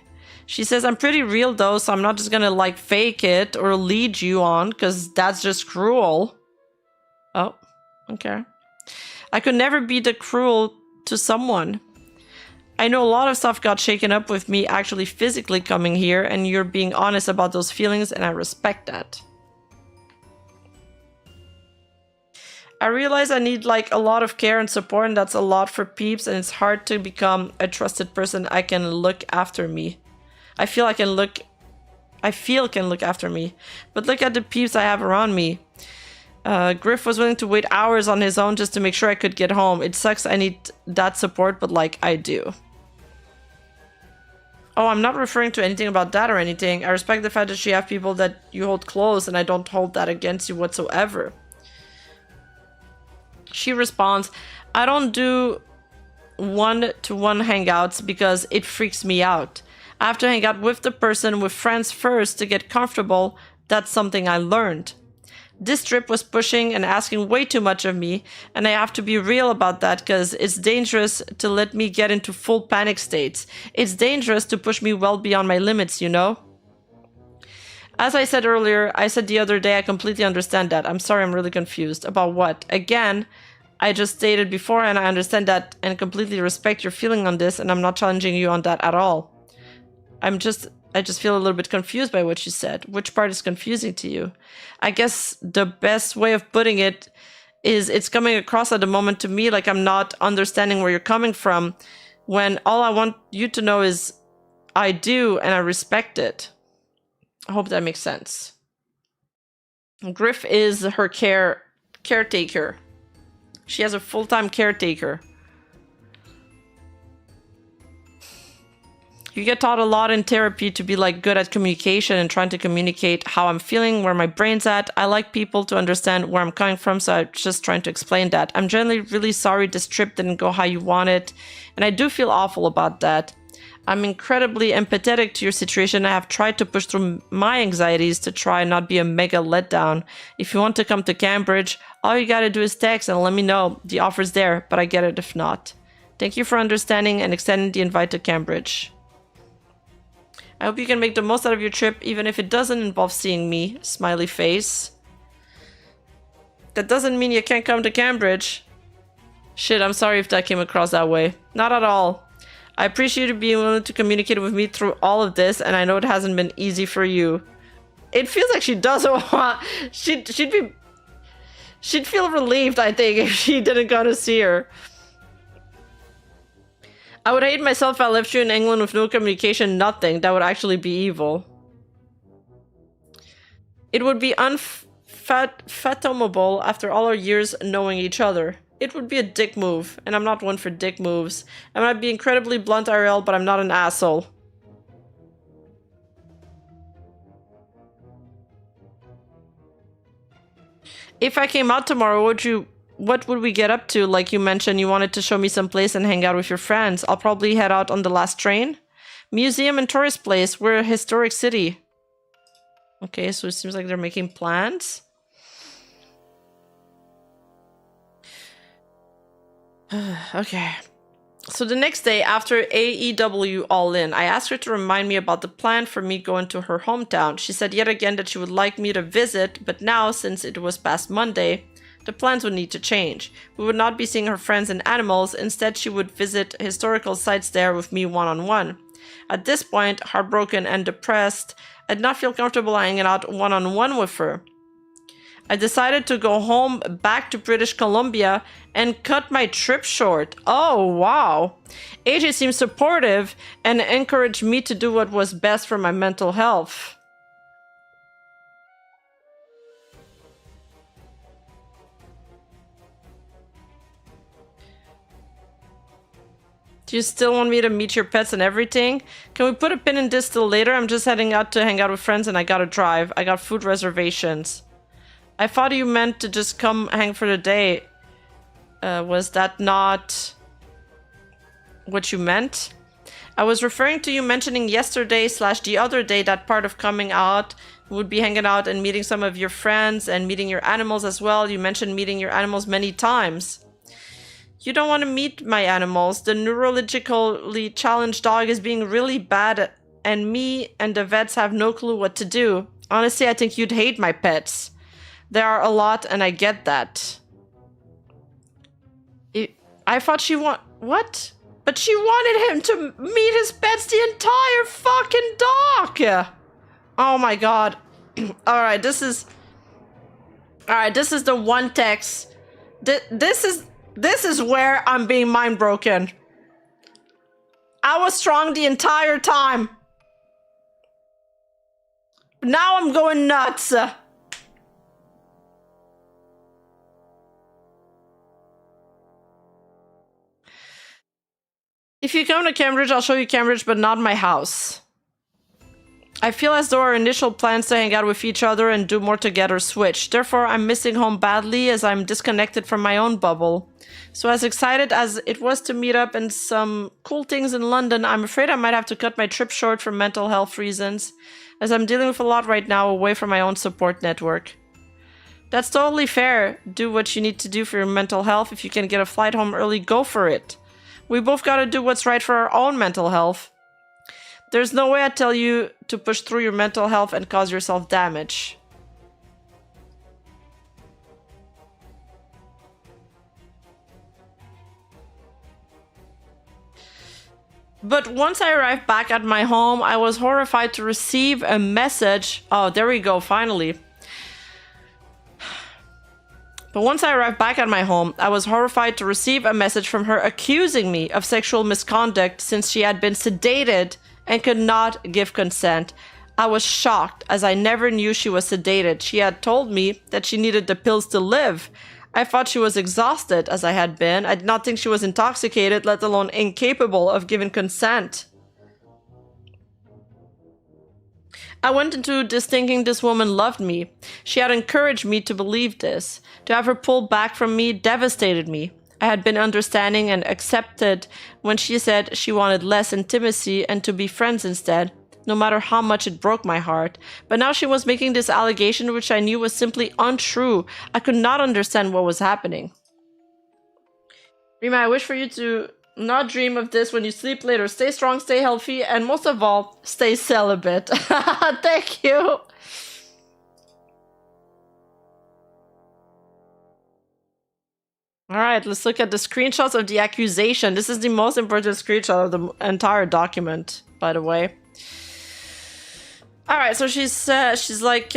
She says, I'm pretty real though, so I'm not just gonna like fake it or lead you on, because that's just cruel. Oh, okay. I could never be the cruel to someone. I know a lot of stuff got shaken up with me actually physically coming here, and you're being honest about those feelings, and I respect that. I realize I need like a lot of care and support, and that's a lot for peeps, and it's hard to become a trusted person I can look after me. I feel can look after me. But look at the peeps I have around me. Griff was willing to wait hours on his own just to make sure I could get home. It sucks I need that support, but like I do. Oh, I'm not referring to anything about that or anything. I respect the fact that you have people that you hold close, and I don't hold that against you whatsoever. She responds, I don't do one-to-one hangouts because it freaks me out. I have to hang out with the person, with friends first to get comfortable. That's something I learned. This trip was pushing and asking way too much of me, and I have to be real about that because it's dangerous to let me get into full panic states. It's dangerous to push me well beyond my limits, you know? As I said earlier, I said the other day, I completely understand that. I'm sorry, I'm really confused. About what? Again, I just stated before, and I understand that and completely respect your feeling on this, and I'm not challenging you on that at all. I just feel a little bit confused by what you said. Which part is confusing to you? I guess the best way of putting it is it's coming across at the moment to me like I'm not understanding where you're coming from, when all I want you to know is I do and I respect it. I hope that makes sense. Griff is her caretaker. She has a full-time caretaker. You get taught a lot in therapy to be like good at communication and trying to communicate how I'm feeling, where my brain's at. I like people to understand where I'm coming from, so I'm just trying to explain that. I'm generally really sorry this trip didn't go how you wanted, and I do feel awful about that. I'm incredibly empathetic to your situation. I have tried to push through my anxieties to try and not be a mega letdown. If you want to come to Cambridge, all you gotta do is text and let me know. The offer's there, but I get it if not. Thank you for understanding and extending the invite to Cambridge. I hope you can make the most out of your trip, even if it doesn't involve seeing me. Smiley face. That doesn't mean you can't come to Cambridge. Shit, I'm sorry if that came across that way. Not at all. I appreciate you being willing to communicate with me through all of this, and I know it hasn't been easy for you. It feels like she doesn't want... She'd feel relieved, I think, if she didn't go to see her. I would hate myself if I left you in England with no communication, nothing. That would actually be evil. It would be unfathomable after all our years knowing each other. It would be a dick move, and I'm not one for dick moves. I might be incredibly blunt IRL, but I'm not an asshole. If I came out tomorrow, what would we get up to? Like you mentioned, you wanted to show me some place and hang out with your friends. I'll probably head out on the last train. Museum and tourist place. We're a historic city. Okay, so it seems like they're making plans. Okay. So the next day, after AEW All In, I asked her to remind me about the plan for me going to her hometown. She said yet again that she would like me to visit, but now, since it was past Monday, the plans would need to change. We would not be seeing her friends and animals. Instead, she would visit historical sites there with me one-on-one. At this point, heartbroken and depressed, I did not feel comfortable hanging out one-on-one with her. I decided to go home back to British Columbia and cut my trip short. Oh, wow. AJ seemed supportive and encouraged me to do what was best for my mental health. Do you still want me to meet your pets and everything? Can we put a pin in this till later? I'm just heading out to hang out with friends and I gotta drive. I got food reservations. I thought you meant to just come hang for the day. Was that not what you meant? I was referring to you mentioning yesterday / the other day that part of coming out would be hanging out and meeting some of your friends and meeting your animals as well. You mentioned meeting your animals many times. You don't want to meet my animals. The neurologically challenged dog is being really bad, and me and the vets have no clue what to do. Honestly, I think you'd hate my pets. There are a lot, and I get that. I thought she what? But she wanted him to meet his pets the entire fucking doc! Oh my god. Alright, this is the one text. This is where I'm being mind broken. I was strong the entire time. Now I'm going nuts. If you come to Cambridge, I'll show you Cambridge, but not my house. I feel as though our initial plans to hang out with each other and do more together switched. Therefore, I'm missing home badly as I'm disconnected from my own bubble. So as excited as it was to meet up and some cool things in London, I'm afraid I might have to cut my trip short for mental health reasons, as I'm dealing with a lot right now away from my own support network. That's totally fair. Do what you need to do for your mental health. If you can get a flight home early, go for it. We both gotta do what's right for our own mental health. There's no way I tell you to push through your mental health and cause yourself damage. But once I arrived back at my home, I was horrified to receive a message. Oh, there we go, finally. But once I arrived back at my home, I was horrified to receive a message from her accusing me of sexual misconduct since she had been sedated and could not give consent. I was shocked as I never knew she was sedated. She had told me that she needed the pills to live. I thought she was exhausted as I had been. I did not think she was intoxicated, let alone incapable of giving consent. I went into this thinking this woman loved me. She had encouraged me to believe this. To have her pulled back from me devastated me. I had been understanding and accepted when she said she wanted less intimacy and to be friends instead, no matter how much it broke my heart. But now she was making this allegation which I knew was simply untrue. I could not understand what was happening. Rima, I wish for you to not dream of this when you sleep later. Stay strong, stay healthy, and most of all, stay celibate. Thank you. All right, let's look at the screenshots of the accusation. This is the most important screenshot of the entire document, by the way. All right, so she's like,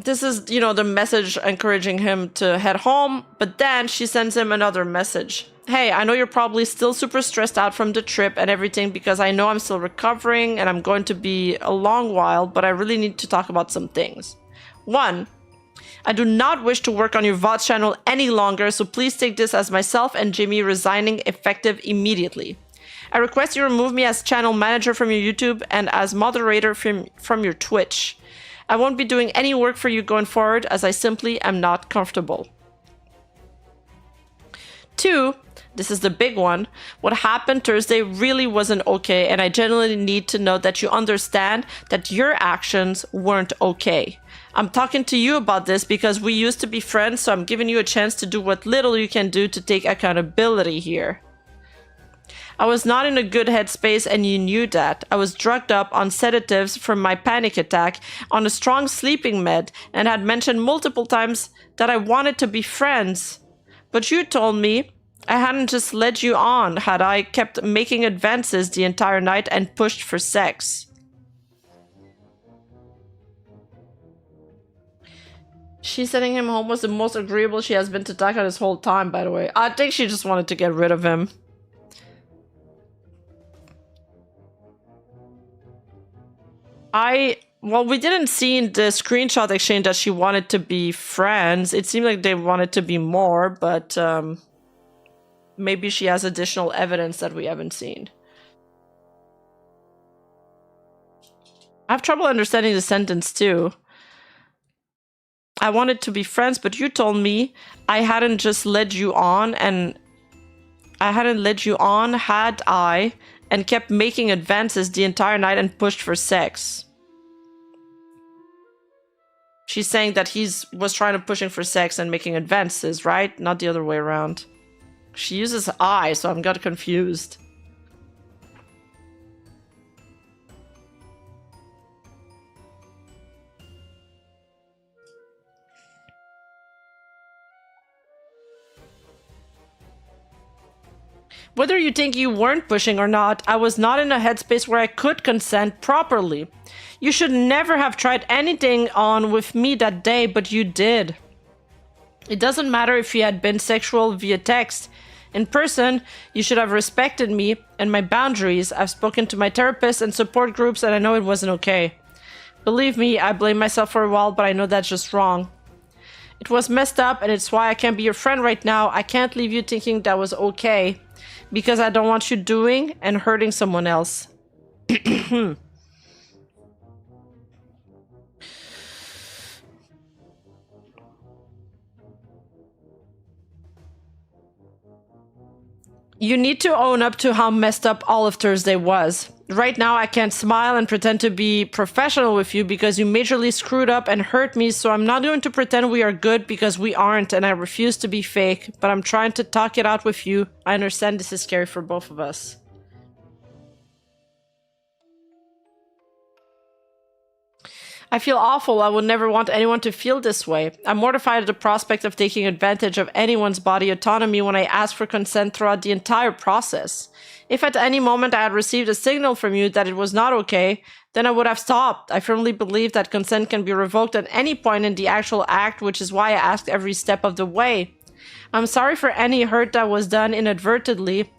this is, you know, the message encouraging him to head home, but then she sends him another message. Hey, I know you're probably still super stressed out from the trip and everything because I know I'm still recovering and I'm going to be a long while, but I really need to talk about some things. 1, I do not wish to work on your VOD channel any longer, so please take this as myself and Jimmy resigning effective immediately. I request you remove me as channel manager from your YouTube and as moderator from your Twitch. I won't be doing any work for you going forward as I simply am not comfortable. 2, this is the big one. What happened Thursday really wasn't okay, and I genuinely need to know that you understand that your actions weren't okay. I'm talking to you about this because we used to be friends, so I'm giving you a chance to do what little you can do to take accountability here. I was not in a good headspace and you knew that. I was drugged up on sedatives from my panic attack, on a strong sleeping med, and had mentioned multiple times that I wanted to be friends. But you told me I hadn't just led you on, had I kept making advances the entire night and pushed for sex. She sending him home was the most agreeable she has been to Taka this whole time, by the way. I think she just wanted to get rid of him. Well, we didn't see in the screenshot exchange that she wanted to be friends. It seemed like they wanted to be more, but maybe she has additional evidence that we haven't seen. I have trouble understanding the sentence too. I wanted to be friends, but you told me I hadn't just led you on, and I hadn't led you on, had I, and kept making advances the entire night and pushed for sex. She's saying that was trying to pushing for sex and making advances, right? Not the other way around. She uses I, so I'm got confused. Whether you think you weren't pushing or not, I was not in a headspace where I could consent properly. You should never have tried anything on with me that day, but you did. It doesn't matter if you had been sexual via text. In person, you should have respected me and my boundaries. I've spoken to my therapist and support groups, and I know it wasn't okay. Believe me, I blame myself for a while, but I know that's just wrong. It was messed up, and it's why I can't be your friend right now. I can't leave you thinking that was okay, because I don't want you doing and hurting someone else. You need to own up to how messed up all of Thursday was. Right now, I can't smile and pretend to be professional with you because you majorly screwed up and hurt me, so I'm not going to pretend we are good because we aren't, and I refuse to be fake, but I'm trying to talk it out with you. I understand this is scary for both of us. I feel awful. I would never want anyone to feel this way. I'm mortified at the prospect of taking advantage of anyone's body autonomy when I ask for consent throughout the entire process. If at any moment I had received a signal from you that it was not okay, then I would have stopped. I firmly believe that consent can be revoked at any point in the actual act, which is why I asked every step of the way. I'm sorry for any hurt that was done inadvertently.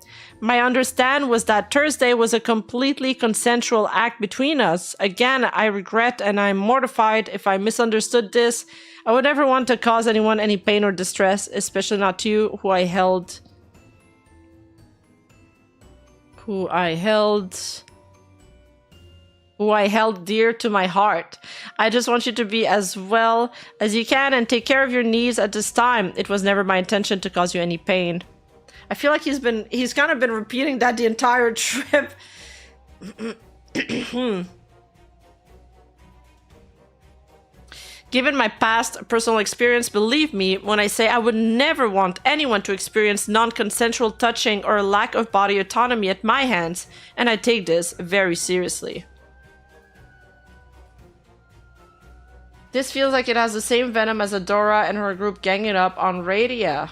My understand was that Thursday was a completely consensual act between us. Again, I regret and I'm mortified if I misunderstood this. I would never want to cause anyone any pain or distress, especially not you, who I held dear to my heart. I just want you to be as well as you can and take care of your needs at this time. It was never my intention to cause you any pain. I feel like he's kind of been repeating that the entire trip. Given my past personal experience, believe me when I say I would never want anyone to experience non-consensual touching or a lack of body autonomy at my hands, and I take this very seriously. This feels like it has the same venom as Adora and her group ganging up on Radia.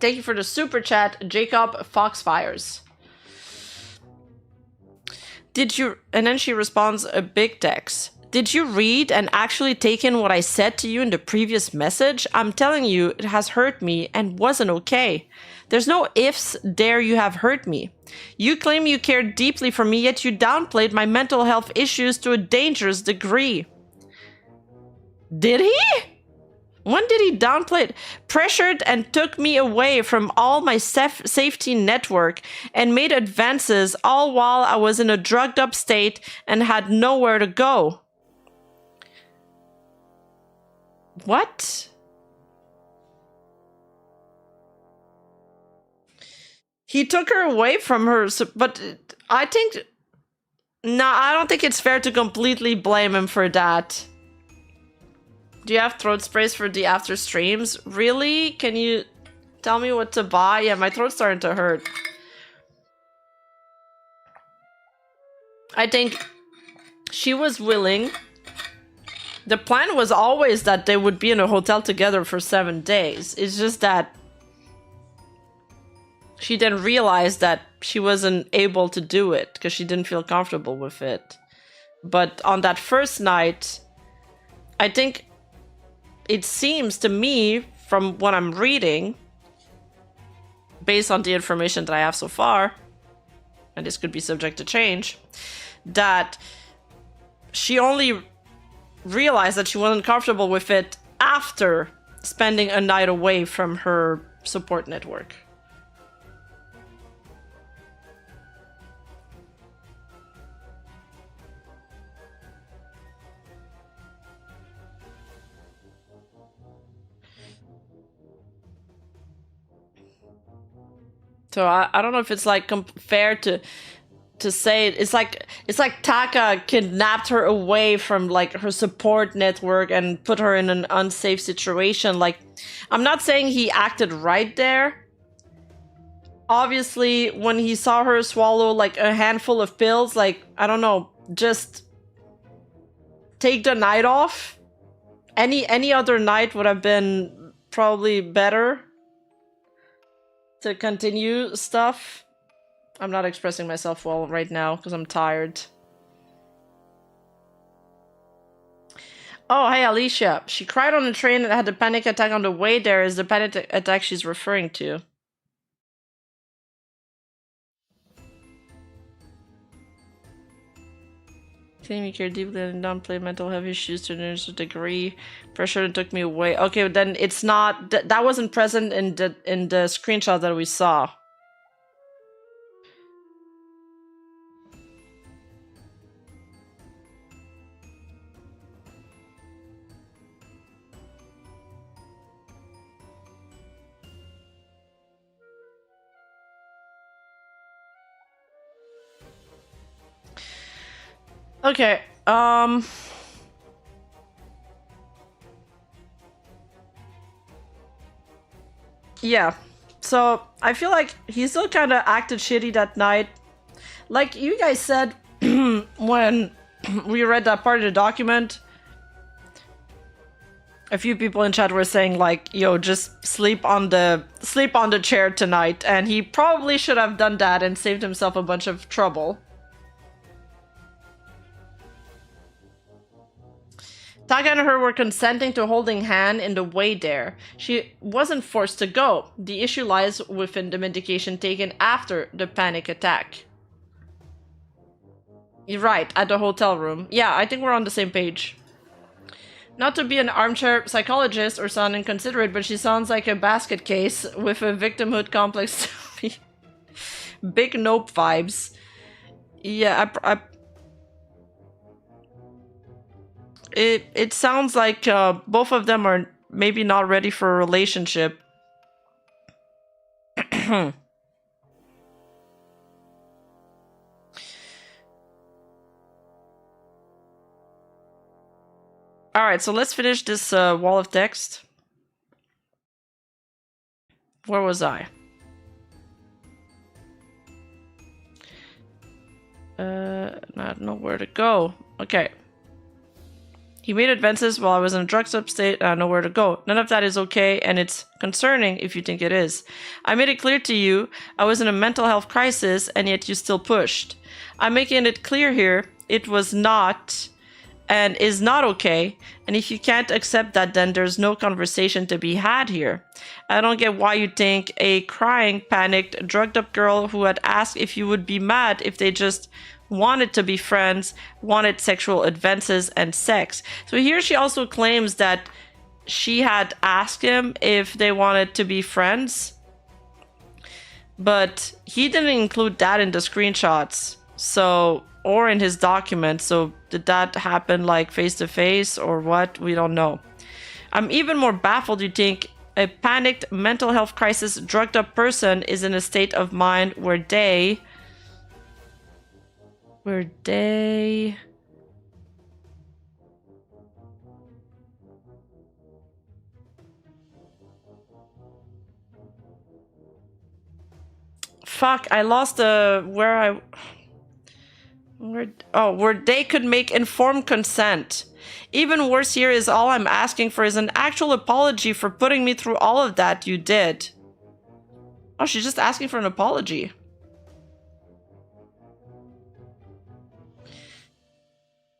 Thank you for the super chat, Jacob Foxfires. Did you... And then she responds a big text. Did you read and actually take in what I said to you in the previous message? I'm telling you, it has hurt me and wasn't okay. There's no ifs there you have hurt me. You claim you cared deeply for me, yet you downplayed my mental health issues to a dangerous degree. Did he? When did he downplay it? Pressured and took me away from all my safety network and made advances all while I was in a drugged up state and had nowhere to go. What? He took her away from her, but I think... No, I don't think it's fair to completely blame him for that. Do you have throat sprays for the after streams? Really? Can you tell me what to buy? Yeah, my throat's starting to hurt. I think she was willing. The plan was always that they would be in a hotel together for 7 days. It's just that she then realized that she wasn't able to do it because she didn't feel comfortable with it. But on that first night, I think it seems to me, from what I'm reading, based on the information that I have so far, and this could be subject to change, that she only realized that she wasn't comfortable with it after spending a night away from her support network. So I don't know if it's like fair to say it. It's like Taka kidnapped her away from like her support network and put her in an unsafe situation. Like, I'm not saying he acted right there. Obviously, when he saw her swallow like a handful of pills, like, I don't know, just take the night off. Any other night would have been probably better to continue stuff. I'm not expressing myself well right now because I'm tired. Oh, hey, Alicia. She cried on the train and had a panic attack on the way there. Is the panic attack she's referring to? Claim you care deeply and downplay mental health issues to a degree. Pressure took me away. Okay, then it's not... that wasn't present in the screenshot that we saw. Okay, yeah. So, I feel like he still kind of acted shitty that night. Like you guys said when we read that part of the document, a few people in chat were saying like, yo, just sleep on the chair tonight, and he probably should have done that and saved himself a bunch of trouble. Taka and her were consenting to holding hand in the way there. She wasn't forced to go. The issue lies within the medication taken after the panic attack. You're right, at the hotel room. Yeah, I think we're on the same page. Not to be an armchair psychologist or sound inconsiderate, but she sounds like a basket case with a victimhood complex to me. Big nope vibes. Yeah, It sounds like both of them are maybe not ready for a relationship. Alright, so let's finish this wall of text. Where was I? I don't know where to go. Okay. He made advances while I was in a drugged up state and I know where to go. None of that is okay, and it's concerning if you think it is. I made it clear to you I was in a mental health crisis, and yet you still pushed. I'm making it clear here it was not and is not okay, and if you can't accept that, then there's no conversation to be had here. I don't get why you think a crying, panicked, drugged up girl who had asked if you would be mad if they just wanted to be friends, wanted sexual advances and sex. So here she also claims that she had asked him if they wanted to be friends, but he didn't include that in the screenshots, so, or in his document. So did that happen like face to face or what? We don't know. I'm even more baffled you think a panicked mental health crisis drugged up person is in a state of mind where they fuck, I lost the where they could make informed consent. Even worse here is all I'm asking for is an actual apology for putting me through all of that you did. Oh, she's just asking for an apology.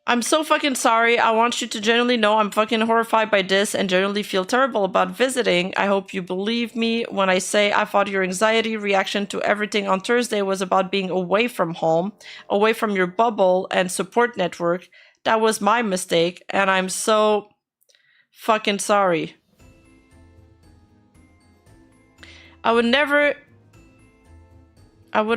I'm so fucking sorry. I want you to genuinely know I'm fucking horrified by this and genuinely feel terrible about visiting. I hope you believe me when I say I thought your anxiety reaction to everything on Thursday was about being away from home, away from your bubble and support network. That was my mistake, and I'm so fucking sorry. I would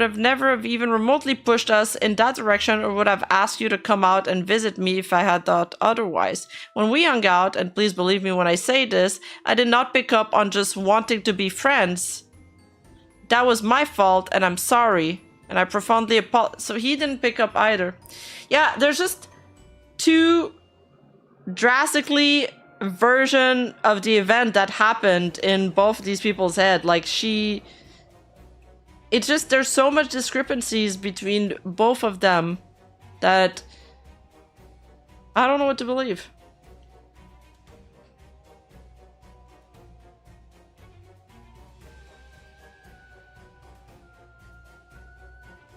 have never even remotely pushed us in that direction or would have asked you to come out and visit me if I had thought otherwise. When we hung out, and please believe me when I say this, I did not pick up on just wanting to be friends. That was my fault, and I'm sorry. And I profoundly apologize. So he didn't pick up either. Yeah, there's just two drastically version of the event that happened in both of these people's head. Like, it's just, there's so much discrepancies between both of them that I don't know what to believe.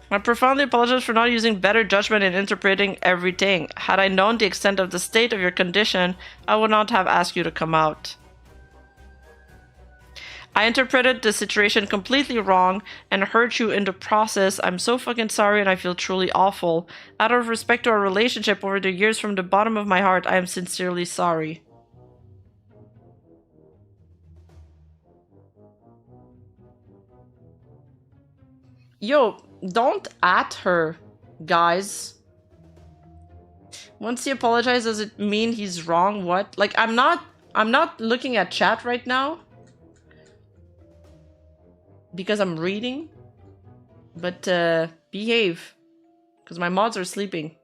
I profoundly apologize for not using better judgment in interpreting everything. Had I known the extent of the state of your condition, I would not have asked you to come out. I interpreted the situation completely wrong and hurt you in the process. I'm so fucking sorry and I feel truly awful. Out of respect to our relationship over the years, from the bottom of my heart, I am sincerely sorry. Yo, don't at her, guys. Once he apologizes, does it mean he's wrong? What? Like, I'm not looking at chat right now because I'm reading, but behave, because my mods are sleeping.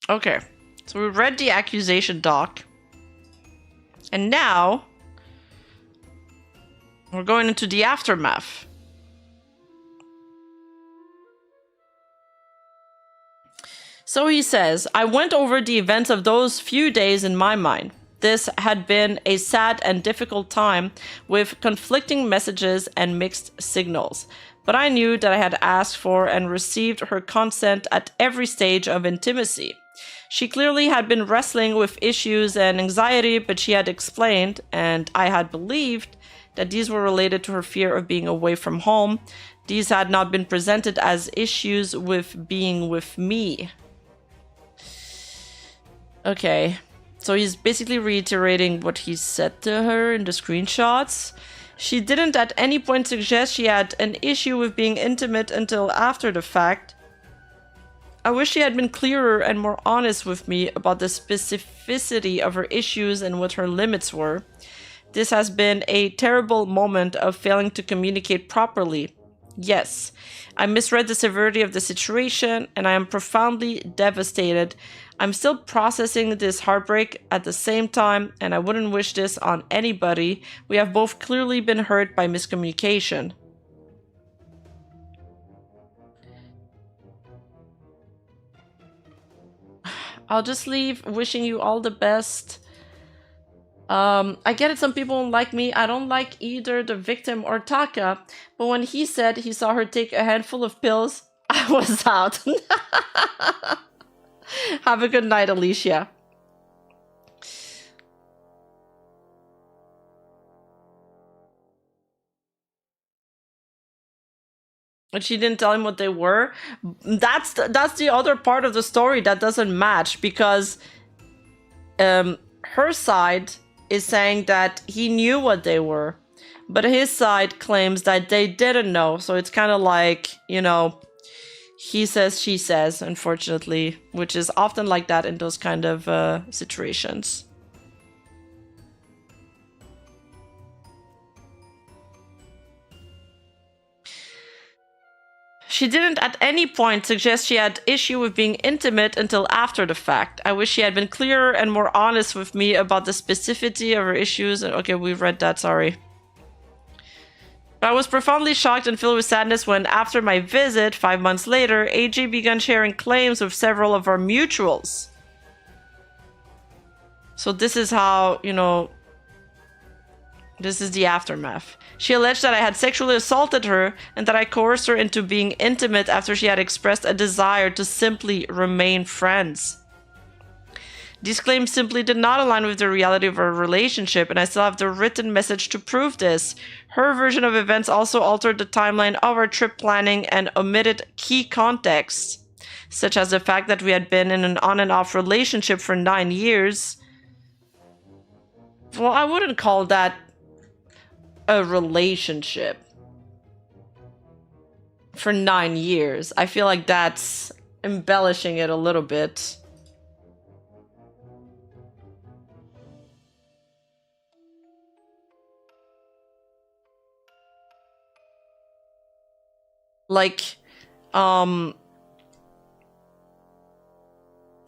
Okay, so we read the accusation doc, and now we're going into the aftermath. So he says, I went over the events of those few days in my mind. This had been a sad and difficult time with conflicting messages and mixed signals. But I knew that I had asked for and received her consent at every stage of intimacy. She clearly had been wrestling with issues and anxiety, but she had explained, and I had believed, that these were related to her fear of being away from home. These had not been presented as issues with being with me. Okay, so he's basically reiterating what he said to her in the screenshots. She didn't at any point suggest she had an issue with being intimate until after the fact. I wish she had been clearer and more honest with me about the specificity of her issues and what her limits were. This has been a terrible moment of failing to communicate properly. Yes, I misread the severity of the situation, and I am profoundly devastated. I'm still processing this heartbreak at the same time, and I wouldn't wish this on anybody. We have both clearly been hurt by miscommunication. I'll just leave wishing you all the best. I get it, some people don't like me. I don't like either the victim or Taka, but when he said he saw her take a handful of pills, I was out. Have a good night, Alicia. And she didn't tell him what they were. That's the other part of the story that doesn't match, because her side is saying that he knew what they were, but his side claims that they didn't know. So it's kind of like, you know, he says, she says, unfortunately, which is often like that in those kind of situations. She didn't at any point suggest she had issue with being intimate until after the fact. I wish she had been clearer and more honest with me about the specificity of her issues. Okay, we've read that, sorry. I was profoundly shocked and filled with sadness when, after my visit, 5 months later, AJ began sharing claims with several of our mutuals. So this is how, you know, this is the aftermath. She alleged that I had sexually assaulted her and that I coerced her into being intimate after she had expressed a desire to simply remain friends. These claims simply did not align with the reality of our relationship, and I still have the written message to prove this. Her version of events also altered the timeline of our trip planning and omitted key context, such as the fact that we had been in an on and off relationship for 9 years. Well, I wouldn't call that a relationship for 9 years. I feel like that's embellishing it a little bit. Like,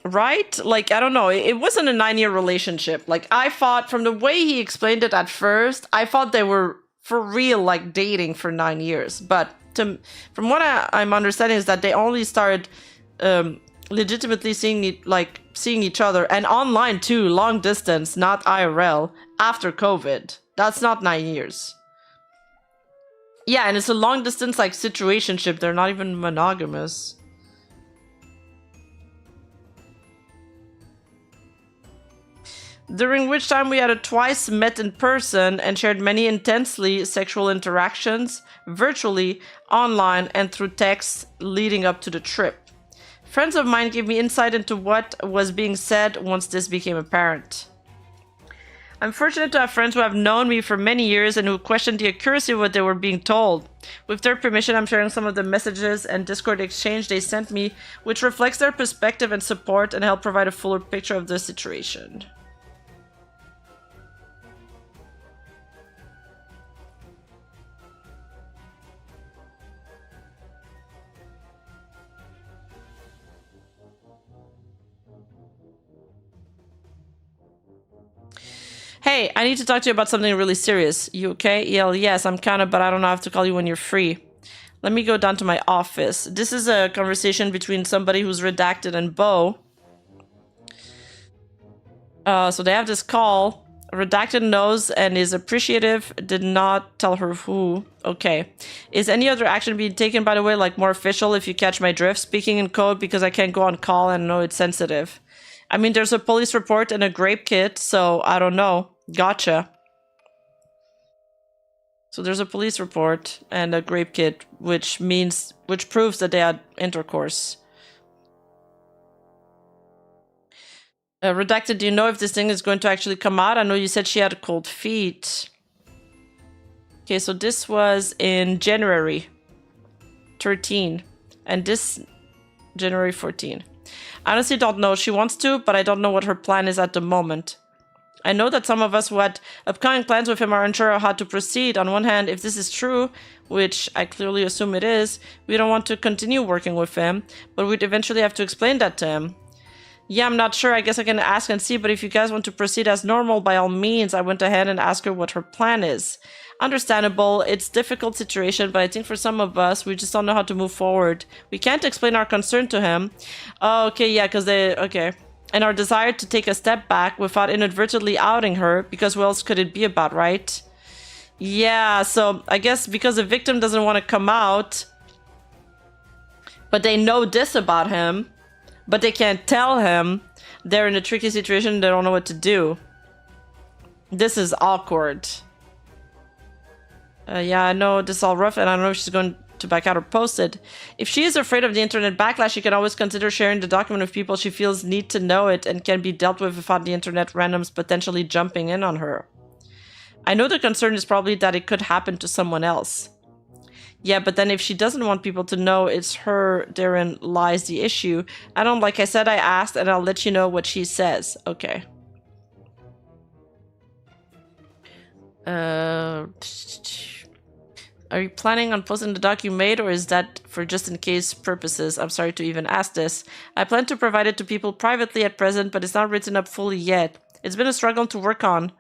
right? Like, I don't know. It wasn't a 9-year relationship. Like, I thought from the way he explained it at first, I thought they were for real, like, dating for 9 years. But from what I'm understanding is that they only started legitimately seeing each other, and online too, long distance, not IRL, after COVID. That's not 9 years. Yeah, and it's a long distance like situationship. They're not even monogamous. During which time we had twice met in person and shared many intensely sexual interactions, virtually, online, and through text leading up to the trip. Friends of mine gave me insight into what was being said once this became apparent. I'm fortunate to have friends who have known me for many years and who questioned the accuracy of what they were being told. With their permission, I'm sharing some of the messages and Discord exchange they sent me, which reflects their perspective and support and help provide a fuller picture of the situation. Hey, I need to talk to you about something really serious. You okay? Yes, I'm kinda, but I don't know how to call you when you're free. Let me go down to my office. This is a conversation between somebody who's redacted and Bo. So they have this call. Redacted knows and is appreciative. Did not tell her who. Okay. Is any other action being taken, by the way, like more official, if you catch my drift? Speaking in code because I can't go on call and know it's sensitive. I mean, there's a police report and a grape kit, so I don't know. Gotcha. So there's a police report and a grape kit, which proves that they had intercourse. Redacted, do you know if this thing is going to actually come out? I know you said she had cold feet. Okay, so this was in January 13, and this January 14. I honestly don't know. She wants to, but I don't know what her plan is at the moment. I know that some of us who had upcoming plans with him are unsure of how to proceed. On one hand, if this is true, which I clearly assume it is, we don't want to continue working with him, but we'd eventually have to explain that to him. Yeah, I'm not sure. I guess I can ask and see, but if you guys want to proceed as normal, by all means, I went ahead and asked her what her plan is. Understandable. It's a difficult situation, but I think for some of us, we just don't know how to move forward. We can't explain our concern to him. Oh, okay, yeah, because okay. And our desire to take a step back without inadvertently outing her, because what else could it be about, right? Yeah, so I guess because the victim doesn't want to come out, but they know this about him, but they can't tell him, they're in a tricky situation, they don't know what to do. This is awkward. Yeah, I know this is all rough, and I don't know if she's going to back out or post it. If she is afraid of the internet backlash, she can always consider sharing the document with people she feels need to know it and can be dealt with without the internet randoms potentially jumping in on her. I know the concern is probably that it could happen to someone else. Yeah, but then if she doesn't want people to know it's her, therein lies the issue. Like I said, I asked, and I'll let you know what she says. Okay. Are you planning on posting the doc you made, or is that for just in case purposes? I'm sorry to even ask this. I plan to provide it to people privately at present, but it's not written up fully yet. It's been a struggle to work on.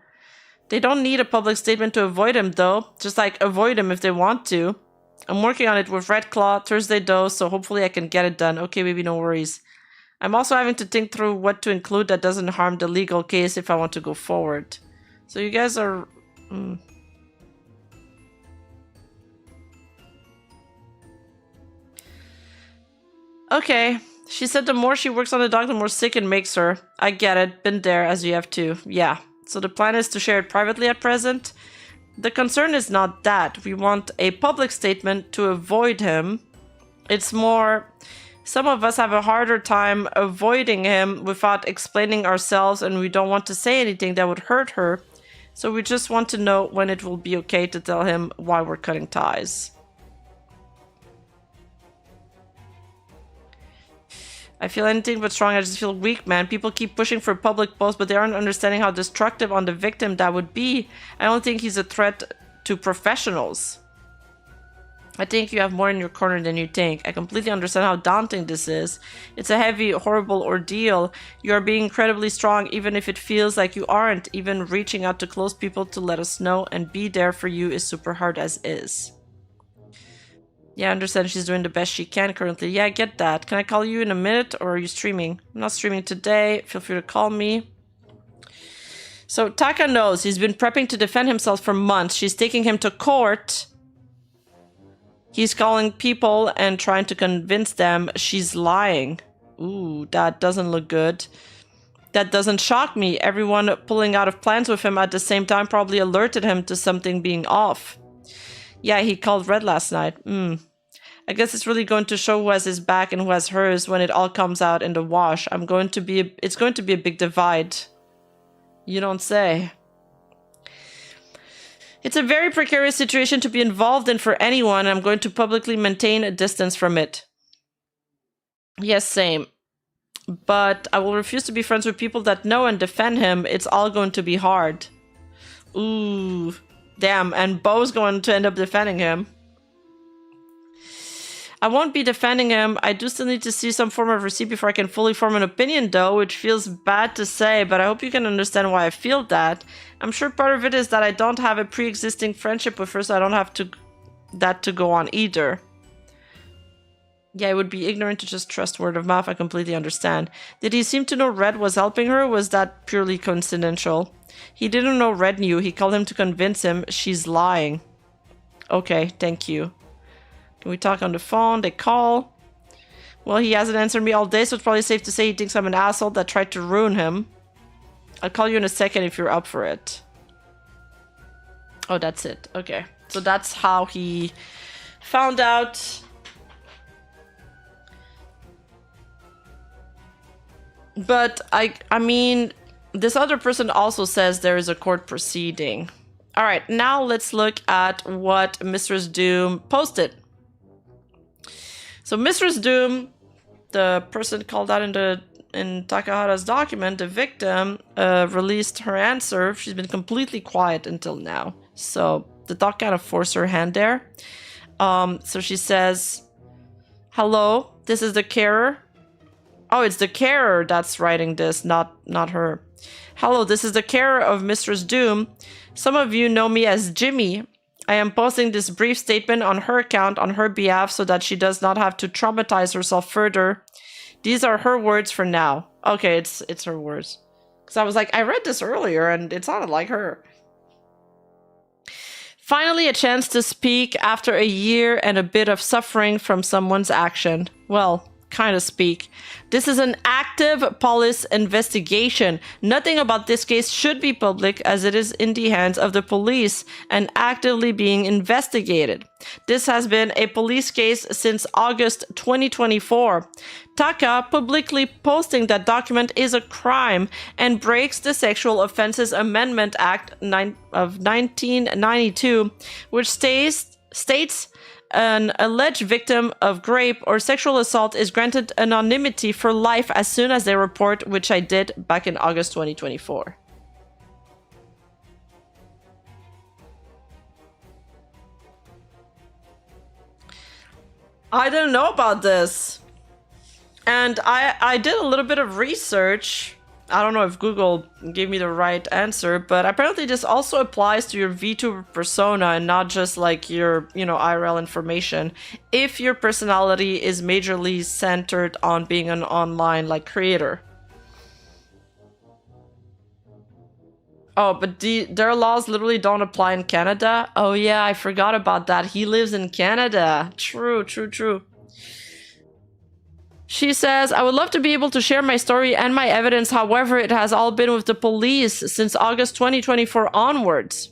They don't need a public statement to avoid him, though. Just avoid him if they want to. I'm working on it with Red Claw, Thursday though, so hopefully I can get it done. Okay, baby, no worries. I'm also having to think through what to include that doesn't harm the legal case if I want to go forward. So you guys are... Okay. She said the more she works on the dog, the more sick it makes her. I get it. Been there, as you have too. Yeah. So the plan is to share it privately at present. The concern is not that. We want a public statement to avoid him. It's more... Some of us have a harder time avoiding him without explaining ourselves, and we don't want to say anything that would hurt her. So we just want to know when it will be okay to tell him why we're cutting ties. I feel anything but strong. I just feel weak, man. People keep pushing for public posts, but they aren't understanding how destructive on the victim that would be. I don't think he's a threat to professionals. I think you have more in your corner than you think. I completely understand how daunting this is. It's a heavy, horrible ordeal. You are being incredibly strong, even if it feels like you aren't. Even reaching out to close people to let us know and be there for you is super hard as is. Yeah, I understand she's doing the best she can currently. Yeah, I get that. Can I call you in a minute, or are you streaming? I'm not streaming today. Feel free to call me. So Taka knows he's been prepping to defend himself for months. She's taking him to court. He's calling people and trying to convince them she's lying. Ooh, that doesn't look good. That doesn't shock me. Everyone pulling out of plans with him at the same time probably alerted him to something being off. Yeah, he called Red last night. I guess it's really going to show who has his back and who has hers when it all comes out in the wash. It's going to be a big divide. You don't say. It's a very precarious situation to be involved in for anyone. I'm going to publicly maintain a distance from it. Yes, same. But I will refuse to be friends with people that know and defend him. It's all going to be hard. Ooh, damn. And Bo's going to end up defending him. I won't be defending him. I do still need to see some form of receipt before I can fully form an opinion, though, which feels bad to say, but I hope you can understand why I feel that. I'm sure part of it is that I don't have a pre-existing friendship with her, so I don't have that to go on either. Yeah, it would be ignorant to just trust word of mouth. I completely understand. Did he seem to know Red was helping her, or was that purely coincidental? He didn't know Red knew. He called him to convince him she's lying. Okay, thank you. Can we talk on the phone? They call. Well, he hasn't answered me all day, so it's probably safe to say he thinks I'm an asshole that tried to ruin him. I'll call you in a second if you're up for it. Oh, that's it. Okay. So that's how he found out. But I mean, this other person also says there is a court proceeding. All right, now let's look at what Mistress Doom posted. So Mistress Doom, the person called out in Takahara's document, the victim, released her answer. She's been completely quiet until now. So the doc kind of forced her hand there. So she says, "Hello, this is the carer." Oh, it's the carer that's writing this, not her. "Hello, this is the carer of Mistress Doom. Some of you know me as Jimmy. I am posting this brief statement on her account on her behalf so that she does not have to traumatize herself further. These are her words for now." Okay, it's her words. Because I was like, I read this earlier and it sounded like her. "Finally, a chance to speak after a year and a bit of suffering from someone's action. Well, kind of speak. This is an active police investigation. Nothing about this case should be public as it is in the hands of the police and actively being investigated. This has been a police case since August 2024. Taka publicly posting that document is a crime and breaks the Sexual Offences Amendment Act of 1992, which states an alleged victim of rape or sexual assault is granted anonymity for life as soon as they report, which I did back in August 2024. I didn't know about this. And I did a little bit of research. I don't know if Google gave me the right answer, but apparently this also applies to your VTuber persona and not just like your, IRL information. If your personality is majorly centered on being an online creator. Oh, but their laws literally don't apply in Canada? Oh yeah, I forgot about that. He lives in Canada. True. She says, "I would love to be able to share my story and my evidence. However, it has all been with the police since August 2024 onwards.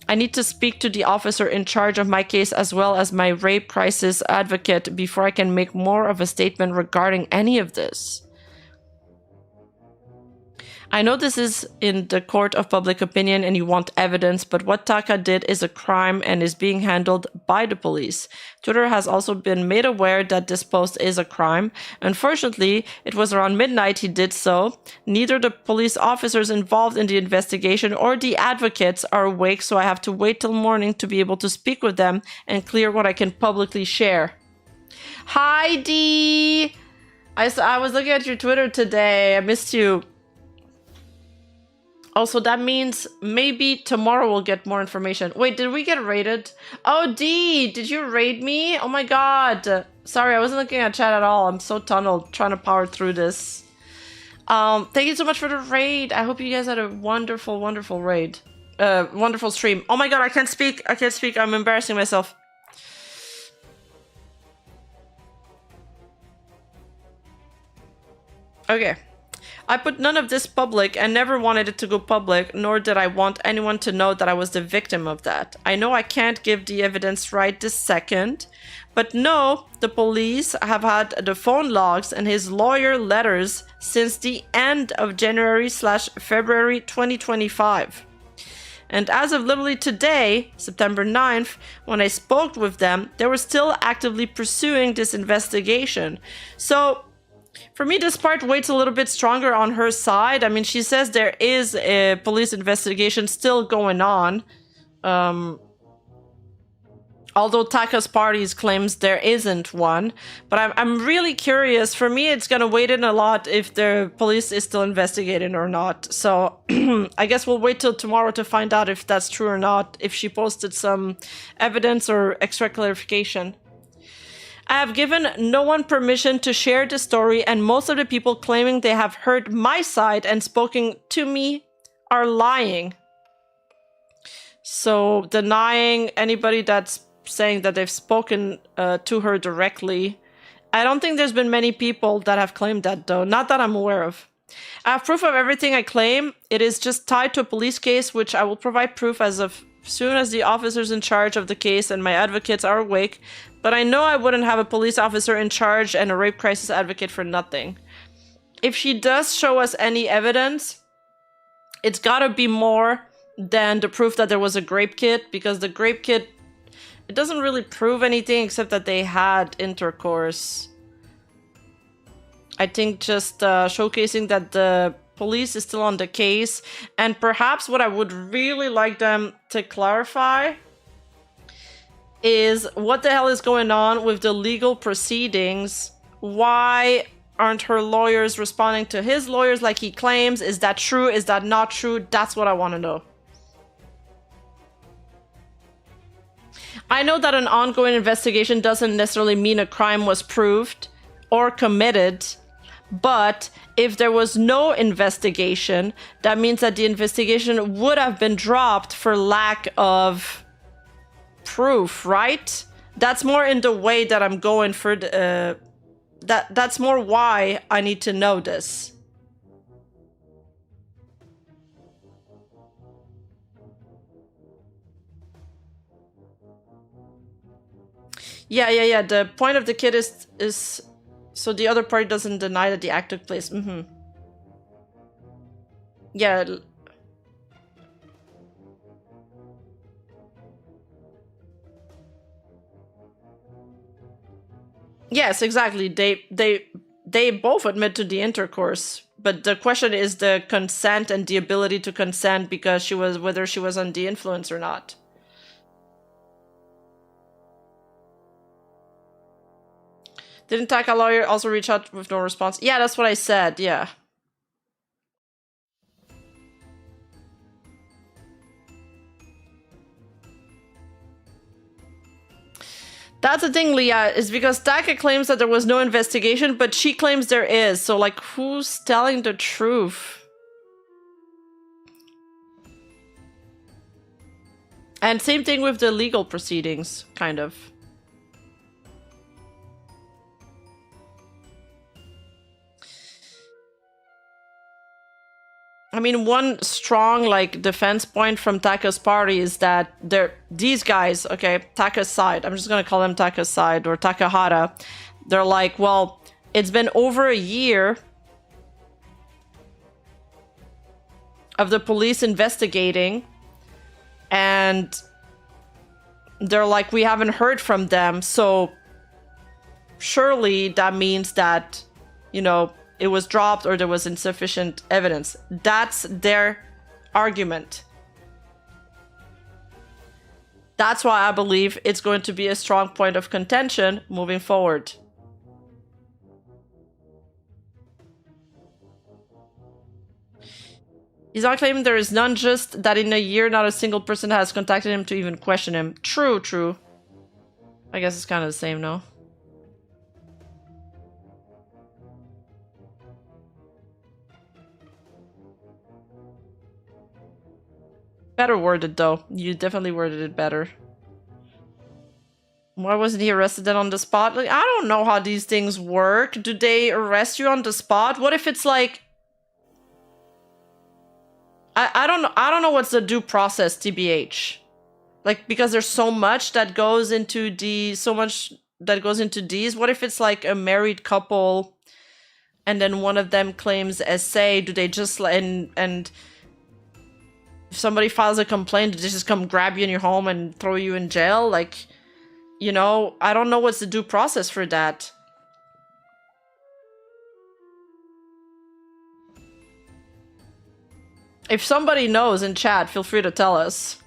I need to speak to the officer in charge of my case as well as my rape crisis advocate before I can make more of a statement regarding any of this. I know this is in the court of public opinion and you want evidence, but what Taka did is a crime and is being handled by the police. Twitter has also been made aware that this post is a crime. Unfortunately, it was around midnight he did so. Neither the police officers involved in the investigation or the advocates are awake, so I have to wait till morning to be able to speak with them and clear what I can publicly share. Hi, Dee! I was looking at your Twitter today. I missed you. Also, that means maybe tomorrow we'll get more information. Wait, did we get raided? Oh, Dee, did you raid me? Oh my god. Sorry, I wasn't looking at chat at all. I'm so tunneled trying to power through this. Thank you so much for the raid. I hope you guys had a wonderful, wonderful raid. Wonderful stream. Oh my god, I can't speak. I can't speak. I'm embarrassing myself. Okay. I put none of this public and never wanted it to go public, nor did I want anyone to know that I was the victim of that. I know I can't give the evidence right this second, but no, the police have had the phone logs and his lawyer letters since the end of January/February 2025. And as of literally today, September 9th, when I spoke with them, they were still actively pursuing this investigation. So for me, this part weighs a little bit stronger on her side. I mean, she says there is a police investigation still going on. Although Taka's party claims there isn't one. But I'm really curious. For me, it's going to weigh in a lot if the police is still investigating or not. So I guess we'll wait till tomorrow to find out if that's true or not. If she posted some evidence or extra clarification. I have given no one permission to share the story, and most of the people claiming they have heard my side and spoken to me are lying. So denying anybody that's saying that they've spoken to her directly. I don't think there's been many people that have claimed that, though. Not that I'm aware of. I have proof of everything I claim. It is just tied to a police case, which I will provide proof as of soon as the officers in charge of the case and my advocates are awake. But I know I wouldn't have a police officer in charge and a rape crisis advocate for nothing. If she does show us any evidence, it's gotta be more than the proof that there was a grape kit, because the grape kit, it doesn't really prove anything except that they had intercourse. I think just showcasing that the police is still on the case, and perhaps what I would really like them to clarify is what the hell is going on with the legal proceedings. Why aren't her lawyers responding to his lawyers like he claims? Is that true? Is that not true? That's what I want to know. I know that an ongoing investigation doesn't necessarily mean a crime was proved or committed, but if there was no investigation, that means that the investigation would have been dropped for lack of proof, right? That's more in the way that I'm going for the, that's more why I need to know this. Yeah. The point of the kid is so the other party doesn't deny that the act took place. Yeah. Yes, exactly. They both admit to the intercourse, but the question is the consent and the ability to consent, because whether she was under the influence or not. Didn't Taka lawyer also reach out with no response? Yeah, that's what I said. Yeah. That's the thing, Leah, is because Taka claims that there was no investigation, but she claims there is. So, like, who's telling the truth? And same thing with the legal proceedings, kind of. I mean, one strong, like, defense point from Taka's party is that these guys, okay, Taka's side, I'm just gonna call them Taka's side, or Takahara, they're like, well, it's been over a year of the police investigating, and they're like, we haven't heard from them, so surely that means that, you know, it was dropped or there was insufficient evidence. That's their argument. That's why I believe it's going to be a strong point of contention moving forward. He's not claiming there is none, just that in a year not a single person has contacted him to even question him. True, true. I guess it's kind of the same, no? Better worded, though. You definitely worded it better. Why wasn't he arrested then on the spot? Like, I don't know how these things work. Do they arrest you on the spot? What if it's like... I don't know. I don't know what's the due process, TBH. Like, because there's so much that goes into these. What if it's like a married couple and then one of them claims SA? Do they just... And if somebody files a complaint, do they just come grab you in your home and throw you in jail? Like, you know, I don't know what's the due process for that. If somebody knows in chat, feel free to tell us.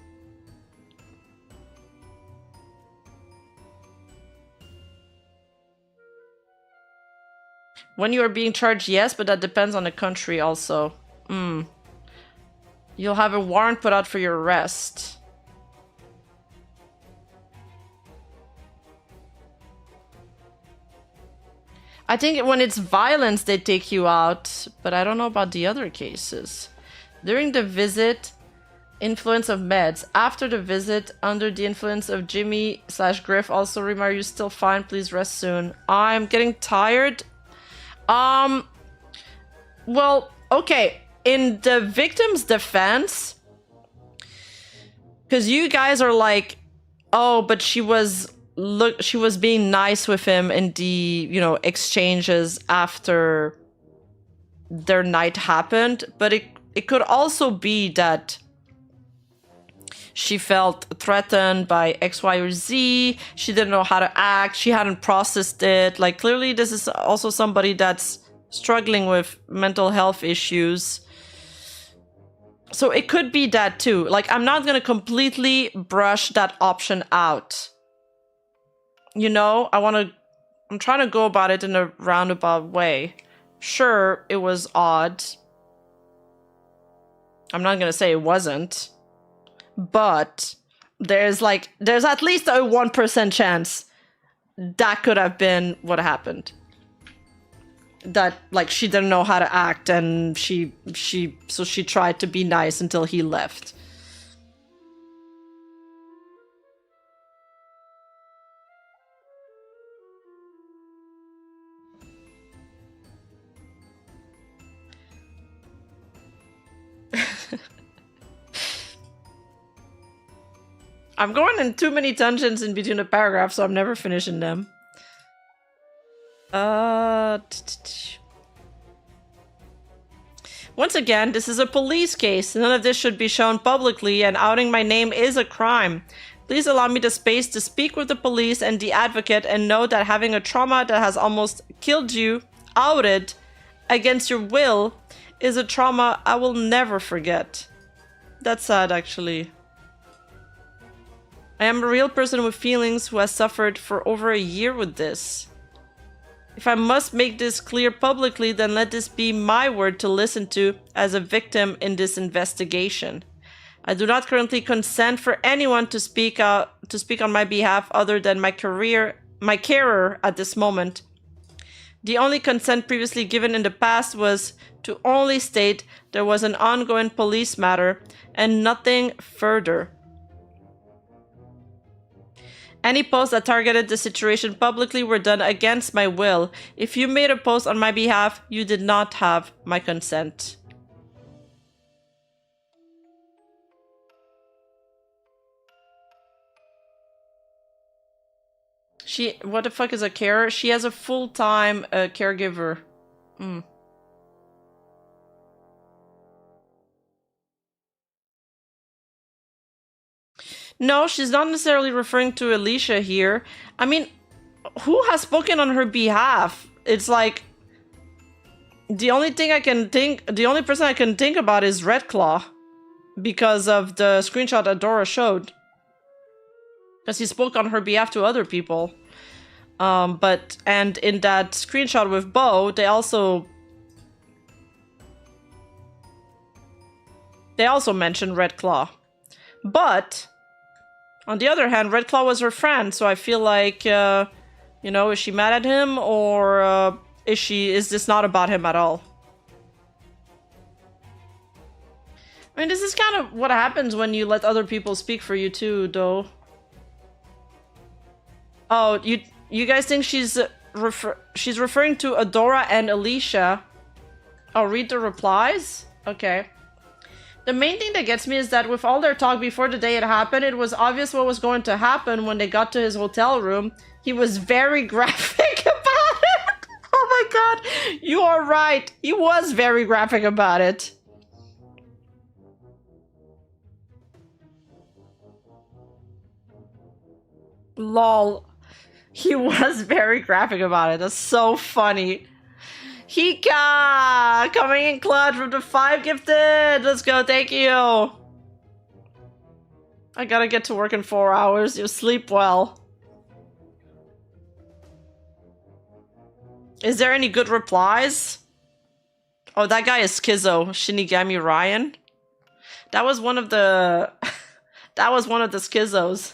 When you are being charged, yes, but that depends on the country also. You'll have a warrant put out for your arrest. I think when it's violence, they take you out, but I don't know about the other cases. During the visit, influence of meds. After the visit, under the influence of Jimmy/Griff, also remark, you're still fine, please rest soon. I'm getting tired. Well, okay. In the victim's defense, because you guys are like, oh, but she was being nice with him in the, you know, exchanges after their night happened, but it could also be that she felt threatened by X, Y, or Z. She didn't know how to act. She hadn't processed it. Like, clearly this is also somebody that's struggling with mental health issues. So it could be that too. Like, I'm not going to completely brush that option out. You know, I'm trying to go about it in a roundabout way. Sure, it was odd. I'm not going to say it wasn't. But there's at least a 1% chance that could have been what happened. That, like, she didn't know how to act, and she tried to be nice until he left. I'm going in too many tangents in between the paragraphs, so I'm never finishing them. Once again, this is a police case. None of this should be shown publicly, and outing my name is a crime. Please allow me the space to speak with the police and the advocate, and know that having a trauma that has almost killed you, outed, against your will, is a trauma I will never forget. That's sad, actually. I am a real person with feelings who has suffered for over a year with this. If I must make this clear publicly, then let this be my word to listen to as a victim in this investigation. I do not currently consent for anyone to speak on my behalf other than my carer at this moment. The only consent previously given in the past was to only state there was an ongoing police matter and nothing further. Any posts that targeted the situation publicly were done against my will. If you made a post on my behalf, you did not have my consent. What the fuck is a carer? She has a full-time caregiver. No, she's not necessarily referring to Alicia here. I mean, who has spoken on her behalf? It's like the only person I can think about is Redclaw because of the screenshot that Dora showed. Because he spoke on her behalf to other people. And in that screenshot with Bo, they also mentioned Redclaw. But on the other hand, Redclaw was her friend, so I feel like, you know, is she mad at him, or is this not about him at all? I mean, this is kind of what happens when you let other people speak for you too, though. Oh, you guys think she's referring to Adora and Alicia? Oh, read the replies? Okay. The main thing that gets me is that with all their talk before the day it happened, it was obvious what was going to happen when they got to his hotel room. He was very graphic about it. Oh my god, you are right. He was very graphic about it. Lol. He was very graphic about it. That's so funny. Hika! Coming in clutch with the 5 gifted! Let's go, thank you! I gotta get to work in 4 hours. You sleep well. Is there any good replies? Oh, that guy is Schizo. Shinigami Ryan. That was one of the... that was one of the Schizos.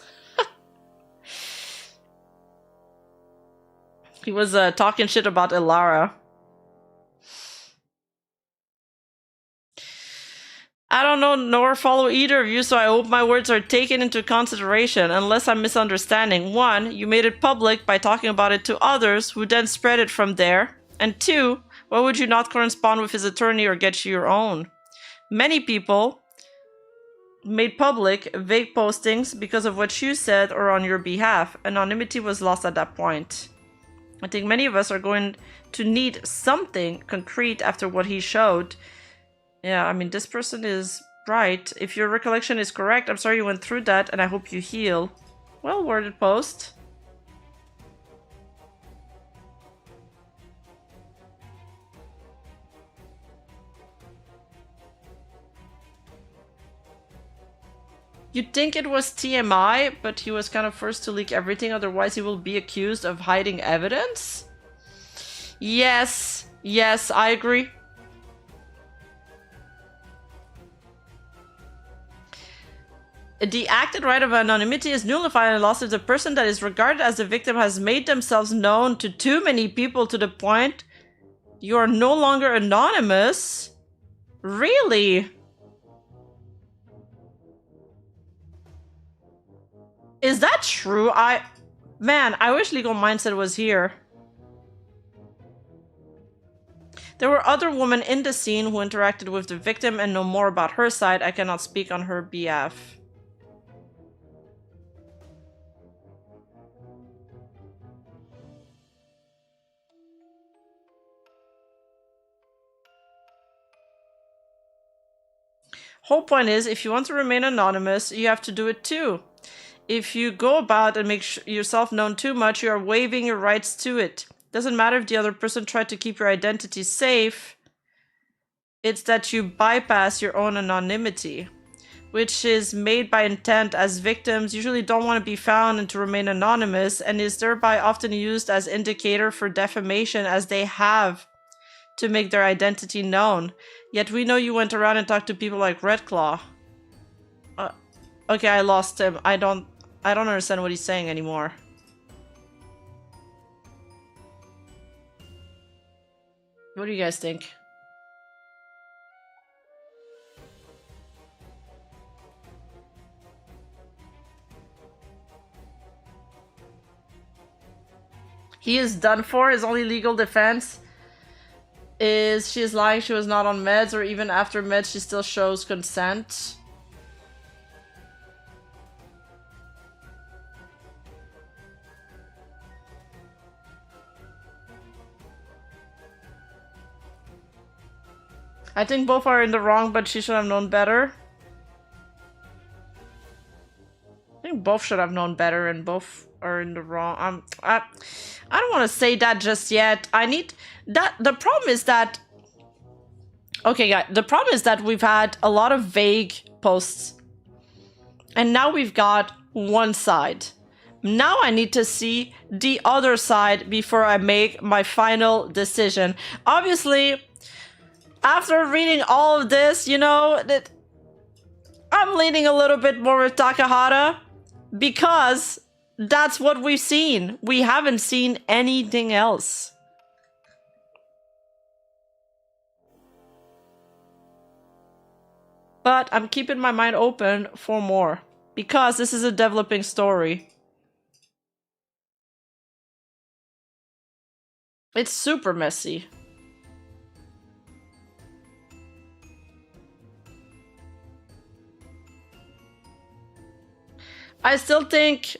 He was talking shit about Ilara. I don't know nor follow either of you, so I hope my words are taken into consideration, unless I'm misunderstanding. 1, you made it public by talking about it to others, who then spread it from there. And 2, why would you not correspond with his attorney or get you your own? Many people made public vague postings because of what you said or on your behalf. Anonymity was lost at that point. I think many of us are going to need something concrete after what he showed. Yeah, I mean, this person is right. If your recollection is correct, I'm sorry you went through that, and I hope you heal. Well worded post. You'd think it was TMI, but he was kind of first to leak everything, otherwise he will be accused of hiding evidence? Yes, yes, I agree. The acted right of anonymity is nullified and lost if the person that is regarded as the victim has made themselves known to too many people to the point you are no longer anonymous. Really? Is that true? Man, I wish Legal Mindset was here. There were other women in the scene who interacted with the victim and know more about her side. I cannot speak on her behalf. Whole point is, if you want to remain anonymous, you have to do it too. If you go about and make yourself known too much, you are waiving your rights to it. Doesn't matter if the other person tried to keep your identity safe. It's that you bypass your own anonymity, which is made by intent, as victims usually don't want to be found and to remain anonymous, and is thereby often used as indicator for defamation, as they have to make their identity known. Yet we know you went around and talked to people like Redclaw. Okay, I lost him. I don't understand what he's saying anymore. What do you guys think? He is done for. His only legal defense is she is lying, she was not on meds, or even after meds she still shows consent. I think both are in the wrong, but she should have known better. I think both should have known better, and both are in the wrong. I don't want to say that just yet. I need that. The problem is that. Okay, guys. The problem is that we've had a lot of vague posts, and now we've got one side. Now I need to see the other side before I make my final decision. Obviously, after reading all of this, you know, that I'm leaning a little bit more with Takahata because that's what we've seen. We haven't seen anything else. But I'm keeping my mind open for more because this is a developing story. It's super messy. I still think,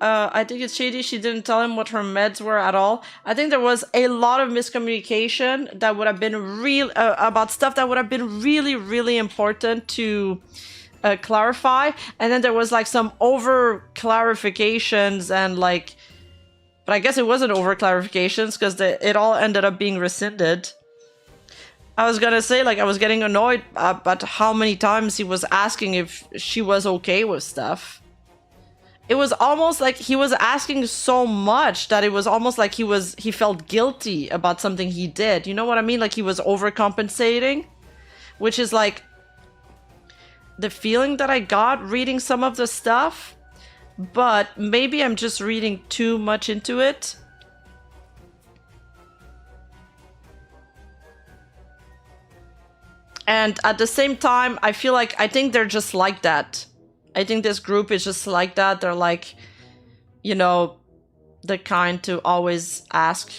I think it's shady she didn't tell him what her meds were at all. I think there was a lot of miscommunication that would have been real, about stuff that would have been really, really important to clarify. And then there was like some over clarifications and like, but I guess it wasn't over clarifications because it all ended up being rescinded. I was gonna say, like, I was getting annoyed about how many times he was asking if she was okay with stuff. It was almost like he was asking so much that it was almost like he felt guilty about something he did. You know what I mean? Like he was overcompensating, which is like the feeling that I got reading some of the stuff, but maybe I'm just reading too much into it. And at the same time, I think they're just like that. I think this group is just like that. They're like, you know, the kind to always ask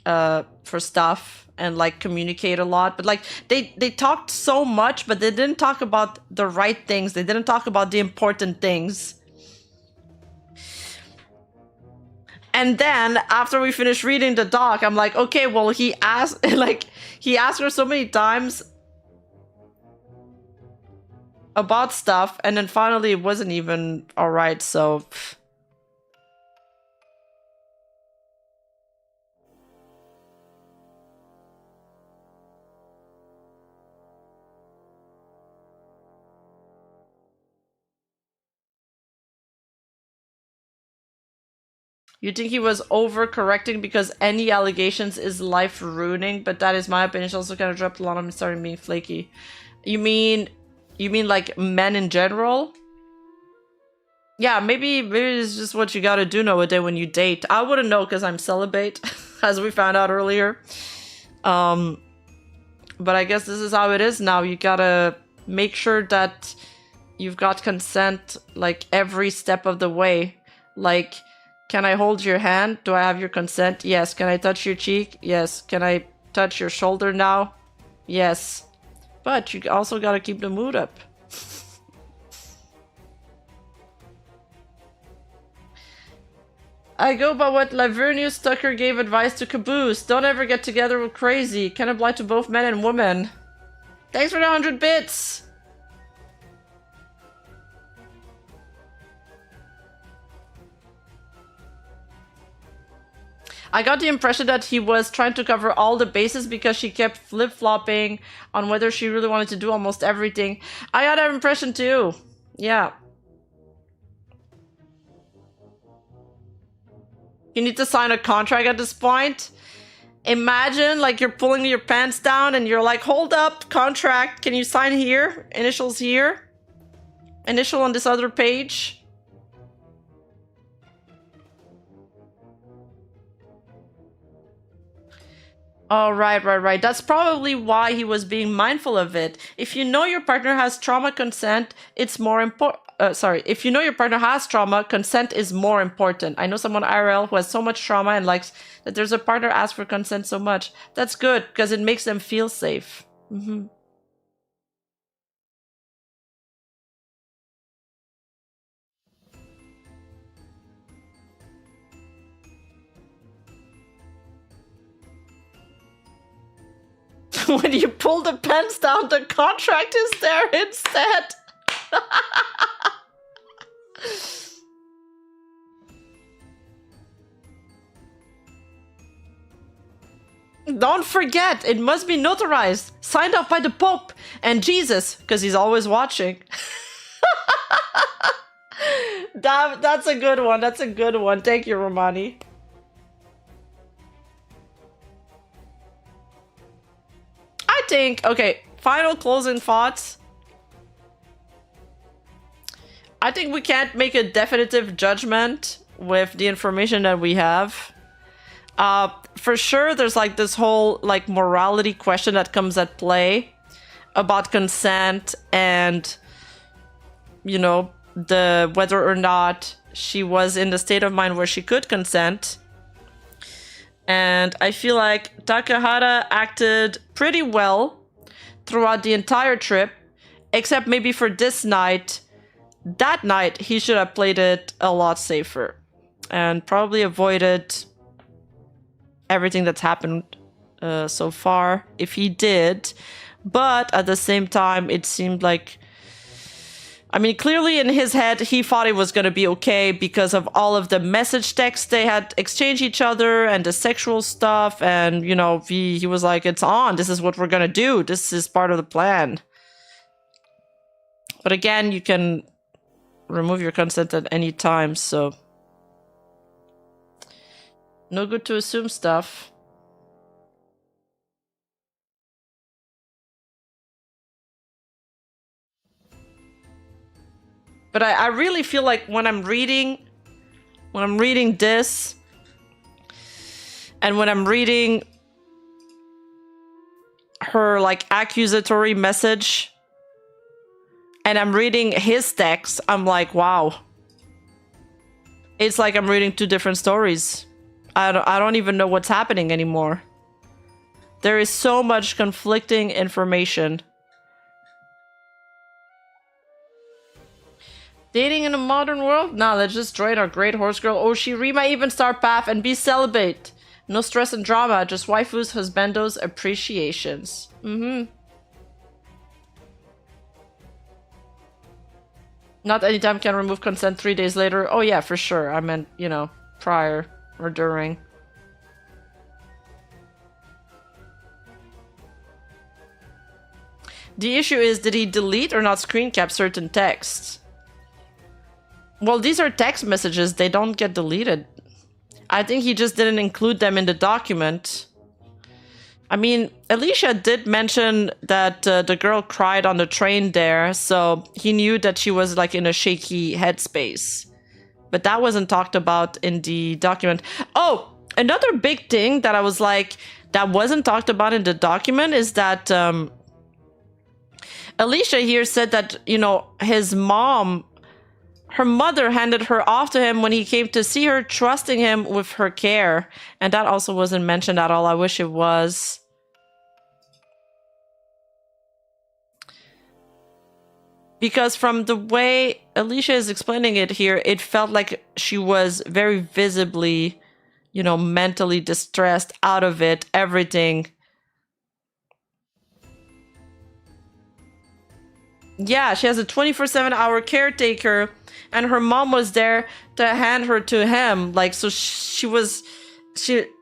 for stuff and like communicate a lot. But like they talked so much, but they didn't talk about the right things. They didn't talk about the important things. And then after we finished reading the doc, I'm like, okay, well, he asked her so many times about stuff, and then finally it wasn't even all right, so you think he was overcorrecting because any allegations is life ruining, but that is my opinion. She also kind of dropped a lot on me, starting being flaky. You mean like men in general? Yeah, maybe it's just what you gotta do nowadays when you date. I wouldn't know because I'm celibate, as we found out earlier. But I guess this is how it is now. You gotta make sure that you've got consent like every step of the way. Like, can I hold your hand? Do I have your consent? Yes. Can I touch your cheek? Yes. Can I touch your shoulder now? Yes. But you also gotta keep the mood up. I go by what Lavernius Tucker gave advice to Caboose. Don't ever get together with crazy. Can apply to both men and women. Thanks for the 100 bits! I got the impression that he was trying to cover all the bases because she kept flip-flopping on whether she really wanted to do almost everything. I got that impression too. Yeah. You need to sign a contract at this point. Imagine like you're pulling your pants down and you're like, hold up, contract. Can you sign here? Initials here. Initial on this other page. Oh, right. That's probably why he was being mindful of it. If you know your partner has trauma, consent, it's more important. If you know your partner has trauma, consent is more important. I know someone IRL who has so much trauma and likes that there's a partner ask for consent so much. That's good because it makes them feel safe. Mm-hmm. When you pull the pants down, the contract is there instead. Don't forget, it must be notarized, signed off by the Pope and Jesus, because he's always watching. That's a good one. That's a good one. Thank you, Romani. I think, okay, final closing thoughts. I think we can't make a definitive judgment with the information that we have. For sure, there's like this whole like morality question that comes at play about consent and, you know, the whether or not she was in the state of mind where she could consent. And I feel like Takahata acted pretty well throughout the entire trip, except maybe for this night. That night, he should have played it a lot safer and probably avoided everything that's happened so far if he did. But at the same time, it seemed like, I mean, clearly in his head, he thought it was going to be okay because of all of the message texts they had exchanged each other and the sexual stuff. And, you know, he was like, it's on. This is what we're going to do. This is part of the plan. But again, you can remove your consent at any time, so no good to assume stuff. But I really feel like when I'm reading this, and when I'm reading her like accusatory message, and I'm reading his text, I'm like, wow. It's like I'm reading two different stories. I don't even know what's happening anymore. There is so much conflicting information. Dating in a modern world? Nah, let's just join our great horse girl Oshiri might even start path and be celibate. No stress and drama, just waifus, husbandos, appreciations. Not anytime can remove consent 3 days later. Oh yeah, for sure. I meant, you know, prior or during. The issue is, did he delete or not screen cap certain texts? Well, these are text messages. They don't get deleted. I think he just didn't include them in the document. I mean, Alicia did mention that the girl cried on the train there, so he knew that she was like in a shaky headspace. But that wasn't talked about in the document. Oh, another big thing that I was like, that wasn't talked about in the document is that Alicia here said that, you know, his mom, her mother handed her off to him when he came to see her, trusting him with her care. And that also wasn't mentioned at all. I wish it was. Because from the way Alicia is explaining it here, it felt like she was very visibly, you know, mentally distressed, out of it, everything. Yeah, she has a 24/7 hour caretaker, and her mom was there to hand her to him. Like, so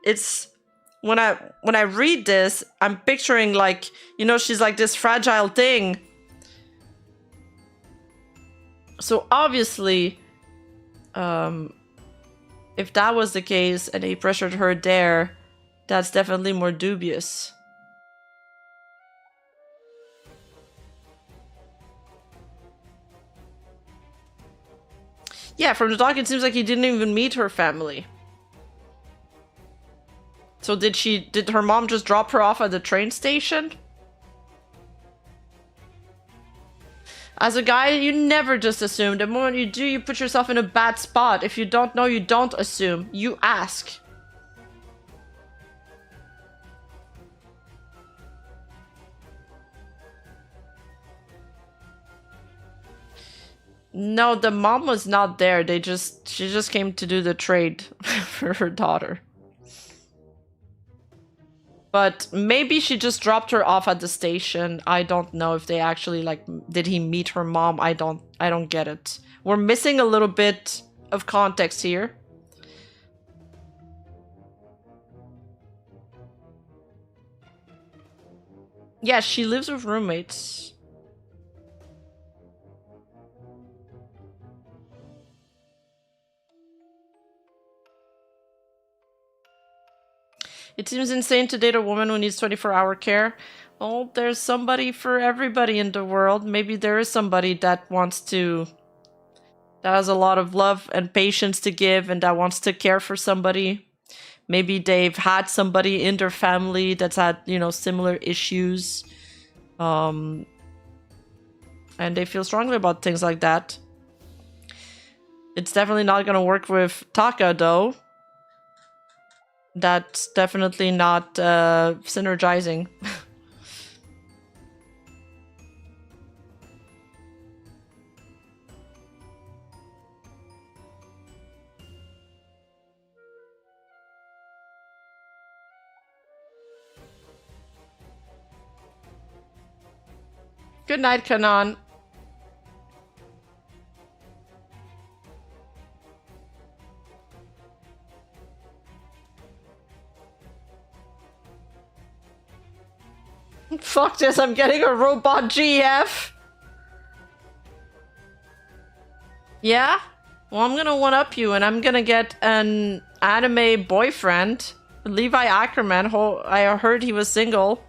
it's when I read this, I'm picturing like, you know, she's like this fragile thing. So obviously, if that was the case and he pressured her there, that's definitely more dubious. Yeah, from the doc, it seems like he didn't even meet her family. So did her mom just drop her off at the train station? As a guy, you never just assume. The moment you do, you put yourself in a bad spot. If you don't know, you don't assume. You ask. No, the mom was not there. She just came to do the trade for her daughter. But maybe she just dropped her off at the station. I don't know if they actually, like, did he meet her mom? I don't get it. We're missing a little bit of context here. Yeah, she lives with roommates. It seems insane to date a woman who needs 24-hour care. Well, there's somebody for everybody in the world. Maybe there is somebody that wants to... that has a lot of love and patience to give and that wants to care for somebody. Maybe they've had somebody in their family that's had, you know, similar issues. And they feel strongly about things like that. It's definitely not gonna work with Taka, though. That's definitely not synergizing. Good night, Kanan. Fuck this, I'm getting a robot GF. Yeah? Well, I'm gonna one-up you and I'm gonna get an anime boyfriend. Levi Ackerman. I heard he was single.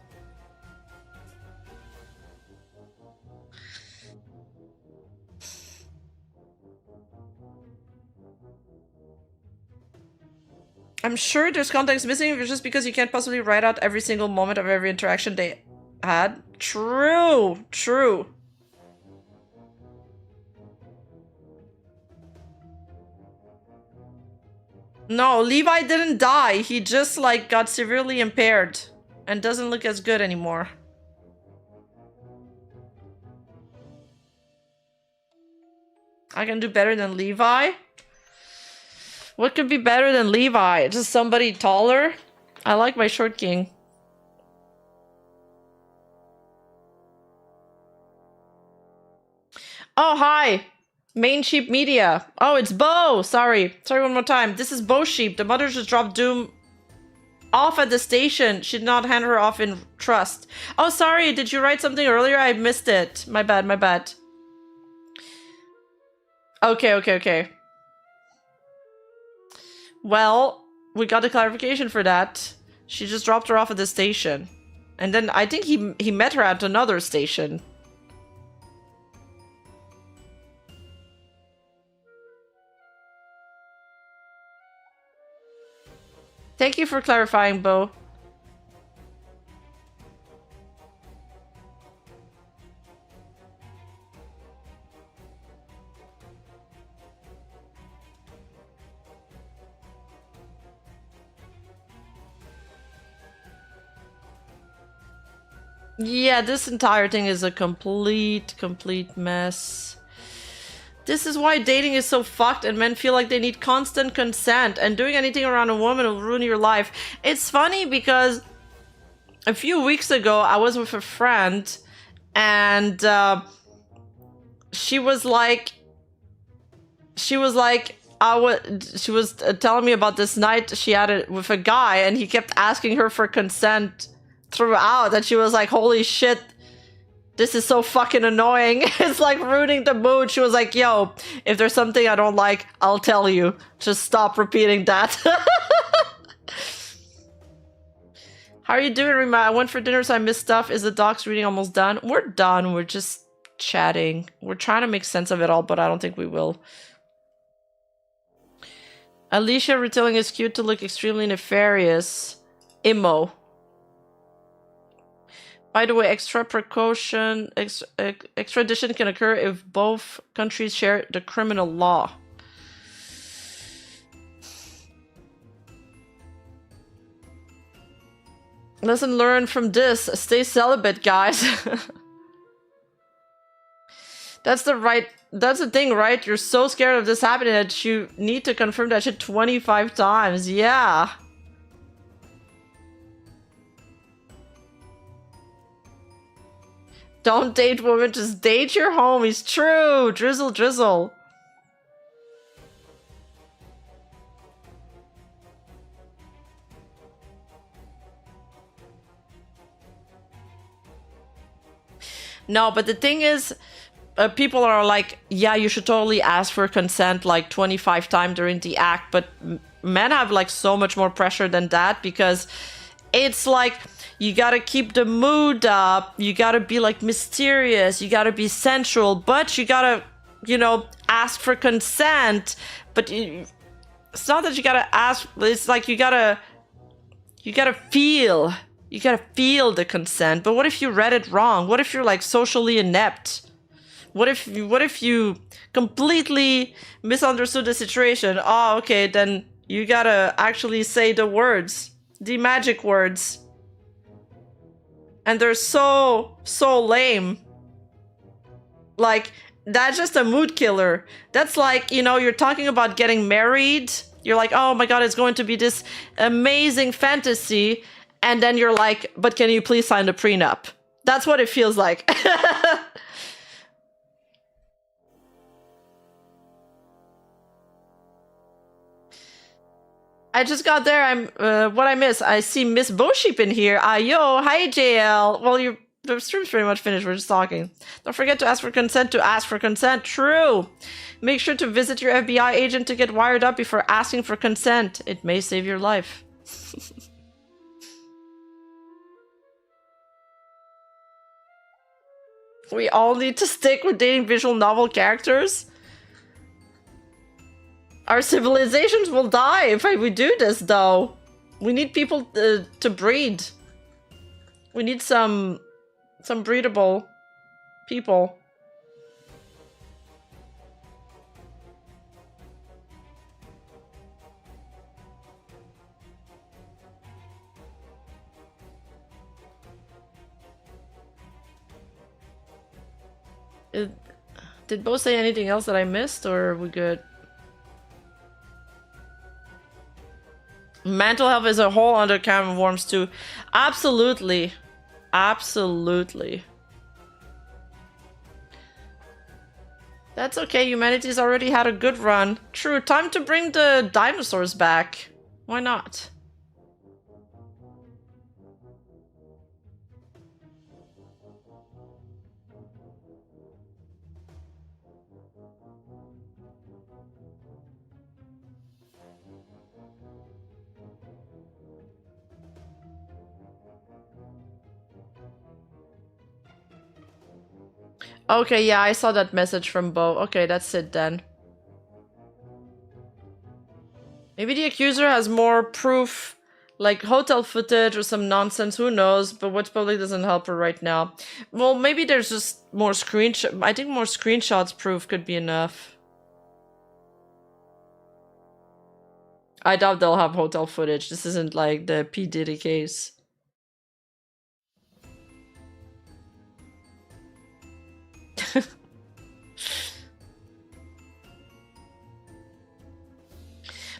I'm sure there's context missing if it's just because you can't possibly write out every single moment of every interaction they had. True. True. No, Levi didn't die. He just, like, got severely impaired and doesn't look as good anymore. I can do better than Levi? What could be better than Levi? Just somebody taller? I like my short king. Oh, hi! Main Sheep Media. Oh, it's Bo! Sorry. Sorry one more time. This is Bo Sheep. The mother just dropped Doom off at the station. She did not hand her off in trust. Oh, sorry. Did you write something earlier? I missed it. My bad, my bad. Okay, okay, okay. Well, we got a clarification for that. She just dropped her off at the station. And then I think he met her at another station. Thank you for clarifying, Bo. Yeah, this entire thing is a complete mess. This is why dating is so fucked and men feel like they need constant consent and doing anything around a woman will ruin your life. It's funny because a few weeks ago I was with a friend and she was telling me about this night she had it with a guy and he kept asking her for consent throughout and she was like, holy shit, this is so fucking annoying. It's like ruining the mood. She was like, yo, if there's something I don't like, I'll tell you. Just stop repeating that. How are you doing, Rima? I went for dinner, so I missed stuff. Is the docs reading almost done? We're done. We're just chatting. We're trying to make sense of it all, but I don't think we will. Alicia retelling is cute to look extremely nefarious. Immo. By the way, extradition can occur if both countries share the criminal law. Lesson learned from this: stay celibate, guys. That's the thing, right? You're so scared of this happening that you need to confirm that shit 25 times. Yeah. Don't date women, just date your homies. True. Drizzle, drizzle. No, but the thing is, people are like, yeah, you should totally ask for consent like 25 times during the act, but men have like so much more pressure than that, because it's like you gotta keep the mood up, you gotta be like mysterious, you gotta be sensual, but you gotta, you know, ask for consent. But it's not that you gotta ask, it's like you gotta feel the consent. But what if you read it wrong? What if you're like socially inept? What if you completely misunderstood the situation? Oh, okay, then you gotta actually say the words, the magic words. And they're so lame. Like, that's just a mood killer. That's like, you know, you're talking about getting married. You're like, oh my god, it's going to be this amazing fantasy. And then you're like, but can you please sign the prenup? That's what it feels like. I just got there. What I miss? I see Miss Bosheep in here. Yo, hi JL. Well, the stream's pretty much finished. We're just talking. Don't forget to ask for consent to ask for consent. True. Make sure to visit your FBI agent to get wired up before asking for consent. It may save your life. We all need to stick with dating visual novel characters. Our civilizations will die if we do this, though. We need people to breed. We need some breedable people. Did Bo say anything else that I missed, or are we good? Mental health is a whole other can of worms too. Absolutely. Absolutely. That's okay, humanity's already had a good run. True, time to bring the dinosaurs back. Why not? Okay, yeah, I saw that message from Bo. Okay, that's it then. Maybe the accuser has more proof, like hotel footage or some nonsense, who knows, but which probably doesn't help her right now. Well, maybe there's just more screenshots. I think more screenshots proof could be enough. I doubt they'll have hotel footage. This isn't like the P. Diddy case.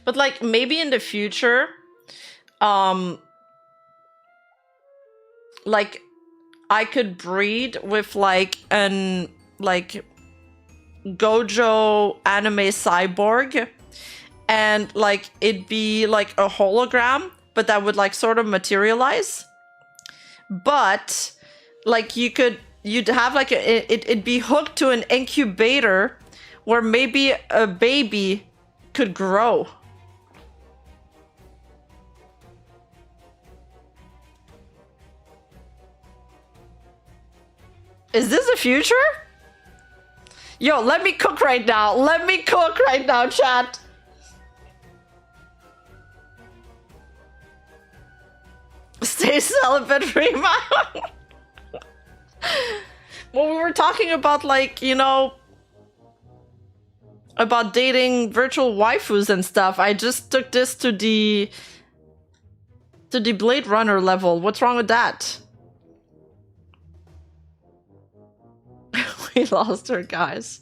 But like maybe in the future, like I could breed with like an Gojo anime cyborg, and like it'd be like a hologram, but that would like sort of materialize. But like you'd have like it'd be hooked to an incubator where maybe a baby could grow. Is this the future? Yo, let me cook right now. Let me cook right now, chat. Stay celibate, Rima. Well, we were talking about, like, you know, about dating virtual waifus and stuff. I just took this to the Blade Runner level. What's wrong with that? We lost her, guys.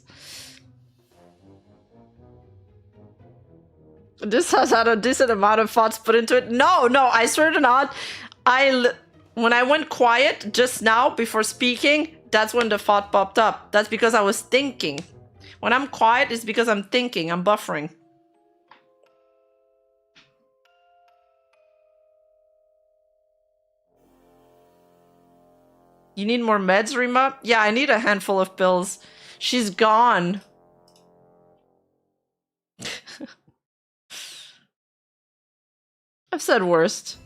This has had a decent amount of thoughts put into it. No, I swear to God, when I went quiet just now before speaking, that's when the thought popped up. That's because I was thinking. When I'm quiet, it's because I'm thinking. I'm buffering. You need more meds, Rima? Yeah, I need a handful of pills. She's gone. I've said worst.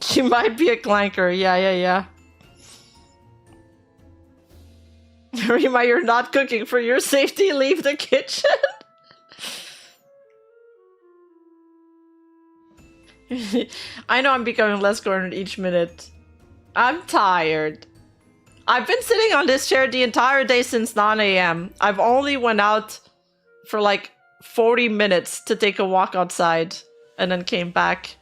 She might be a clanker. Yeah. Rima, you're not cooking. For your safety, leave the kitchen. I know I'm becoming less cornered each minute. I'm tired. I've been sitting on this chair the entire day since 9 AM. I've only went out for like 40 minutes to take a walk outside and then came back.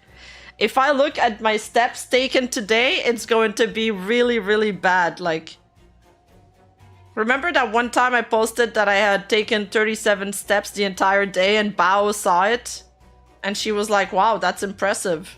If I look at my steps taken today, it's going to be really, really bad. Like, remember that one time I posted that I had taken 37 steps the entire day and Bao saw it? And she was like, wow, that's impressive.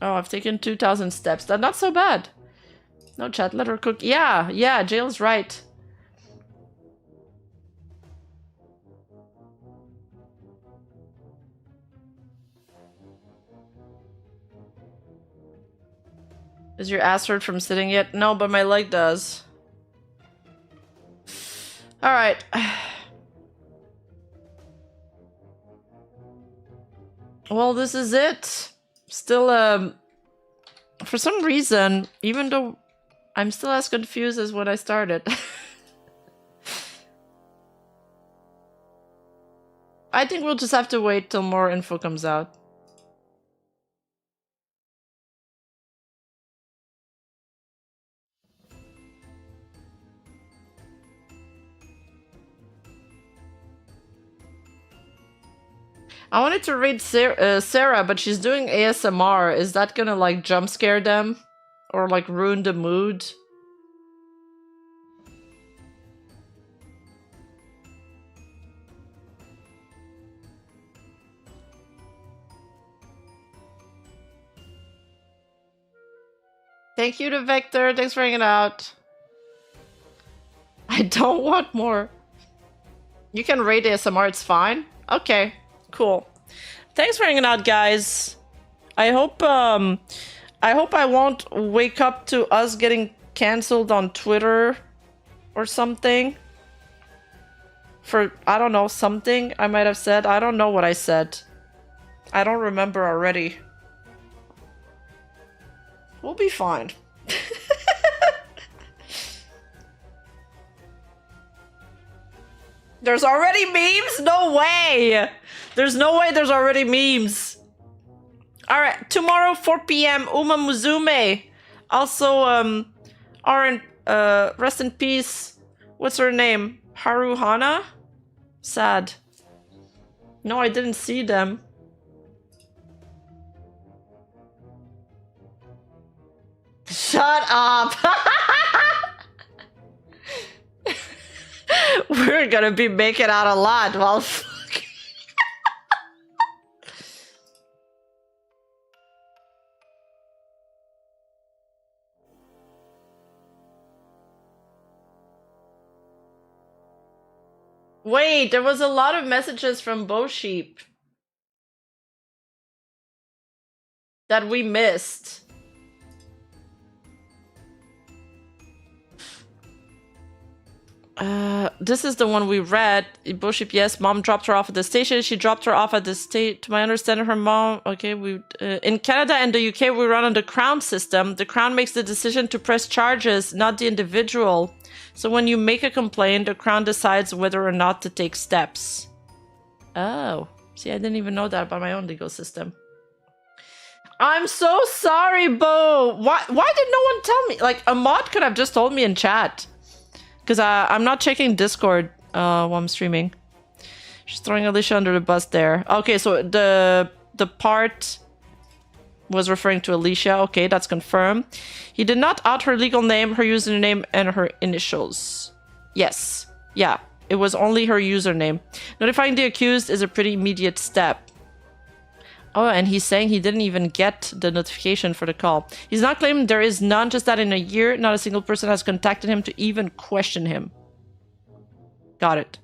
Oh, I've taken 2,000 steps. That's not so bad. No chat, let her cook. Yeah, Jail's right. Is your ass hurt from sitting yet? No, but my leg does. Alright. Well, this is it. Still, for some reason, even though I'm still as confused as when I started. I think we'll just have to wait till more info comes out. I wanted to read Sarah, but she's doing ASMR. Is that gonna, like, jump scare them? Or, like, ruin the mood? Thank you to Vector. Thanks for hanging out. I don't want more. You can rate ASMR, it's fine. Okay. Cool. Thanks for hanging out, guys. I hope I won't wake up to us getting cancelled on Twitter or something. For, I don't know, something I might have said. I don't know what I said. I don't remember already. We'll be fine. There's already memes? No way! There's no way there's already memes. Alright, tomorrow 4 PM, Uma Muzume. Also, rest in peace. What's her name? Haruhana? Sad. No, I didn't see them. Shut up! We're gonna be making out a lot while fucking. Wait, there was a lot of messages from Bo Sheep that we missed. This is the one we read. Boship, yes, mom dropped her off at the station. She dropped her off at the state. To my understanding, her mom. Okay, we in Canada and the UK, we run on the Crown system. The Crown makes the decision to press charges, not the individual. So when you make a complaint, the Crown decides whether or not to take steps. Oh, see, I didn't even know that about my own legal system. I'm so sorry, Bo. Why did no one tell me? Like, a mod could have just told me in chat. Because I'm not checking Discord while I'm streaming. She's throwing Alicia under the bus there. Okay, so the part was referring to Alicia. Okay, that's confirmed. He did not out her legal name, her username, and her initials. Yes. Yeah. It was only her username. Notifying the accused is a pretty immediate step. Oh, and he's saying he didn't even get the notification for the call. He's not claiming there is none, just that in a year, not a single person has contacted him to even question him. Got it.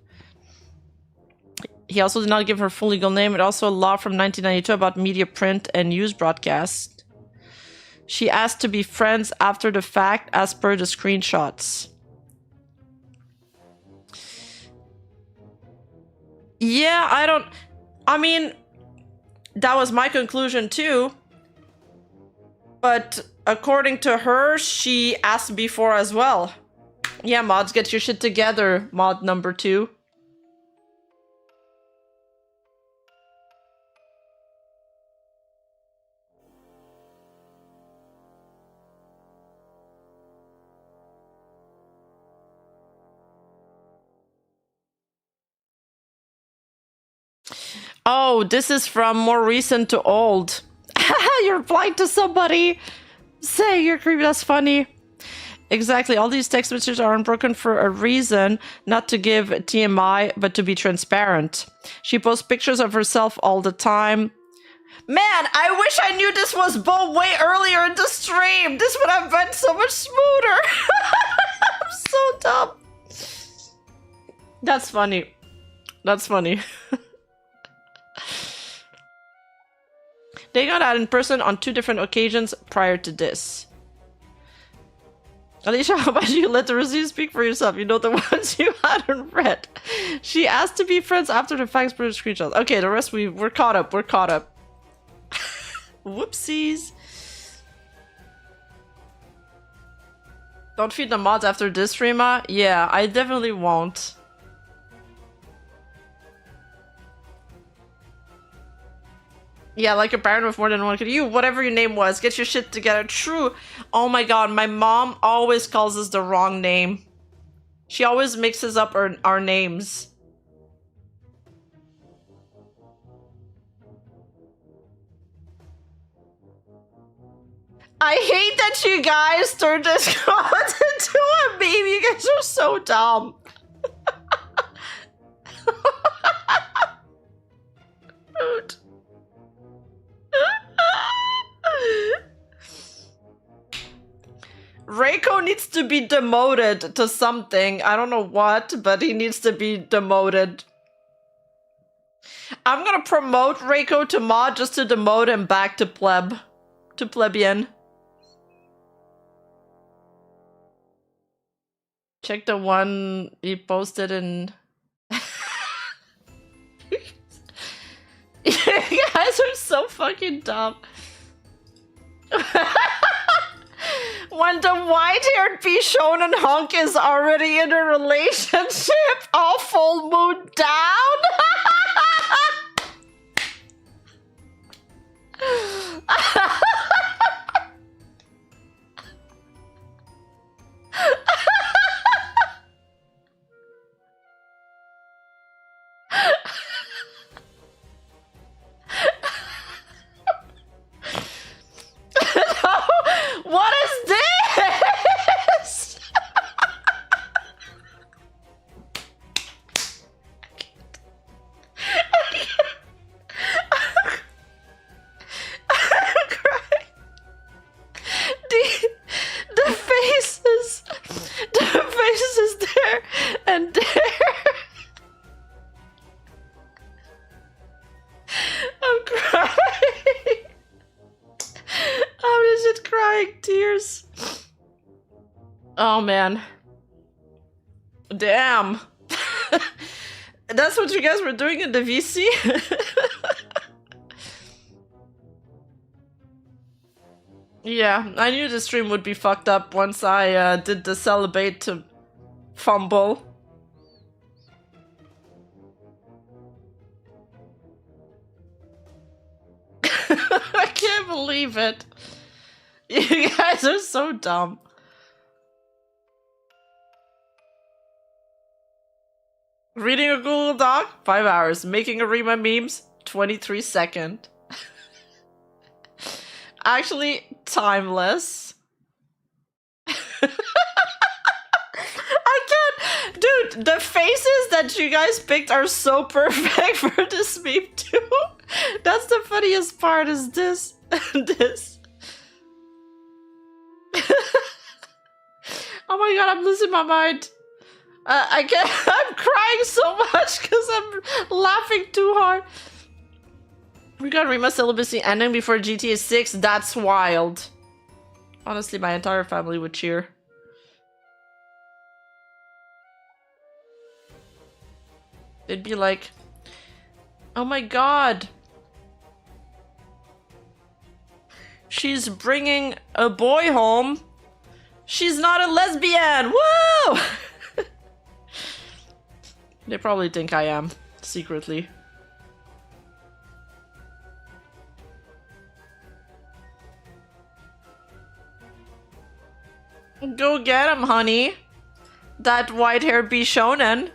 He also did not give her full legal name. It also a law from 1992 about media, print, and news broadcast. She asked to be friends after the fact, as per the screenshots. Yeah, I mean, that was my conclusion too. But according to her, she asked before as well. Yeah, mods, get your shit together, mod number 2. Oh, this is from more recent to old. You're replying to somebody. Say you're creepy. That's funny. Exactly. All these text messages are unbroken for a reason, not to give TMI, but to be transparent. She posts pictures of herself all the time. Man, I wish I knew this was Bo way earlier in the stream. This would have been so much smoother. I'm so dumb. That's funny. That's funny. They got out in person on 2 different occasions prior to this. Alicia, how about you let the receipt speak for yourself? You know the ones you hadn't read. She asked to be friends after the facts per screenshots. Okay, the rest we're caught up. We're caught up. Whoopsies. Don't feed the mods after this, Rima. Yeah, I definitely won't. Yeah, like a parent with more than one kid. You, whatever your name was, get your shit together. True. Oh my god, my mom always calls us the wrong name. She always mixes up our names. I hate that you guys turned this content into a meme. You guys are so dumb. Dude. Reiko needs to be demoted to something. I don't know what, but he needs to be demoted. I'm gonna promote Reiko to mod just to demote him back to pleb. To plebeian. Check the one he posted in... You guys are so fucking dumb. When the white-haired Bishonen hunk is already in a relationship, all full moon down? No, what is this? I'm crying. The faces there and there. I'm crying. I'm just crying tears. Oh man. Damn. That's what you guys were doing in the VC? Yeah, I knew the stream would be fucked up once I did the celebrate to fumble. I can't believe it. You guys are so dumb. Reading a Google Doc, 5 hours. Making a Rima memes, 23 seconds. Actually, timeless. I can't. Dude, Dude, the faces that you guys picked are so perfect for this meme too. That's the funniest part is this. This. Oh my god, I'm losing my mind. I can't. I'm crying so much because I'm laughing too hard. We got Rima's celibacy ending before GTA 6. That's wild. Honestly, my entire family would cheer. They'd be like, oh my god. She's bringing a boy home. She's not a lesbian. Woo! They probably think I am, secretly. Go get him, honey. That white-haired Bishonen.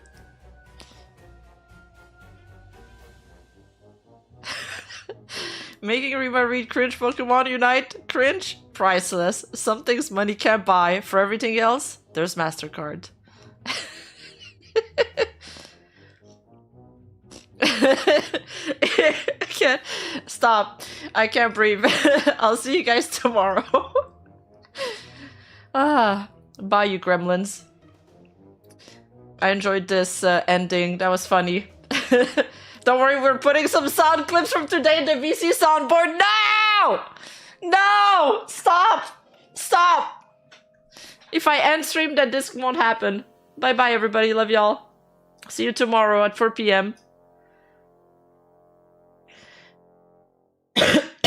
Making Rima read cringe Pokemon Unite. Cringe? Priceless. Some things money can't buy. For everything else, there's MasterCard. I can't. Stop. I can't breathe. I'll see you guys tomorrow. Bye, you gremlins. I enjoyed this ending. That was funny. Don't worry, we're putting some sound clips from today in the VC soundboard. No! No! Stop! Stop! If I end stream, then this won't happen. Bye-bye, everybody. Love y'all. See you tomorrow at 4 p.m.